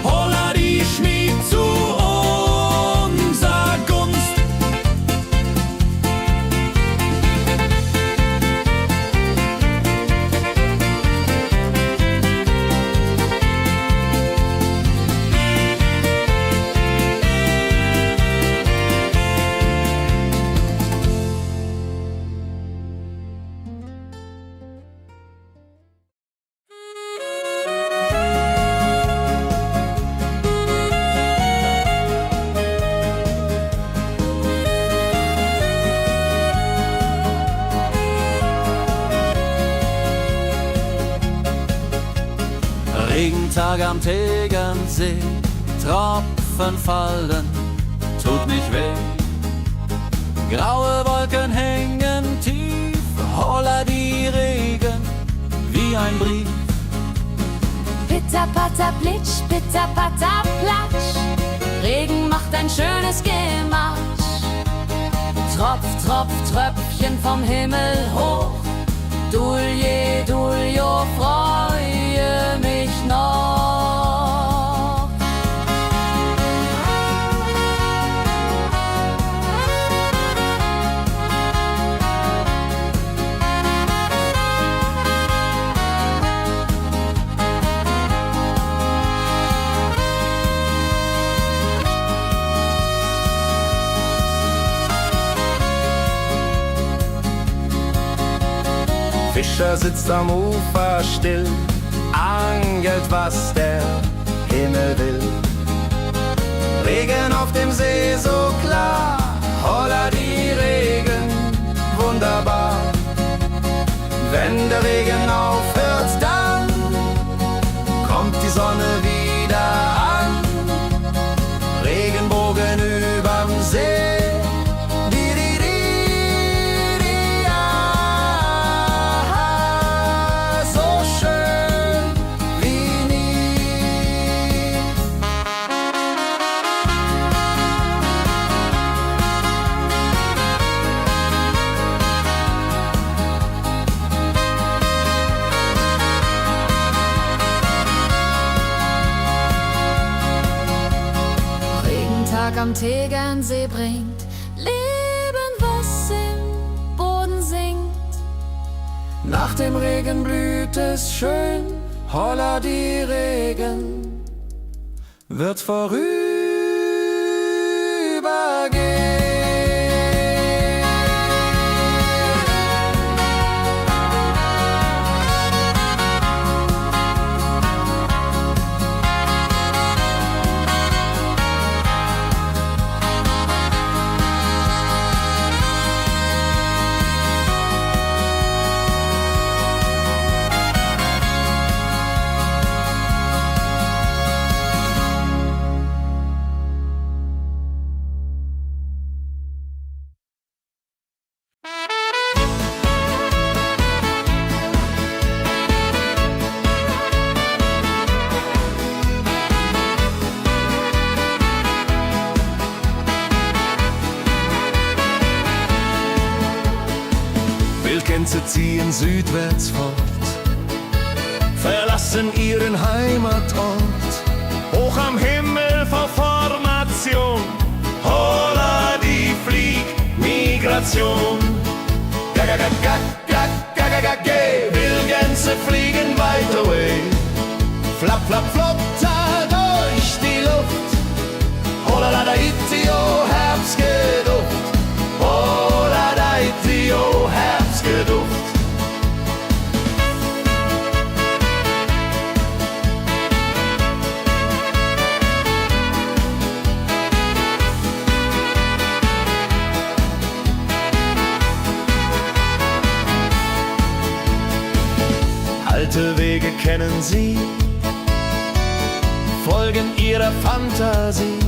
Speaker 3: holla die Schmied zu unser Gunst.
Speaker 5: Regentag am Tegernsee, Tropfen fallen, tut nicht weh. Graue Wolken hängen tief, holla die Regen wie ein Brief.
Speaker 2: Pitter, patter, plitsch, pitter, patter, platsch. Regen macht ein schönes Gemarsch. Tropf, tropf, Tröpfchen vom Himmel hoch. Dulje, duljo, freue mich noch.
Speaker 6: Fischer sitzt am Ufer still, angelt, was der Himmel will. Regen auf dem See so klar, holla die Regen, wunderbar. Wenn der Regen aufhört, dann kommt die Sonne wieder an. Regenbogen überm See.
Speaker 2: Am Tegernsee bringt Leben, was im Boden singt.
Speaker 6: Nach dem Regen blüht es schön, holla die Regen wird vorübergehen.
Speaker 3: Gänse ziehen südwärts fort.
Speaker 5: Verlass
Speaker 3: verlassen ihren Heimatort. Hoch am Himmel vor Formation, holla die Fliegmigration. Wildgänse fliegen weit away. Flap, flap, flop, da durch die Luft. Holla da itio, Herbstgeduft. Holla da itio, Herbstgeduft. Alte Wege kennen sie, folgen ihrer Fantasie.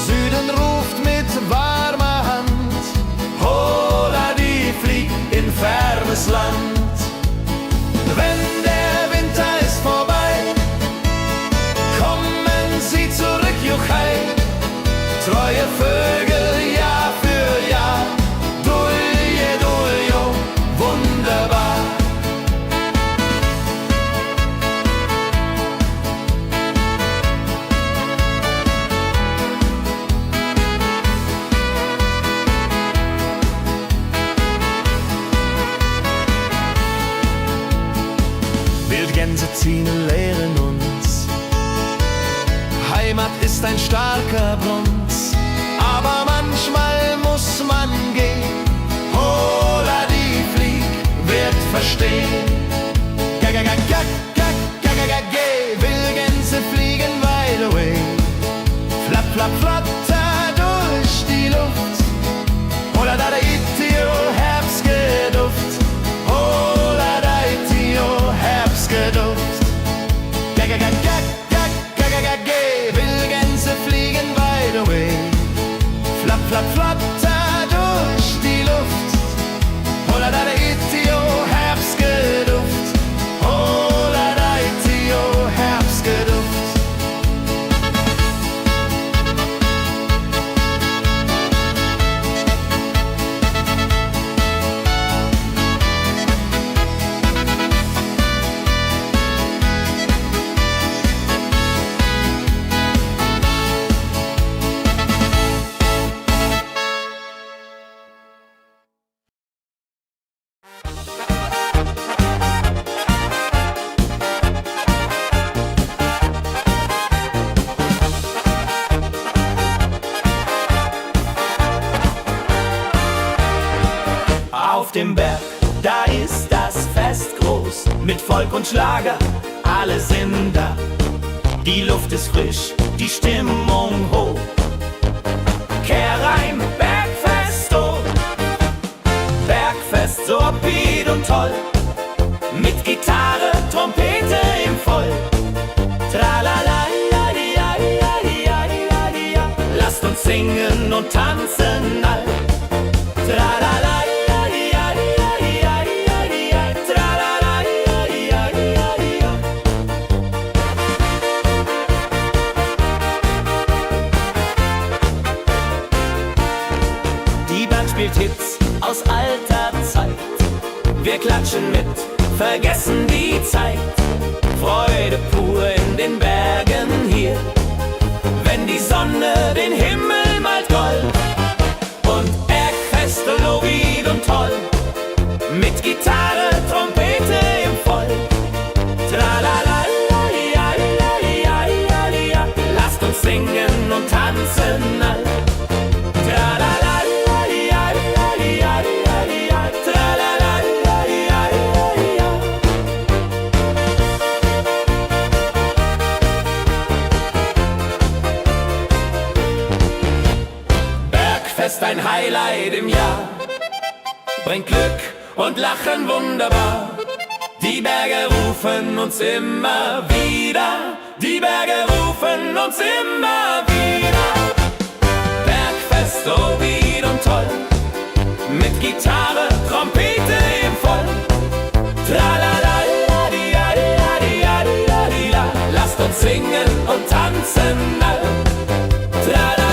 Speaker 3: Süden ruft mit warmer Hand, holla die flieg in fernes Land. Wenn der Winter ist vorbei, kommen sie zurück, Juchai. Treue Vögel Jahr für Jahr, dulje, duljo, wunderbar. Wildgänse ziehen, lehren uns. Heimat ist ein starker Bronz, aber manchmal muss man gehen. Holla die Flieg wird verstehen. Wildgänse fliegen wide away. Flap, flap, flatter durch die Luft. Holla da itio, Herbstgeduft. Holla da itio, Herbstgeduft. Wildgänse fliegen wide away. Flap, flap, flatter durch die Luft. Holla da itio, Herbstgeduft. Holla da itio, Herbstgeduft.
Speaker 4: Auf dem Berg, da ist das Fest groß, mit Volk und Schlager, alle sind da. Die Luft ist frisch, die Stimmung hoch. Kehr rein, Bergfest, oh. Bergfest, so upbeat und toll. Mit Gitarre, Trompete im Voll. Tralala, lasst uns singen und tanzen all. Tralala. Spielt Hits aus alter Zeit. Wir klatschen mit, vergessen die Zeit. Freude pur in den Bergen hier, wenn die Sonne den Himmel malt gold. Und Bergfest, lobig und toll, mit Gitarre, Trompete im Voll. Tralala, lasst uns singen und tanzen all. Tralala. Bergfest, ein Highlight im Jahr, bringt Glück und Lachen wunderbar. Die Berge rufen uns immer wieder, die Berge rufen uns immer wieder. Bergfest, so wied und toll, mit Gitarre, Trompete im Voll. Tralala, lasst uns singen und tanzen all. Tralala,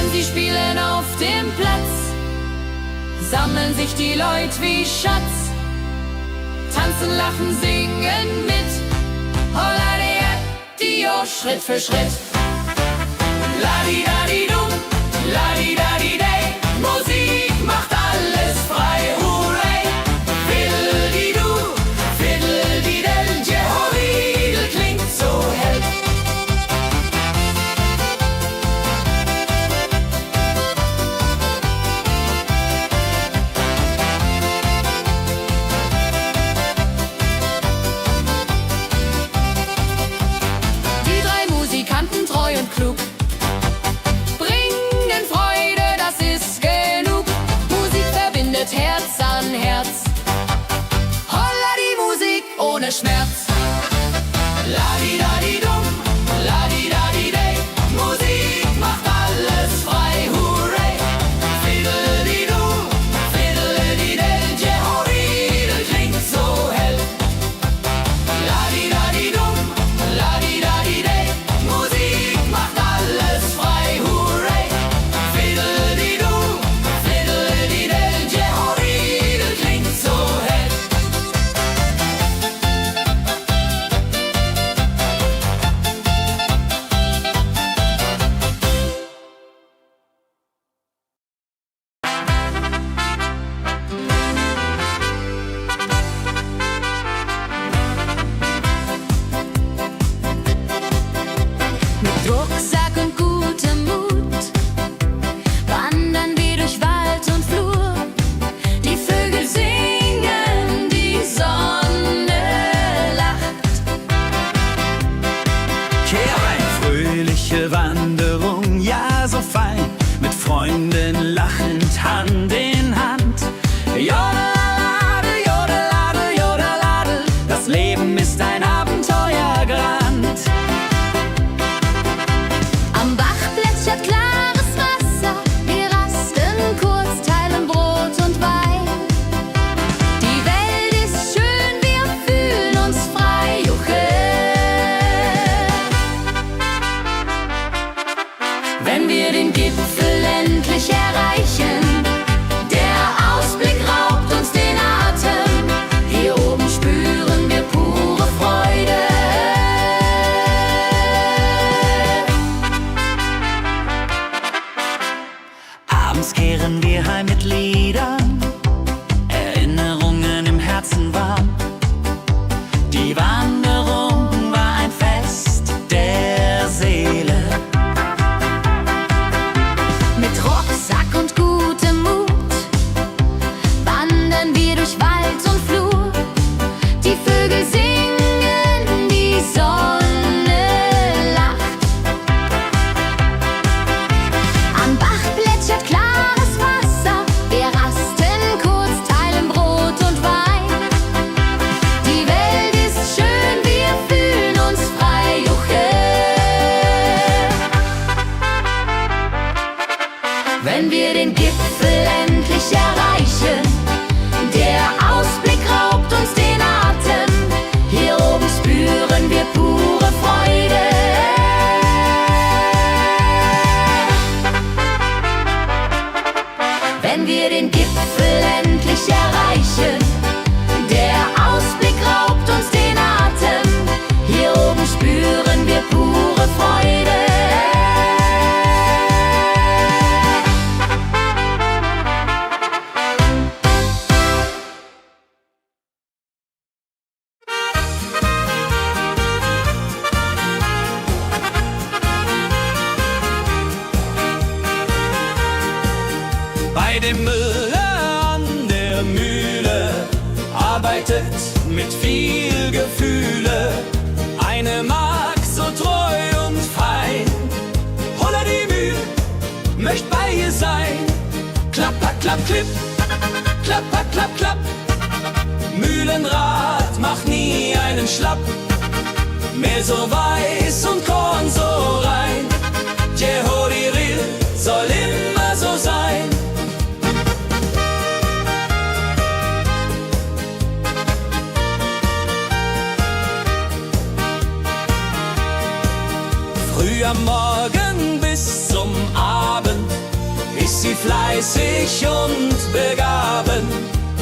Speaker 2: wenn sie spielen auf dem Platz, sammeln sich die Leute wie Schatz, tanzen, lachen, singen mit. Holla Dio, Schritt für Schritt. Ladi-dadi-dum, ladi-dadi-day, Musik macht alles frei, hurray. Fiddle-di-du, fiddle-di-del, Jehoridel klingt so hell. Die drei Musikanten, treu und klug, bringen Freude, das ist genug. Musik verbindet Herz an Herz. Holla die Musik ohne Schmerz. Ladi-dadi-dum, ladi-dadi-day, Musik macht alles frei, hurray. Fiddle-di-du, fiddle-di-del, Jehoridel klingt so hell. Ladi-dadi-dum, ladi-dadi-day, Musik macht alles frei, hurray. Fiddle-di-du, fiddle-di-del, Jehoridel klingt so hell. Mit Rucksack und gutem Mut wandern wir durch Wald und Flur. Die Vögel singen, die Sonne lacht.
Speaker 5: Eine fröhliche Wanderung, ja so fein, mit Freunden lachend Hand in Hand. Jodelade, jodelade, jodelade, das Leben ist ein Abenteuergrand.
Speaker 2: Am Bach plätschert klares Wasser, wir rasten kurz, teilen Brot und Wein. Die Welt ist schön, wir fühlen uns frei, juche. Wenn wir den Gipfel endlich erreichen, der Ausblick raubt uns den Atem. Hier oben spüren wir pure Freude.
Speaker 5: Abends kehren wir heim mit Liedern, Erinnerungen im Herzen warm. Die Wanderung war ein Fest der Seele.
Speaker 2: Mit Rucksack und gutem Mut wandern wir durch Wald und Flur. Die Vögel singen, die Sonne lacht. Am Bach plätschert klares Wasser, wir rasten kurz, teilen Brot und Wein. Die Welt ist schön, wir fühlen uns frei, juche. Wenn wir den Gipfel endlich erreichen, der Ausblick raubt uns den Atem. Hier oben spüren wir pure Freude. Wenn wir den Gipfel endlich erreichen, der Ausblick raubt uns den Atem. Hier oben spüren wir pure Freude.
Speaker 5: Bei dem Müller an der Mühle arbeitet mit viel Gefühle eine Magd so treu und fein. Holla die Mühle, möcht bei ihr sein. Klapper, klapp, klipp, klapper, klapp, klapp. Mühlenrad macht nie einen Schlapp. Mehr so weiß und Korn so rein. Jehoridel soll immer so sein. Früh am Morgen bis zum Abend ist sie fleißig und begaben,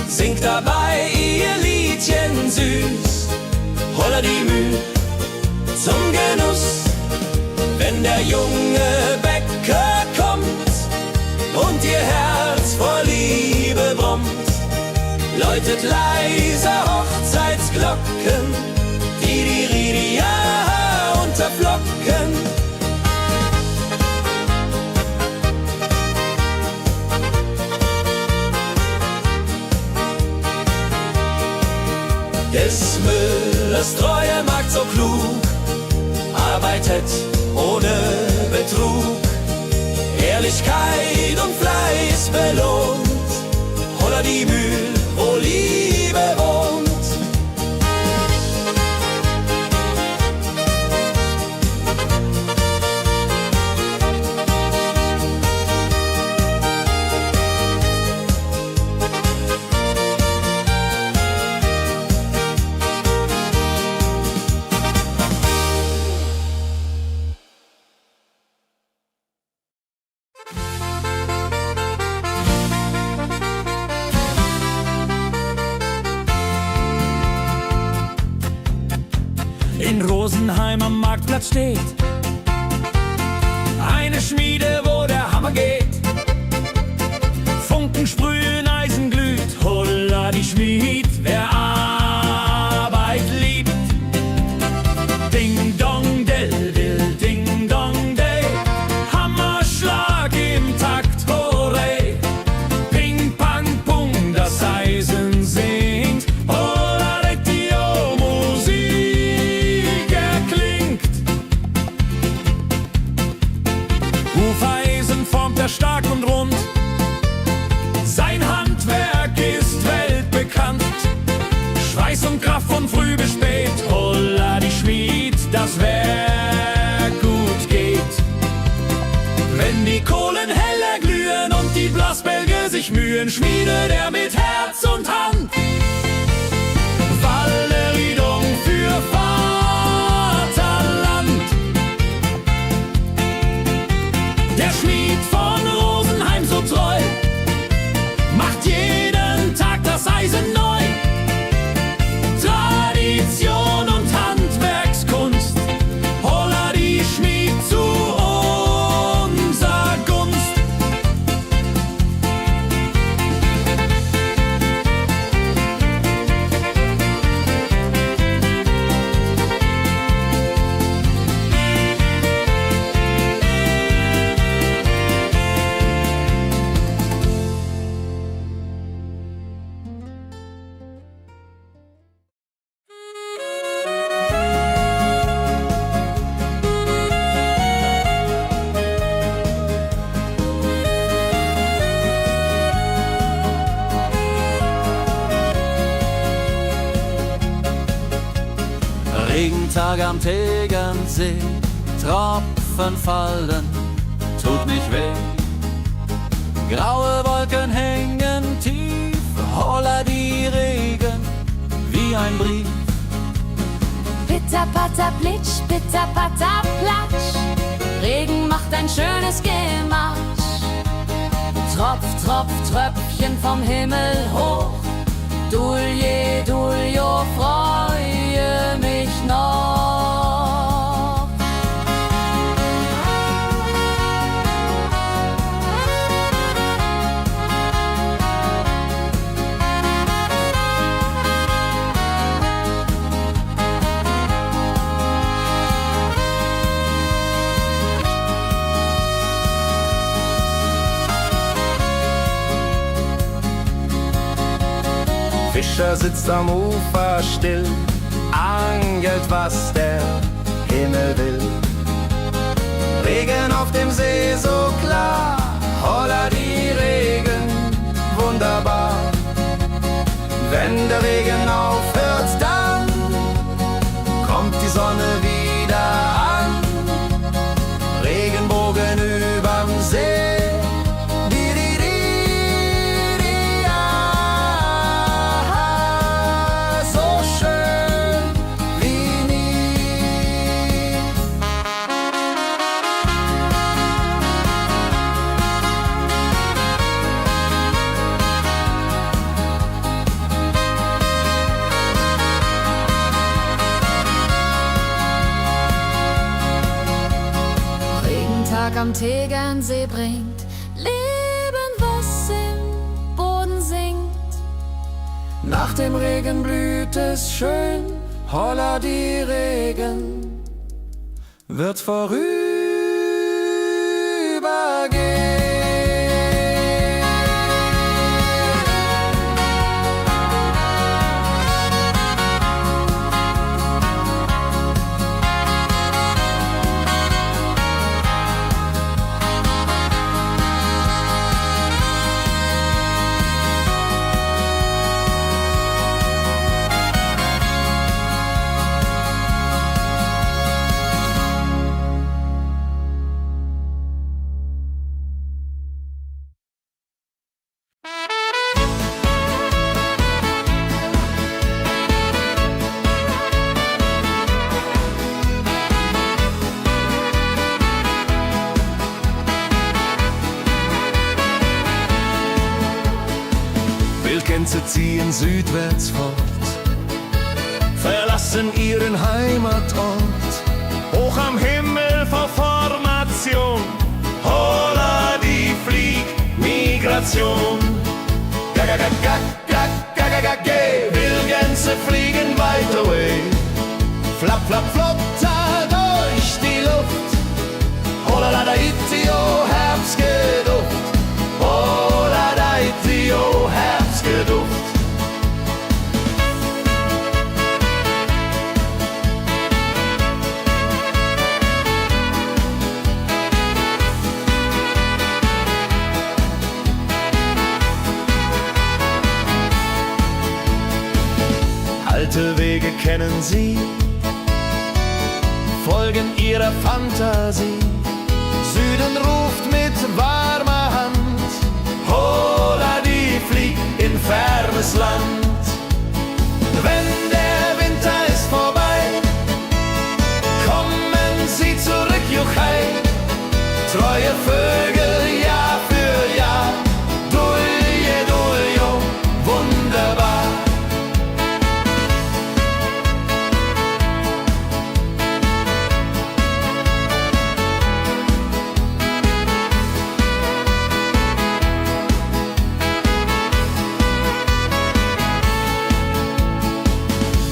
Speaker 5: singt dabei ihr Liedchen süß. Holla die Müh zum Genuss, wenn der junge Bäcker kommt und ihr Herz vor Liebe brummt, läutet leise Hochzeitsglocken, die Ridia unterflocken. Des Müllers treue Magd so klug, arbeitet ohne Betrug, Ehrlichkeit und Fleiß belohnt, Holla die Mühl, wo Liebe wohnt.
Speaker 3: In Rosenheim am Marktplatz steht eine Schmiede, wo der Hammer geht. Funken sprühen, Eisen glüht, holla die Schmied, wer Arbeit liebt. Ding dong del, dill, ding dong day, Hammerschlag im Takt, hooray. Ping pang pung, das Eisen singt, holla retio, Musik erklingt. Hufeisen formt er stark und rund, sein Handwerk ist weltbekannt. Schweiß und Kraft von früh bis spät, holla die Schmied, das Werk gut geht. Wenn die Kohlen heller glühen und die Blasbälge sich mühen, schmiedet er mit Herz und Hand Walleriedung für Vaterland. Der Schmied von Rosenheim so treu macht jeden Tag das Eisen neu. Tradition und Handwerkskunst, holla die Schmied zu unser Gunst.
Speaker 5: Regentag am Tegernsee, Tropfen fallen, tut nicht weh. Graue Wolken hängen tief, holla die Regen wie ein Brief.
Speaker 2: Pitter, patter, plitsch, pitter, patter, platsch. Regen macht ein schönes Gematsch. Tropf, Tropf, Tröpfchen vom Himmel hoch. Dulje, Duljo, freue mich noch.
Speaker 6: Fischer sitzt am Ufer still, angelt, was der Himmel will. Regen auf dem See so klar, holla die Regen, wunderbar. Wenn der Regen aufhört, dann kommt die Sonne wieder an. Regenbogen überm See.
Speaker 2: am Tegernsee bringt Leben, was im Boden singt.
Speaker 6: Nach dem Regen blüht es schön, holla die Regen wird vorübergehen.
Speaker 3: Wildgänse ziehen südwärts fort, verlassen ihren Heimatort. Hoch am Himmel vor Formation, holla die Fliegmigration. Wildgänse fliegen weit away, flap, flap, flop, da durch die Luft. Holla da itio, Herbstgeduft. Holla da itio, Herbstgeduft. Alte Wege kennen sie, folgen ihrer Fantasie. Süden ruft mit warmer Hand, holla die flieg in fernes Land. Wenn der Winter ist vorbei, kommen sie zurück, Juchai. Treue Vögel Jahr für Jahr, dulje, duljo, wunderbar.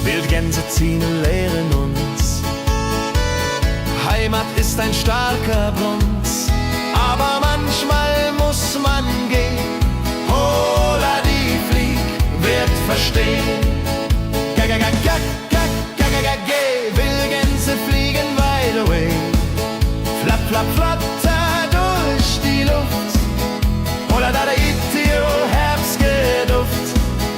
Speaker 3: Wildgänse ziehen, lehren uns. Heimat ist ein starker Bronz, aber manchmal muss man gehen. Holla die Flieg wird verstehen. Wildgänse fliegen wide away, flap, flap, flatter durch die Luft. Holla da itio, Herbstgeduft.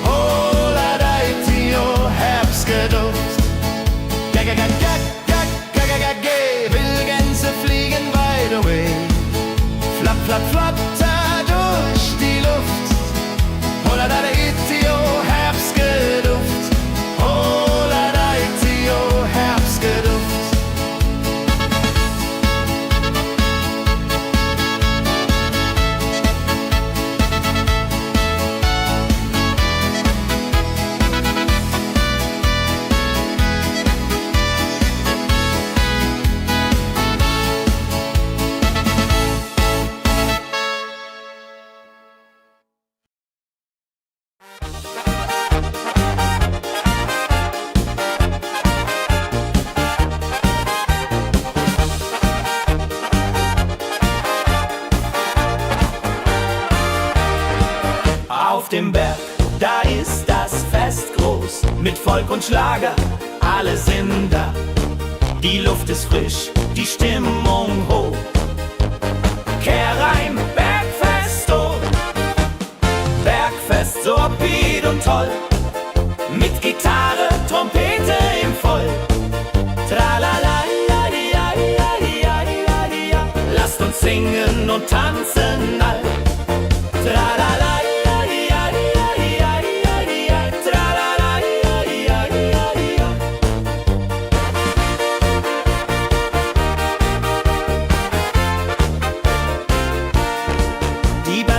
Speaker 3: Holla da itio, Herbstgeduft. Wildgänse fliegen wide away, flap, flap, flatter durch die Luft. Holla da itio, Herbstgeduft. Holla da itio, Herbstgeduft.
Speaker 4: Auf dem Berg, da ist das Fest groß, mit Volk und Schlager, alle sind da. Die Luft ist frisch, die Stimmung hoch. Kehrreim, Bergfest, oh. Bergfest, so upbeat und toll. Mit Gitarre, Trompete im Voll. Tralala, lasst uns singen und tanzen all. Tralala.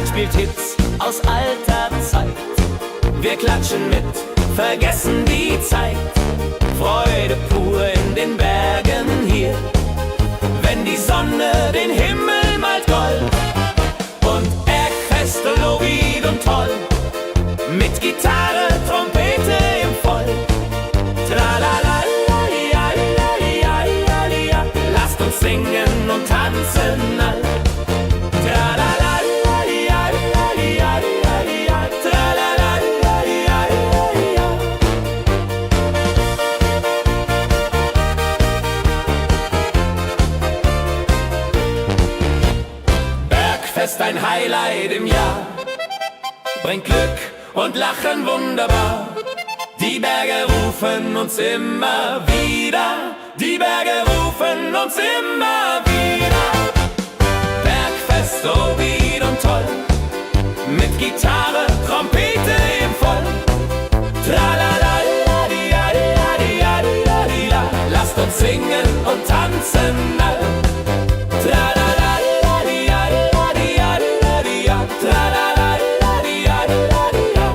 Speaker 4: Spielt Hits aus alter Zeit. Wir klatschen mit, vergessen die Zeit. Freude pur in den Bergen hier. Wenn die Sonne den Himmel
Speaker 1: Bergfest ein Highlight im Jahr. Bringt Glück und Lachen wunderbar. Die Berge rufen uns immer wieder. Die Berge rufen uns immer wieder. Bergfest so weit und toll. Mit Gitarre, Trompete im Voll. Tralala-la-di-ja-di-ja-di-ja-di-ja-di-ja. Lasst uns singen und tanzen all. Tralala-di-ja-di-ja-di-ja-di-ja. Tralala-di-ja-di-ja-di-ja.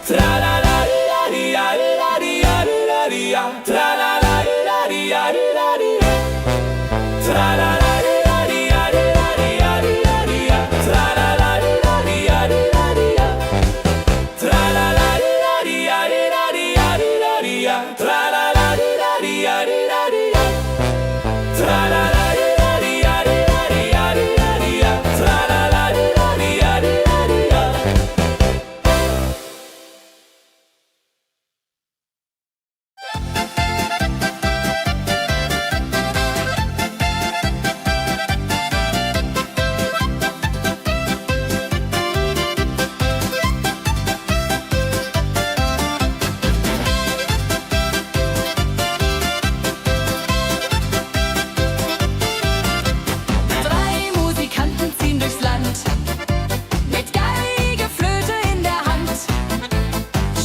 Speaker 1: Tralala-di-ja-di-ja-di-ja-di-ja. Tralala-di-ja-di-ja-di-ja-di-ja. Tralala-di-ja-di-ja-di-ja-di-ja-di-ja. Tralala-di-ja-di-ja-di-ja-di-ja. Tralala-di-ja-di-ja-di-ja-di-ja. Tralala-di-ja-di-ja-di-ja-di-ja. Tralala-di-ja-di-ja-di-ja-di-ja-di-ja. Tralala-di-ja-di-ja-di-ja-di-ja.
Speaker 2: Drei Musikanten ziehen durchs Land, mit Geige, Flöte in der Hand,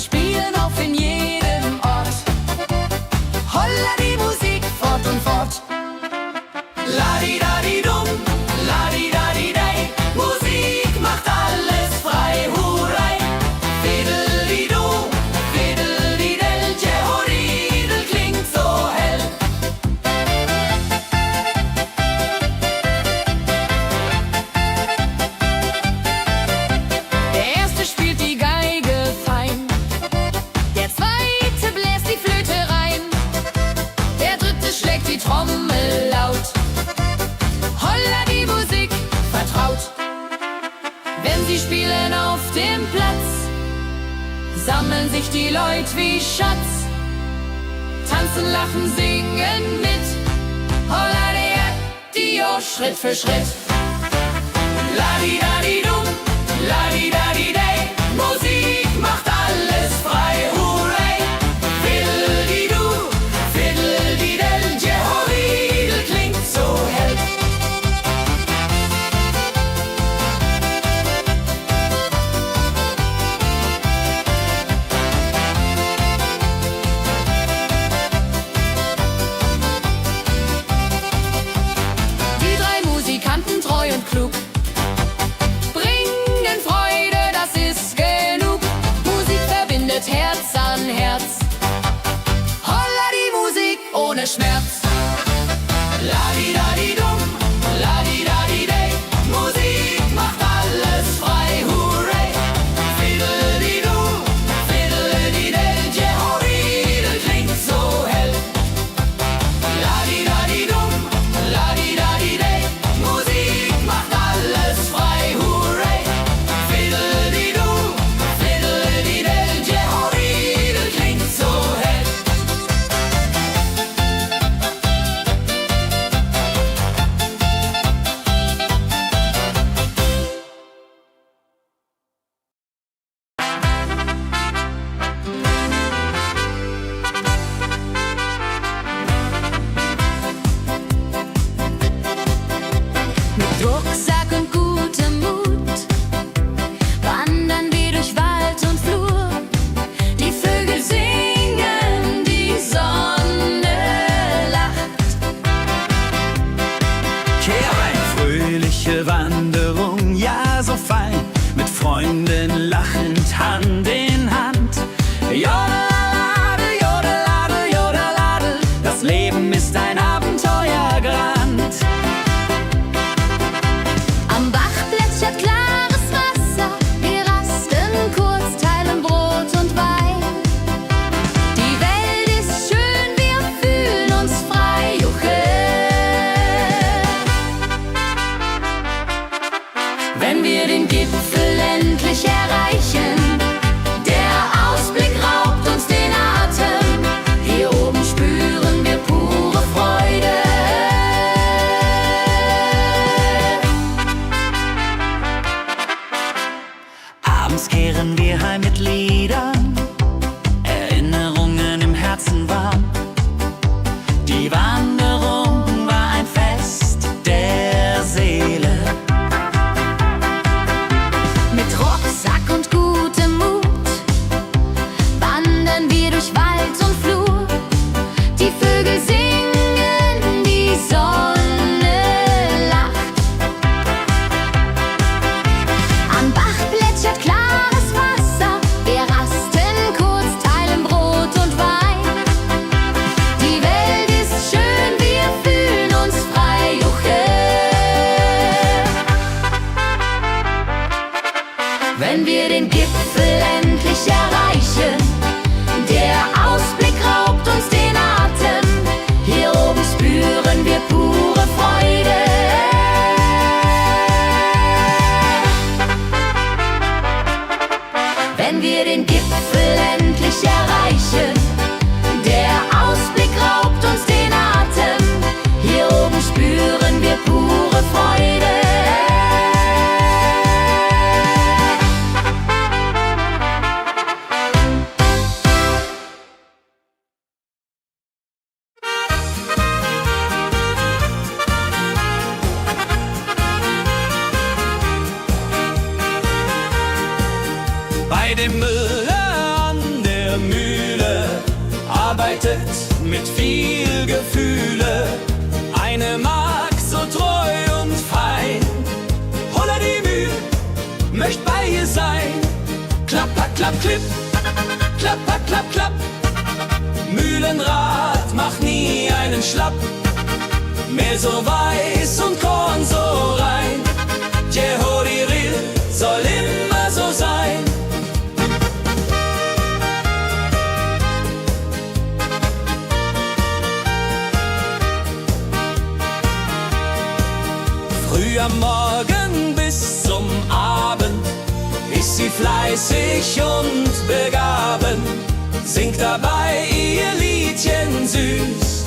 Speaker 2: spielen auf in jedem Ort. Holla die Musik fort und fort. Ladi-dadi-dum, ladi-dadi-dei, Musik macht alles frei, hurray. Fiddeli-du, fiddeli-del, Jehoridel klingt so hell. Der erste spielt die Geige fein, der zweite bläst die Flöte rein, der dritte schlägt die Trommel laut. Holla die Musik vertraut. Wenn sie spielen auf dem Platz, sammeln sich die Leute wie Schatz, tanzen, lachen, singen mit. Holla der Dio, Schritt für Schritt. Ladi-dadi-dum, ladi-dadi-dei, Musik macht alles frei, hurray. Fiddeli-du, fiddeli-del, Jehoridel klingt so hell. Die drei Musikanten, treu und klug, bringen Freude, das
Speaker 5: Mühle, arbeitet mit viel Gefühle. Eine Magd so treu und fein, Holla die Mühl, möcht bei ihr sein. Klapper, klapp, klipp, klapper, klapp, klapp. Mühlenrad macht nie einen Schlapp. Mehl so weiß und Korn so rein. Jehodiril soll immer so sein. Früh am Morgen bis zum Abend ist sie fleißig und begaben, singt dabei ihr Liedchen süß.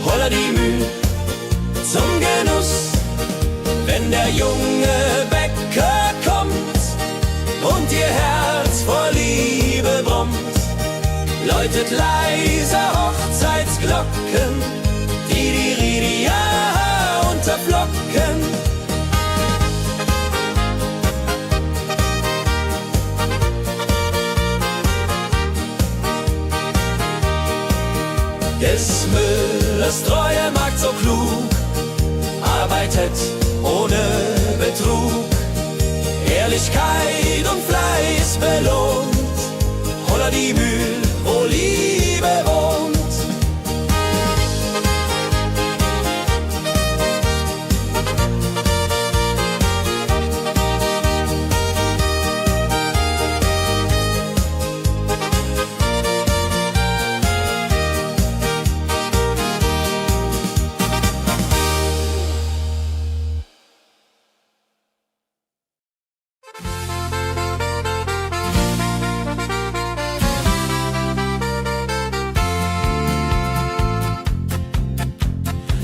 Speaker 5: Holla die Mühl zum Genuss, wenn der junge Bäcker kommt und ihr Herz vor Liebe brummt, läutet leise Hochzeitsglocken, die Ridia unterflocken. Des Müllers treue Magd so klug, arbeitet ohne Betrug, Ehrlichkeit und Fleiß belohnt. Holla die Mühl, wo Liebe wohnt.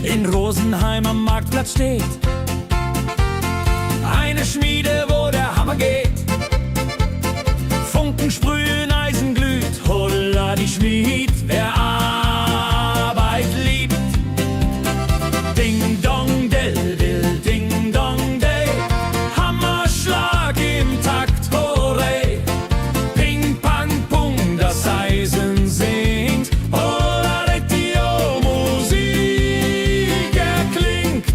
Speaker 3: In Rosenheim am Marktplatz steht eine Schmiede, wo der Hammer geht. Funken sprühen, Eisen glüht, Holla die Schmied, wer Arbeit liebt. Ding dong del dill, ding dong day, Hammerschlag im Takt, hurray. Ping pang pung, das Eisen singt, Holla Retio, Musik erklingt.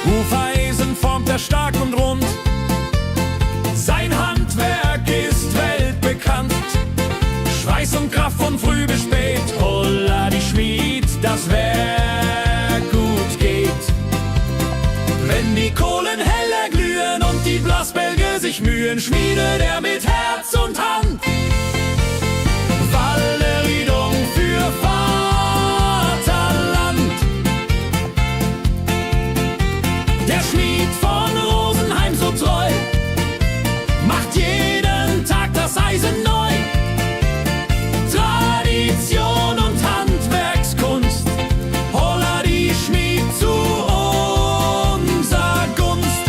Speaker 3: Hufeisen formt er stark und rund, sein Handwerk ist weltbekannt. Schweiß und Kraft von früh bis spät, Holla die Schmied, das Werk gut geht. Wenn die Kohlen heller glühen und die Blasbälge sich mühen, schmiedet er mit Herz und Hand Walleridung für Vaterland. Der Schmied von Rosenheim so treu macht jeden Tag das Eisen neu. Tradition und Handwerkskunst, Holla die Schmied zu unser Gunst.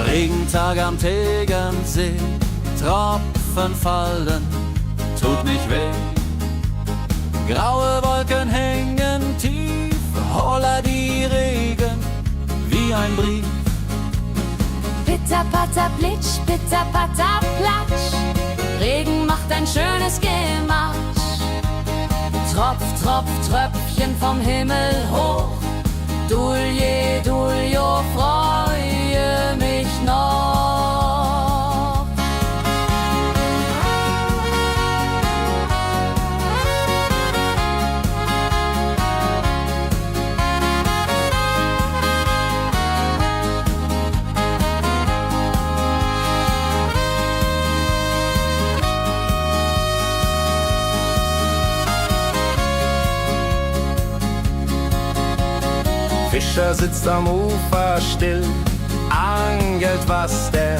Speaker 5: Regentag am Tegernsee, Tropfen fallen, tut nicht weh. Graue Wolken hängen tief, Holla die Regen wie ein Brief.
Speaker 2: Pitter, patter, plitsch, pitter, patter, platsch. Regen macht ein schönes Gematsch. Tropf, Tropf, Tröpfchen vom Himmel hoch. Dulje, Duljo, freue mich noch.
Speaker 6: Fischer sitzt am Ufer still, angelt, was der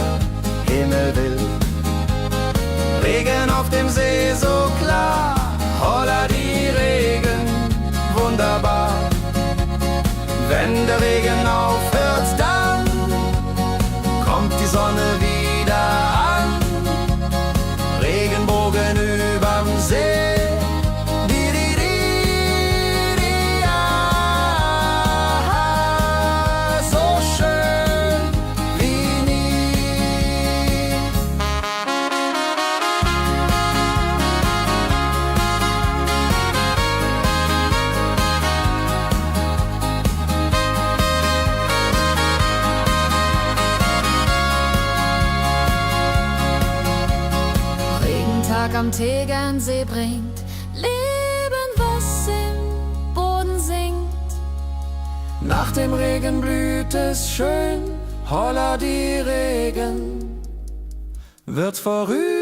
Speaker 6: Himmel will. Regen auf dem See so klar, holla die Regen, wunderbar. Wenn der Regen aufhört, dann kommt die Sonne wieder an. Regenbogen überm See.
Speaker 2: Am Tegernsee bringt Leben, was im Boden sinkt.
Speaker 6: Nach dem Regen blüht es schön, holla die Regen wird vorübergehen.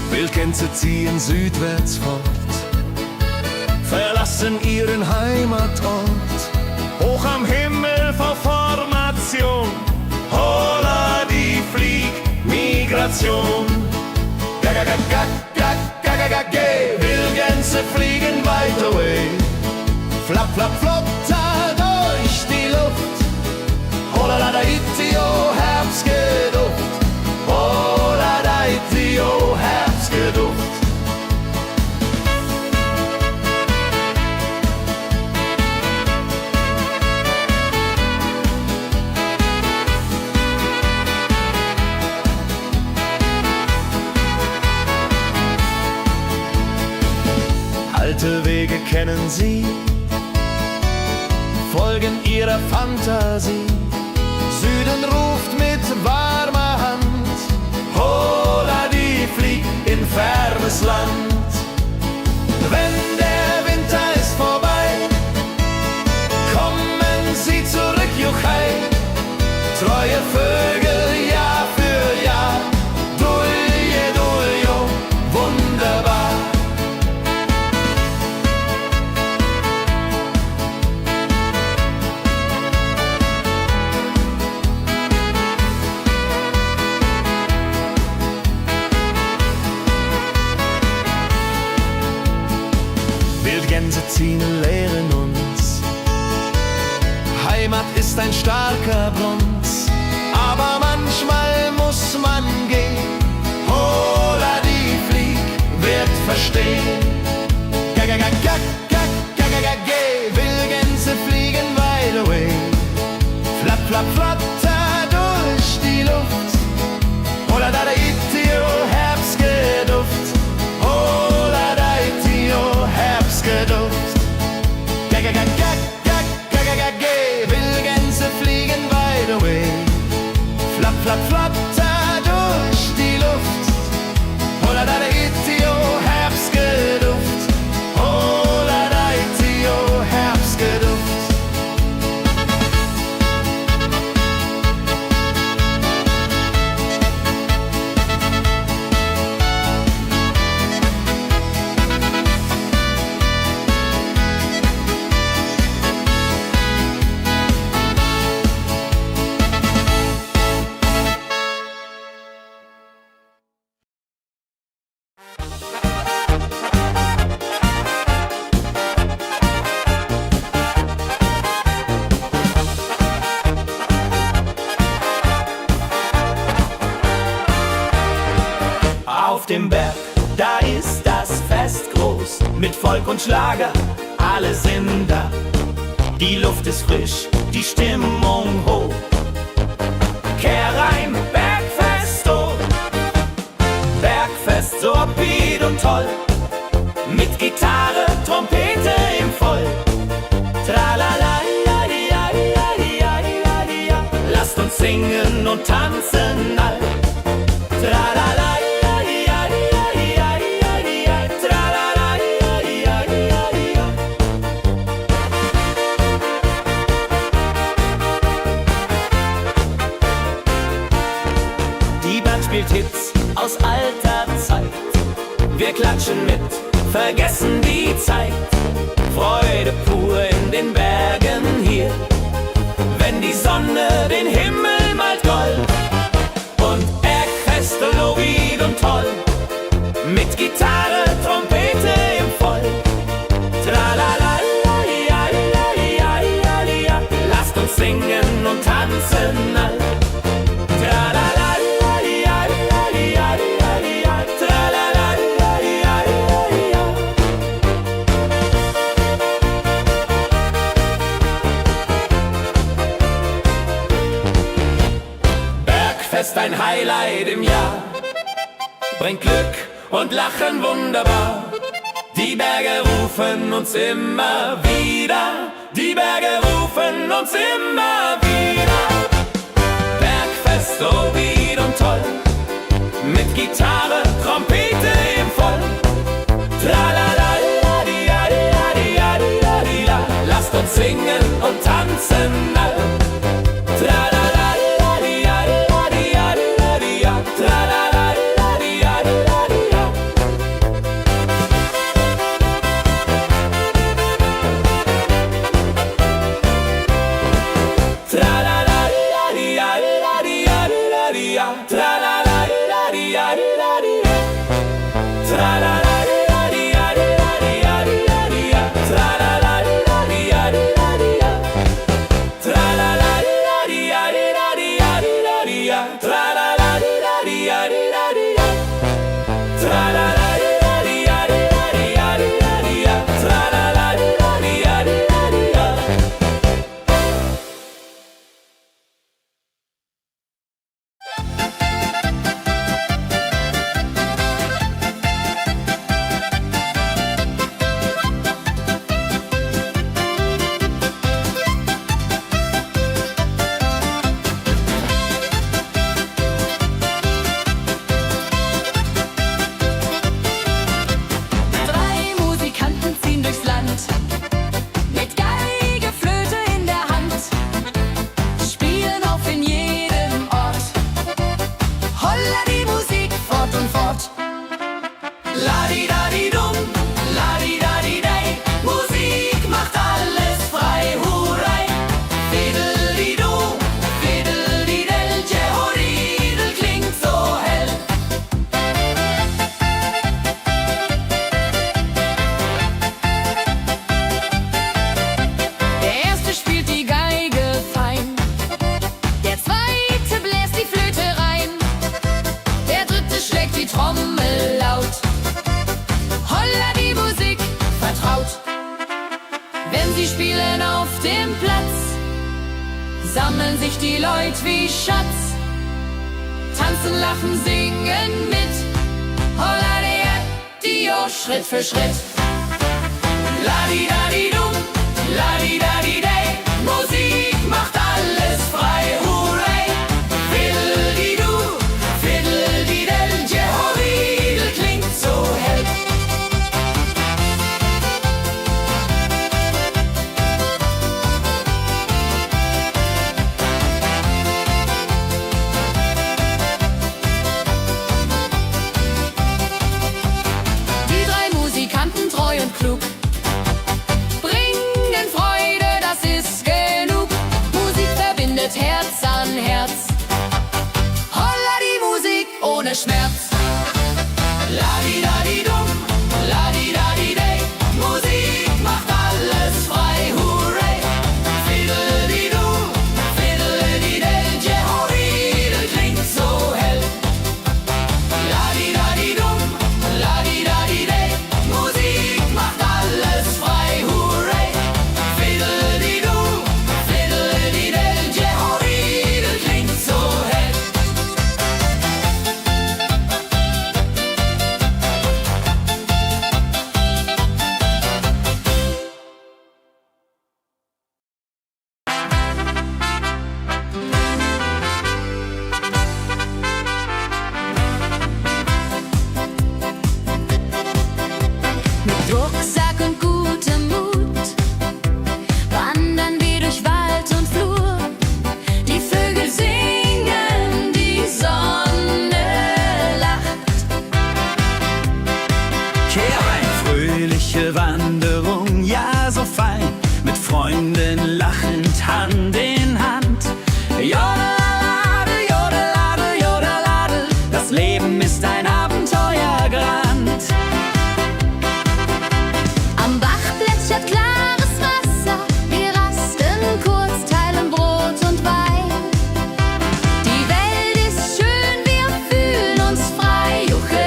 Speaker 6: Wildgänse ziehen südwärts fort, verlassen ihren Heimatort. Hoch am Himmel vor Formation, holla die Fliegmigration. Wildgänse fliegen weit away, flapp, flapp, flop, da durch die Luft. Holla da itio, Herbstgeduft. Holla da itio, Herbstgeduft. Alte Wege kennen sie, folgen ihrer Fantasie. Süden ruft mit warmer Hand, holla die flieg in fernes Land. Wenn der Winter ist vorbei, kommen sie zurück, juchai. Treue Vögel Jahr für Jahr, dulje, duljo, wunderbar. Wildgänse ziehen, lehren uns, Heimat ist ein starker Brunz, aber manchmal muss man gehen. Holla die Flieg wird verstehen. Wildgänse fliegen wide away, flapp, flapp, flatter durch die Luft. Holla da itio, Herbstgeduft. Holla da itio, Herbstgeduft. Wildgänse fliegen wide away, flapp, flapp, flatter durch die Luft. Holla da itio, Herbstgeduft. Holla da itio, Herbstgeduft.
Speaker 4: das Fest groß. Mit Volk und Schlager, alle sind da. Die Luft ist frisch, die Stimmung hoch. Kehr rein, Bergfest, oh. Bergfest, so upbeat und toll. Mit Gitarre, Trompete im Voll. Tralala, ja, ja, ja, ja, ja, ja. Lasst uns singen und tanzen all. Tralala, ja, ja, ja, ja, ja, ja. Tralala, ja, ja, ja, ja. Die Band spielt Hits aus alter Zeit. Wir klatschen mit, vergessen die Zeit. Freude pur in den Bergen hier, wenn die Sonne den Himmel malt gold. Und Bergfest, Lovid und toll, mit Gitarre, Trompete im Voll. Tralala, ja, ja, ja, ja, ja. Lasst uns singen und tanzen all. Tralala, ja, ja, ja, ja, ja. Tralala, ja, ja, ja, ja. Bergfest, ein Highlight im Jahr, bringt Glück und Lachen wunderbar. Die Berge rufen uns immer wieder, die Berge rufen uns immer wieder. Bergfest, so wied und toll, mit Gitarre, Trompete im Voll. Tralala, la, di, la, di, la, di, la, di, la, di, la. Lasst uns singen und tanzen all. Tralala, la, di, la, di, la, di, la, di, la, di, la. Tralala, la, di, la, di, la, di, la. Tralala, la, di, la, di, la, di, la, di, la, di, la. Tralala, la, di, la, di, la, di, la. Tralala, la, di, la, di, la, di, la, di, la, di, la. Tralala, la, di, la, di, la, di, la. Tralala, la, di, la, di, la, di, la, di, la, di, la. Tralala, la, di, la, di, la, di, la, di, la. Tralala, la, di, la, di, la, di, la, di, la, di, la. Tralala, la, di, la, di, la, di, la, di, la.
Speaker 2: Drei Musikanten ziehen durchs Land, mit Geige, Flöte in der Hand, spielen auf in jedem Ort. Holla die Musik fort und fort.
Speaker 4: La-di-da-di-dum, la-di-da-di-dei, Musik macht alles frei, hurray. Fiddle-di-du, fiddle-di-del, Jehoridel klingt so hell.
Speaker 2: Der erste spielt die Geige fein, der zweite bläst die Flöte rein, der dritte schlägt die Trommel laut. Holla die Musik vertraut. Wenn sie spielen auf dem Platz, sammeln sich die Leute wie Schatz, tanzen, lachen, singen mit. Holla die Schritt für Schritt.
Speaker 4: La-di-da-di-dum, la-di-da-di-dei, Musik macht alles frei, hurray. Fiddle-di-du, fiddle-di-del, Jehoridel klingt so hell.
Speaker 2: Die drei Musikanten treu und klug bringen Freude
Speaker 5: schöne Wanderung, ja so fein, mit Freunden lachend Hand in Hand. Jodeladel, jodeladel, jodeladel, das Leben ist ein Abenteuergrand.
Speaker 2: Am Bach plätschert klares Wasser, wir rasten kurz, teilen Brot und Wein. Die Welt ist schön, wir fühlen uns frei, juche.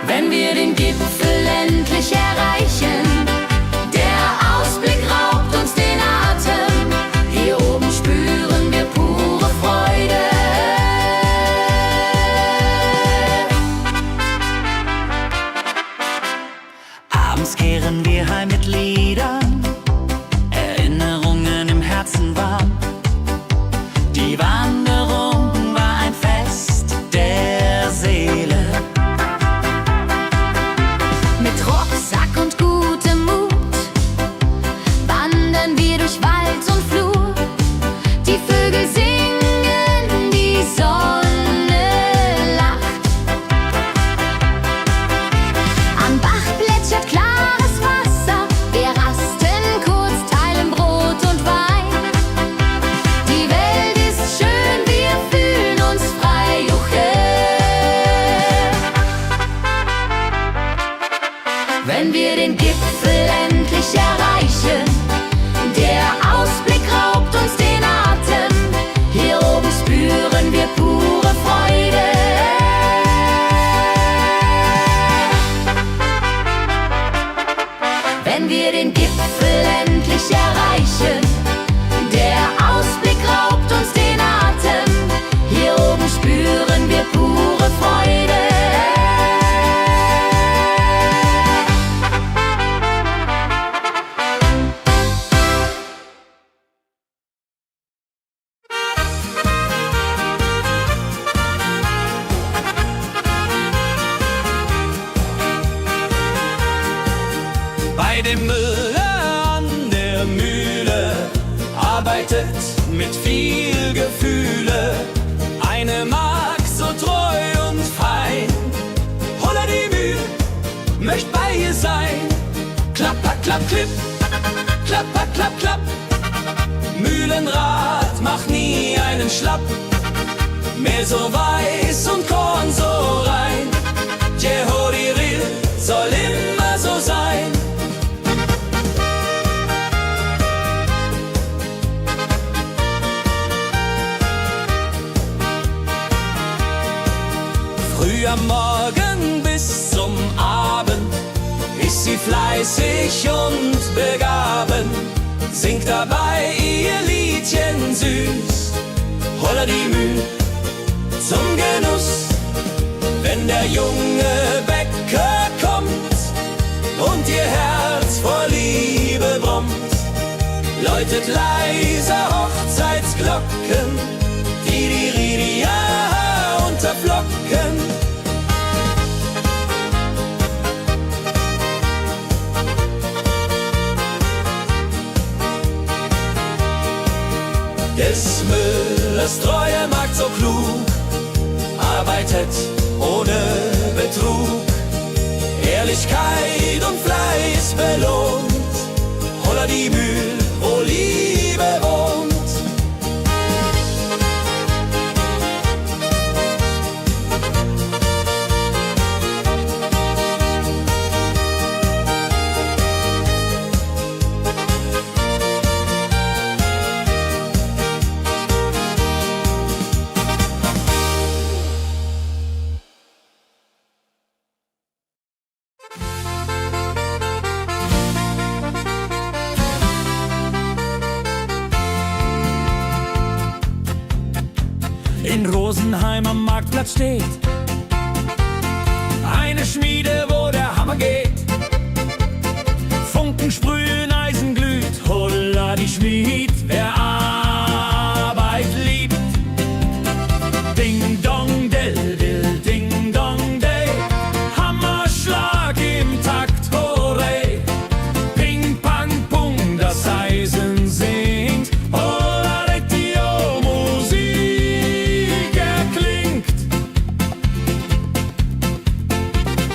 Speaker 2: Wenn wir den Gipfel endlich erreichen, der Ausblick raubt uns den Atem. Hier oben spüren wir pure Freude.
Speaker 5: Abends kehren wir heim mit Liedern, Erinnerungen im Herzen warm. Die Wanderung war ein Fest der Seele.
Speaker 2: Mit Rucksack und gutem Mut wandern wir durch Wald und Flur. Die Vögel singen, die Sonne lacht. Am Bach plätschert klares Wasser, wir rasten kurz, teilen Brot und Wein. Die Welt ist schön, wir fühlen uns frei, juche. Wenn wir den Gipfel endlich erreichen, der Ausblick raubt uns den Atem. Hier oben spüren wir pure Freude. Wenn wir den Gipfel endlich erreichen, der Ausblick raubt uns den Atem. Hier oben spüren wir pure Freude.
Speaker 5: Bei dem Müller an der Mühle arbeitet mit viel Gefühle eine Magd so treu und fein. Holla die Mühle, möcht bei ihr sein. Klapper, klapp, klipp, klapper, klapp, klapp. Mühlenrad macht nie einen Schlapp. Mehl so weiß und Korn so rein. Jehodiril soll immer so sein. Früh am Morgen bis zum Abend ist sie fleißig und begaben, singt dabei ihr Liedchen süß. Holla die Müh zum Genuss, wenn der junge Bäcker kommt und ihr Herz vor Liebe brummt, läutet leise Hochzeitsglocken, die Ridia unterflocken. Des Müllers treue Magd so klug, arbeitet ohne Betrug, Ehrlichkeit und Fleiß belohnt. Holla die Mühl, wo Liebe wohnt.
Speaker 3: In Rosenheim am Marktplatz steht eine Schmiede, wo der Hammer geht. Funken sprühen, Eisen glüht, holla die Schmied, wer Arbeit liebt. Ding dong del dill, ding dong day, Hammerschlag im Takt, hurray. Ping pang pung, das Eisen singt, holla die Musik erklingt.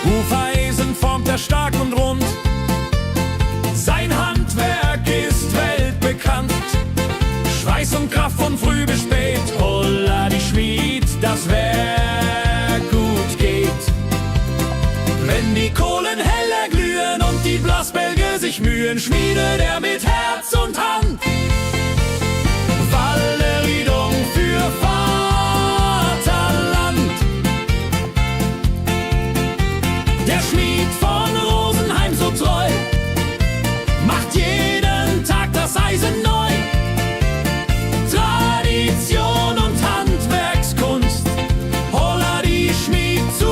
Speaker 3: Hufeisen formt er stark und rund. Sein Handwerk ist weltbekannt. Schweiß und Kraft von früh bis spät, holla die Schmied, das Werk gut geht. Wenn die Kohlen heller glühen und die Blasbälge sich mühen, schmiedet er mit Herz und Hand Walleriedung für Vaterland. Der Schmied von Rosenheim so treu macht jeden Tag das Eisen neu. Tradition und Handwerkskunst, holla die Schmied zu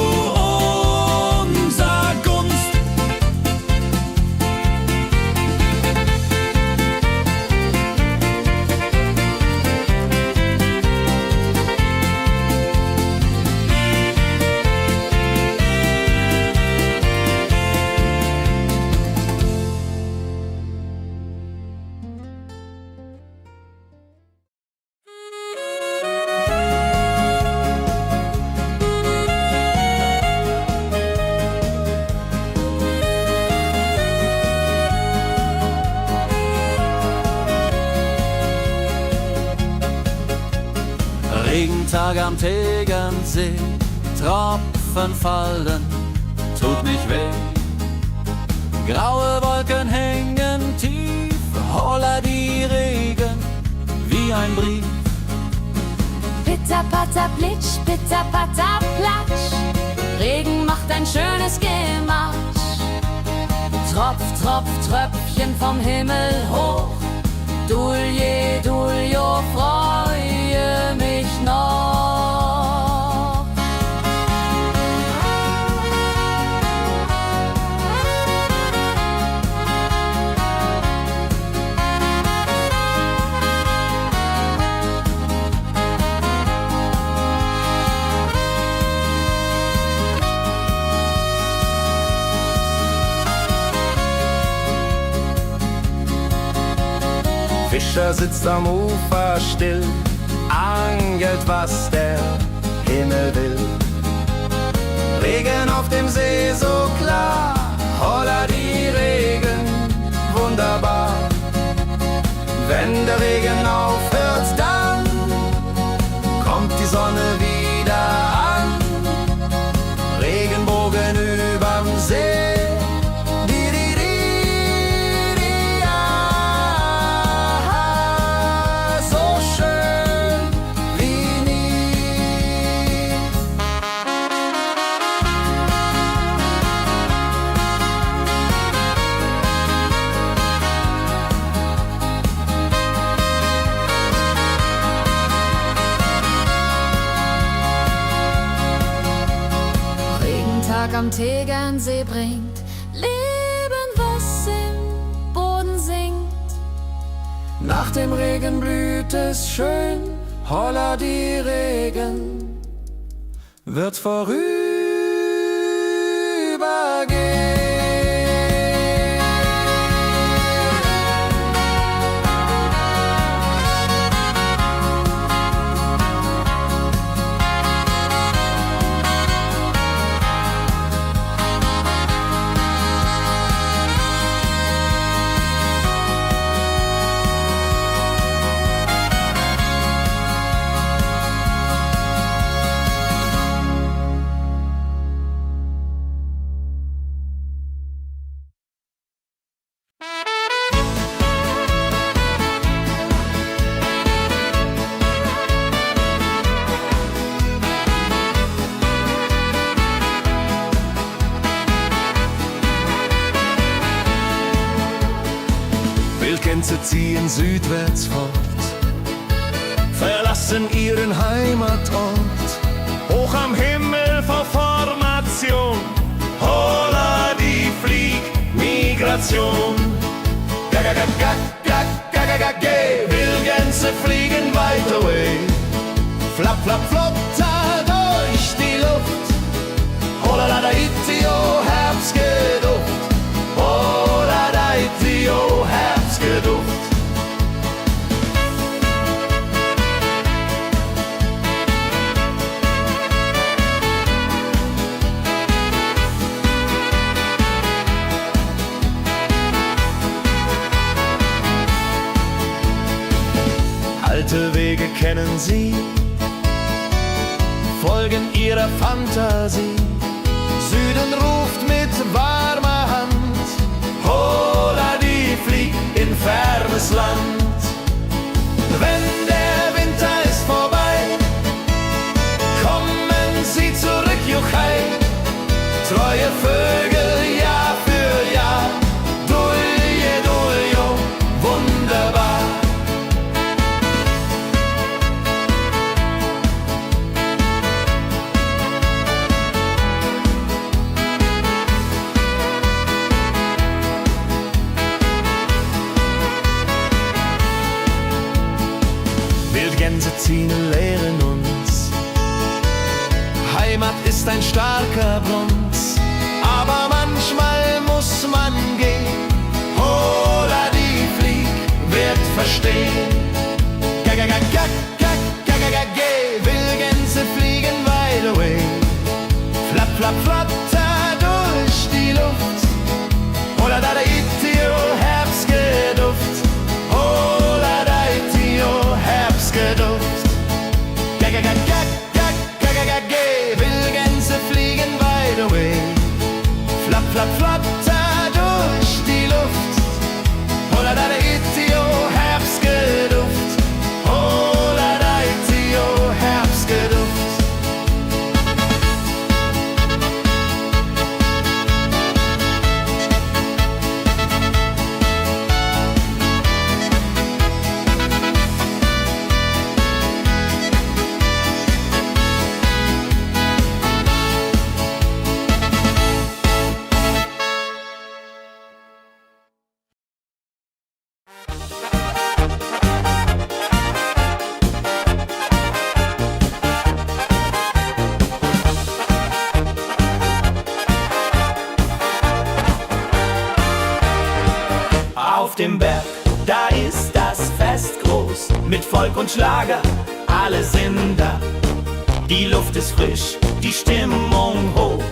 Speaker 3: unser Gunst.
Speaker 5: Regentag am Tegernsee, Tropfen fallen, tut nicht weh. Graue Wolken hängen tief, holla die Regen wie ein Brief.
Speaker 2: Pitter, patter, plitsch, pitter, patter, platsch. Regen macht ein schönes Gematsch. Tropf, Tropf, Tröpfchen vom Himmel hoch. Dulje, Duljo, freue mich noch.
Speaker 6: Fischer sitzt am Ufer still, angelt, was der Himmel will. Regen auf dem See so klar, holla die Regen, wunderbar. Wenn der Regen aufhört, dann kommt die Sonne wieder an. Regenbogen überm See.
Speaker 2: Am Tegernsee bringt Leben, was im Boden sinkt.
Speaker 6: Nach dem Regen blüht es schön, holla die Regen wird vorübergehen. Wildgänse ziehen südwärts fort, verlassen ihren Heimatort. Hoch am Himmel vor Formation, holla die Fliegmigration. Wildgänse fliegen weit away, flapp, flapp, flop, da durch die Luft. Holla la da itio, Herbstgeduft. Holla da itio, Herbstgeduft.
Speaker 1: kennen sie, folgen ihrer Fantasie. Süden ruft mit warmer Hand, hola die flieg in fernes Land. Wenn der Winter ist vorbei, kommen sie zurück, Juchai, treue Vögel Jahr für Jahr, dulje, duljo, wunderbar. Wildgänse ziehen, lehren uns, Heimat ist ein starker Bronz, aber manchmal muss man gehen. Hola die flieg wird verstehen. Wildgänse fliegen weit away, flapp, flapp, flatter durch die Luft. Hola da itio, Herbstgeduft. Hola da itio, Herbstgeduft. Wildgänse fliegen weit away, flapp, flapp, flatter durch die Luft. Hola da itio, Herbstgeduft. Hola da itio, Herbstgeduft.
Speaker 4: Auf dem Berg, da ist das Fest groß, mit Volk und Schlager, alle sind da. Die Luft ist frisch, die Stimmung hoch.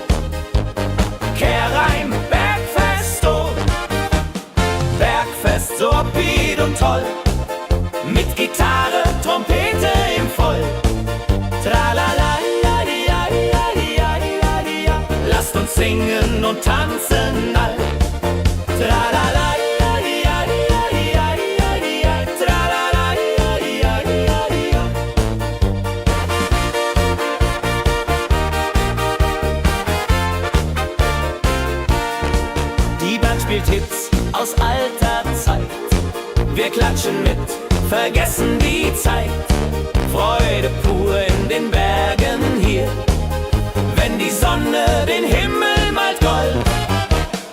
Speaker 4: Kehr rein, Bergfest, oh. Bergfest, so upbeat und toll. Mit Gitarre, Trompete im Voll. Tralala, lasst uns singen und tanzen all. Tralala. Spielt Hits aus alter Zeit. Wir klatschen mit, vergessen die Zeit. Freude pur in den Bergen hier, wenn die Sonne den Himmel malt gold.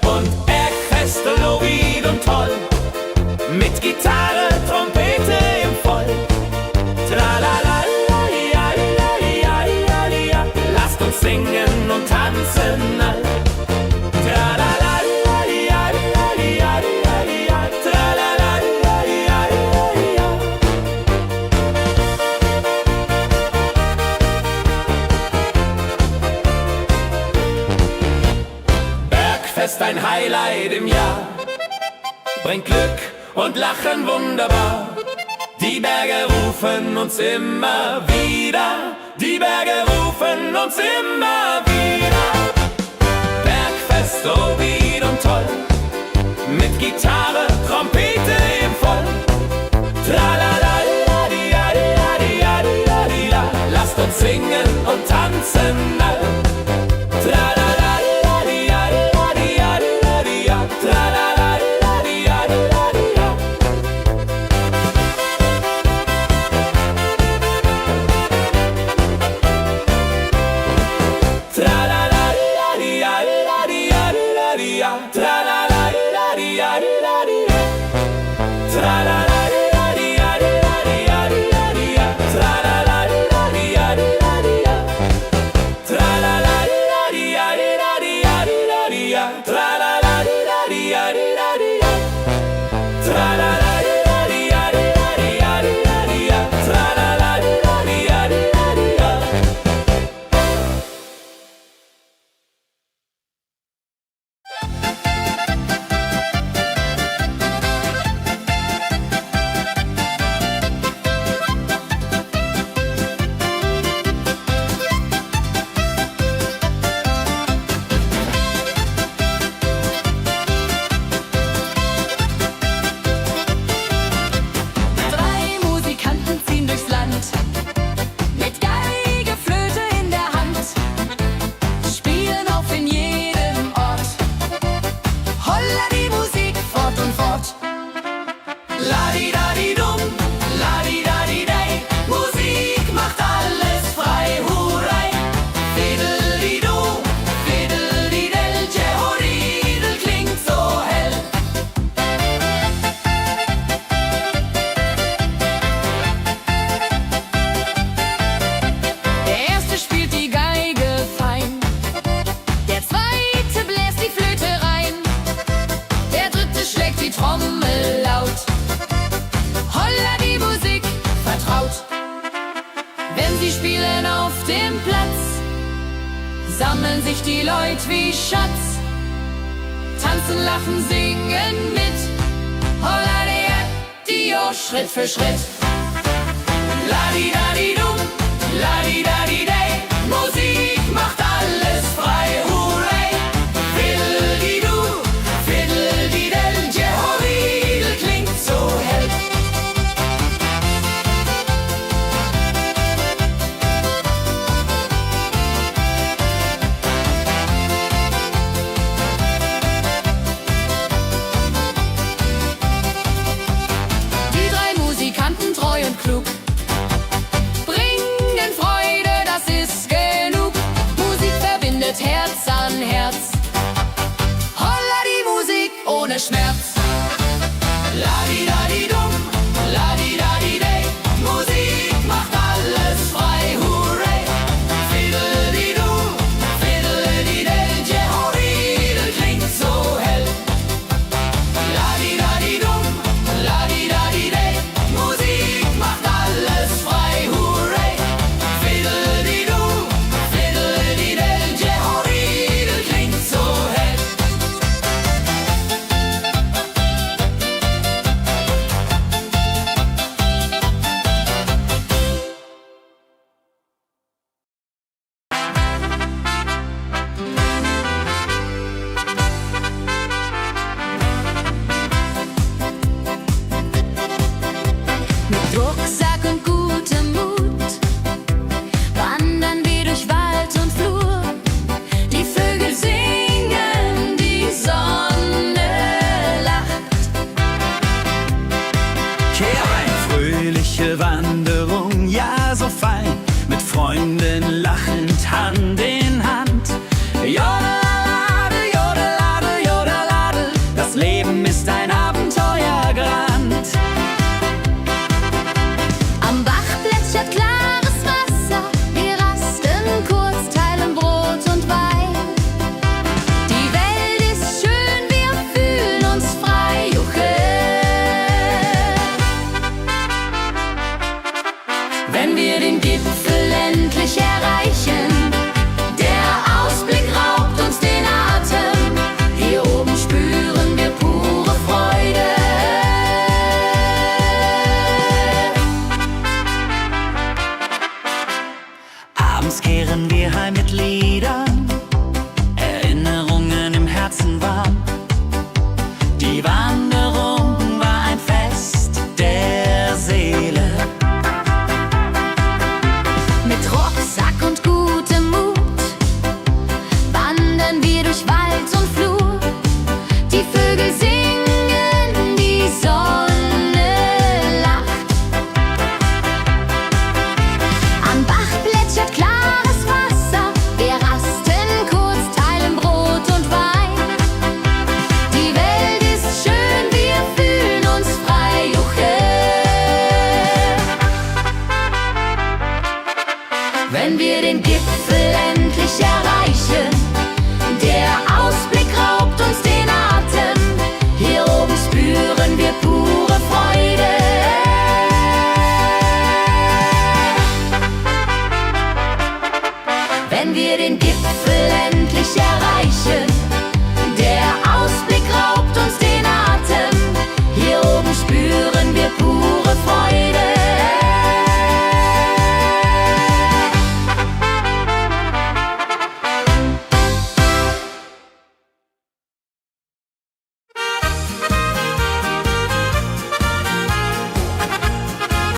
Speaker 4: Und Bergfest, Lovid und toll, mit Gitarre, Trompete im Voll. Tralala, lasst uns singen und tanzen all.
Speaker 1: Ist ein Highlight im Jahr, bringt Glück und Lachen wunderbar. Die Berge rufen uns immer wieder, die Berge rufen uns immer wieder. Bergfest, so wied und toll, mit Gitarre, Trompete im Voll. Tralala, lasst uns singen und tanzen all. Tralala.
Speaker 2: sammeln sich die Leute wie Schatz, tanzen, lachen, singen mit. Holla Dio, Schritt für Schritt. La-di-da-di-dum, la-di-da-di-da.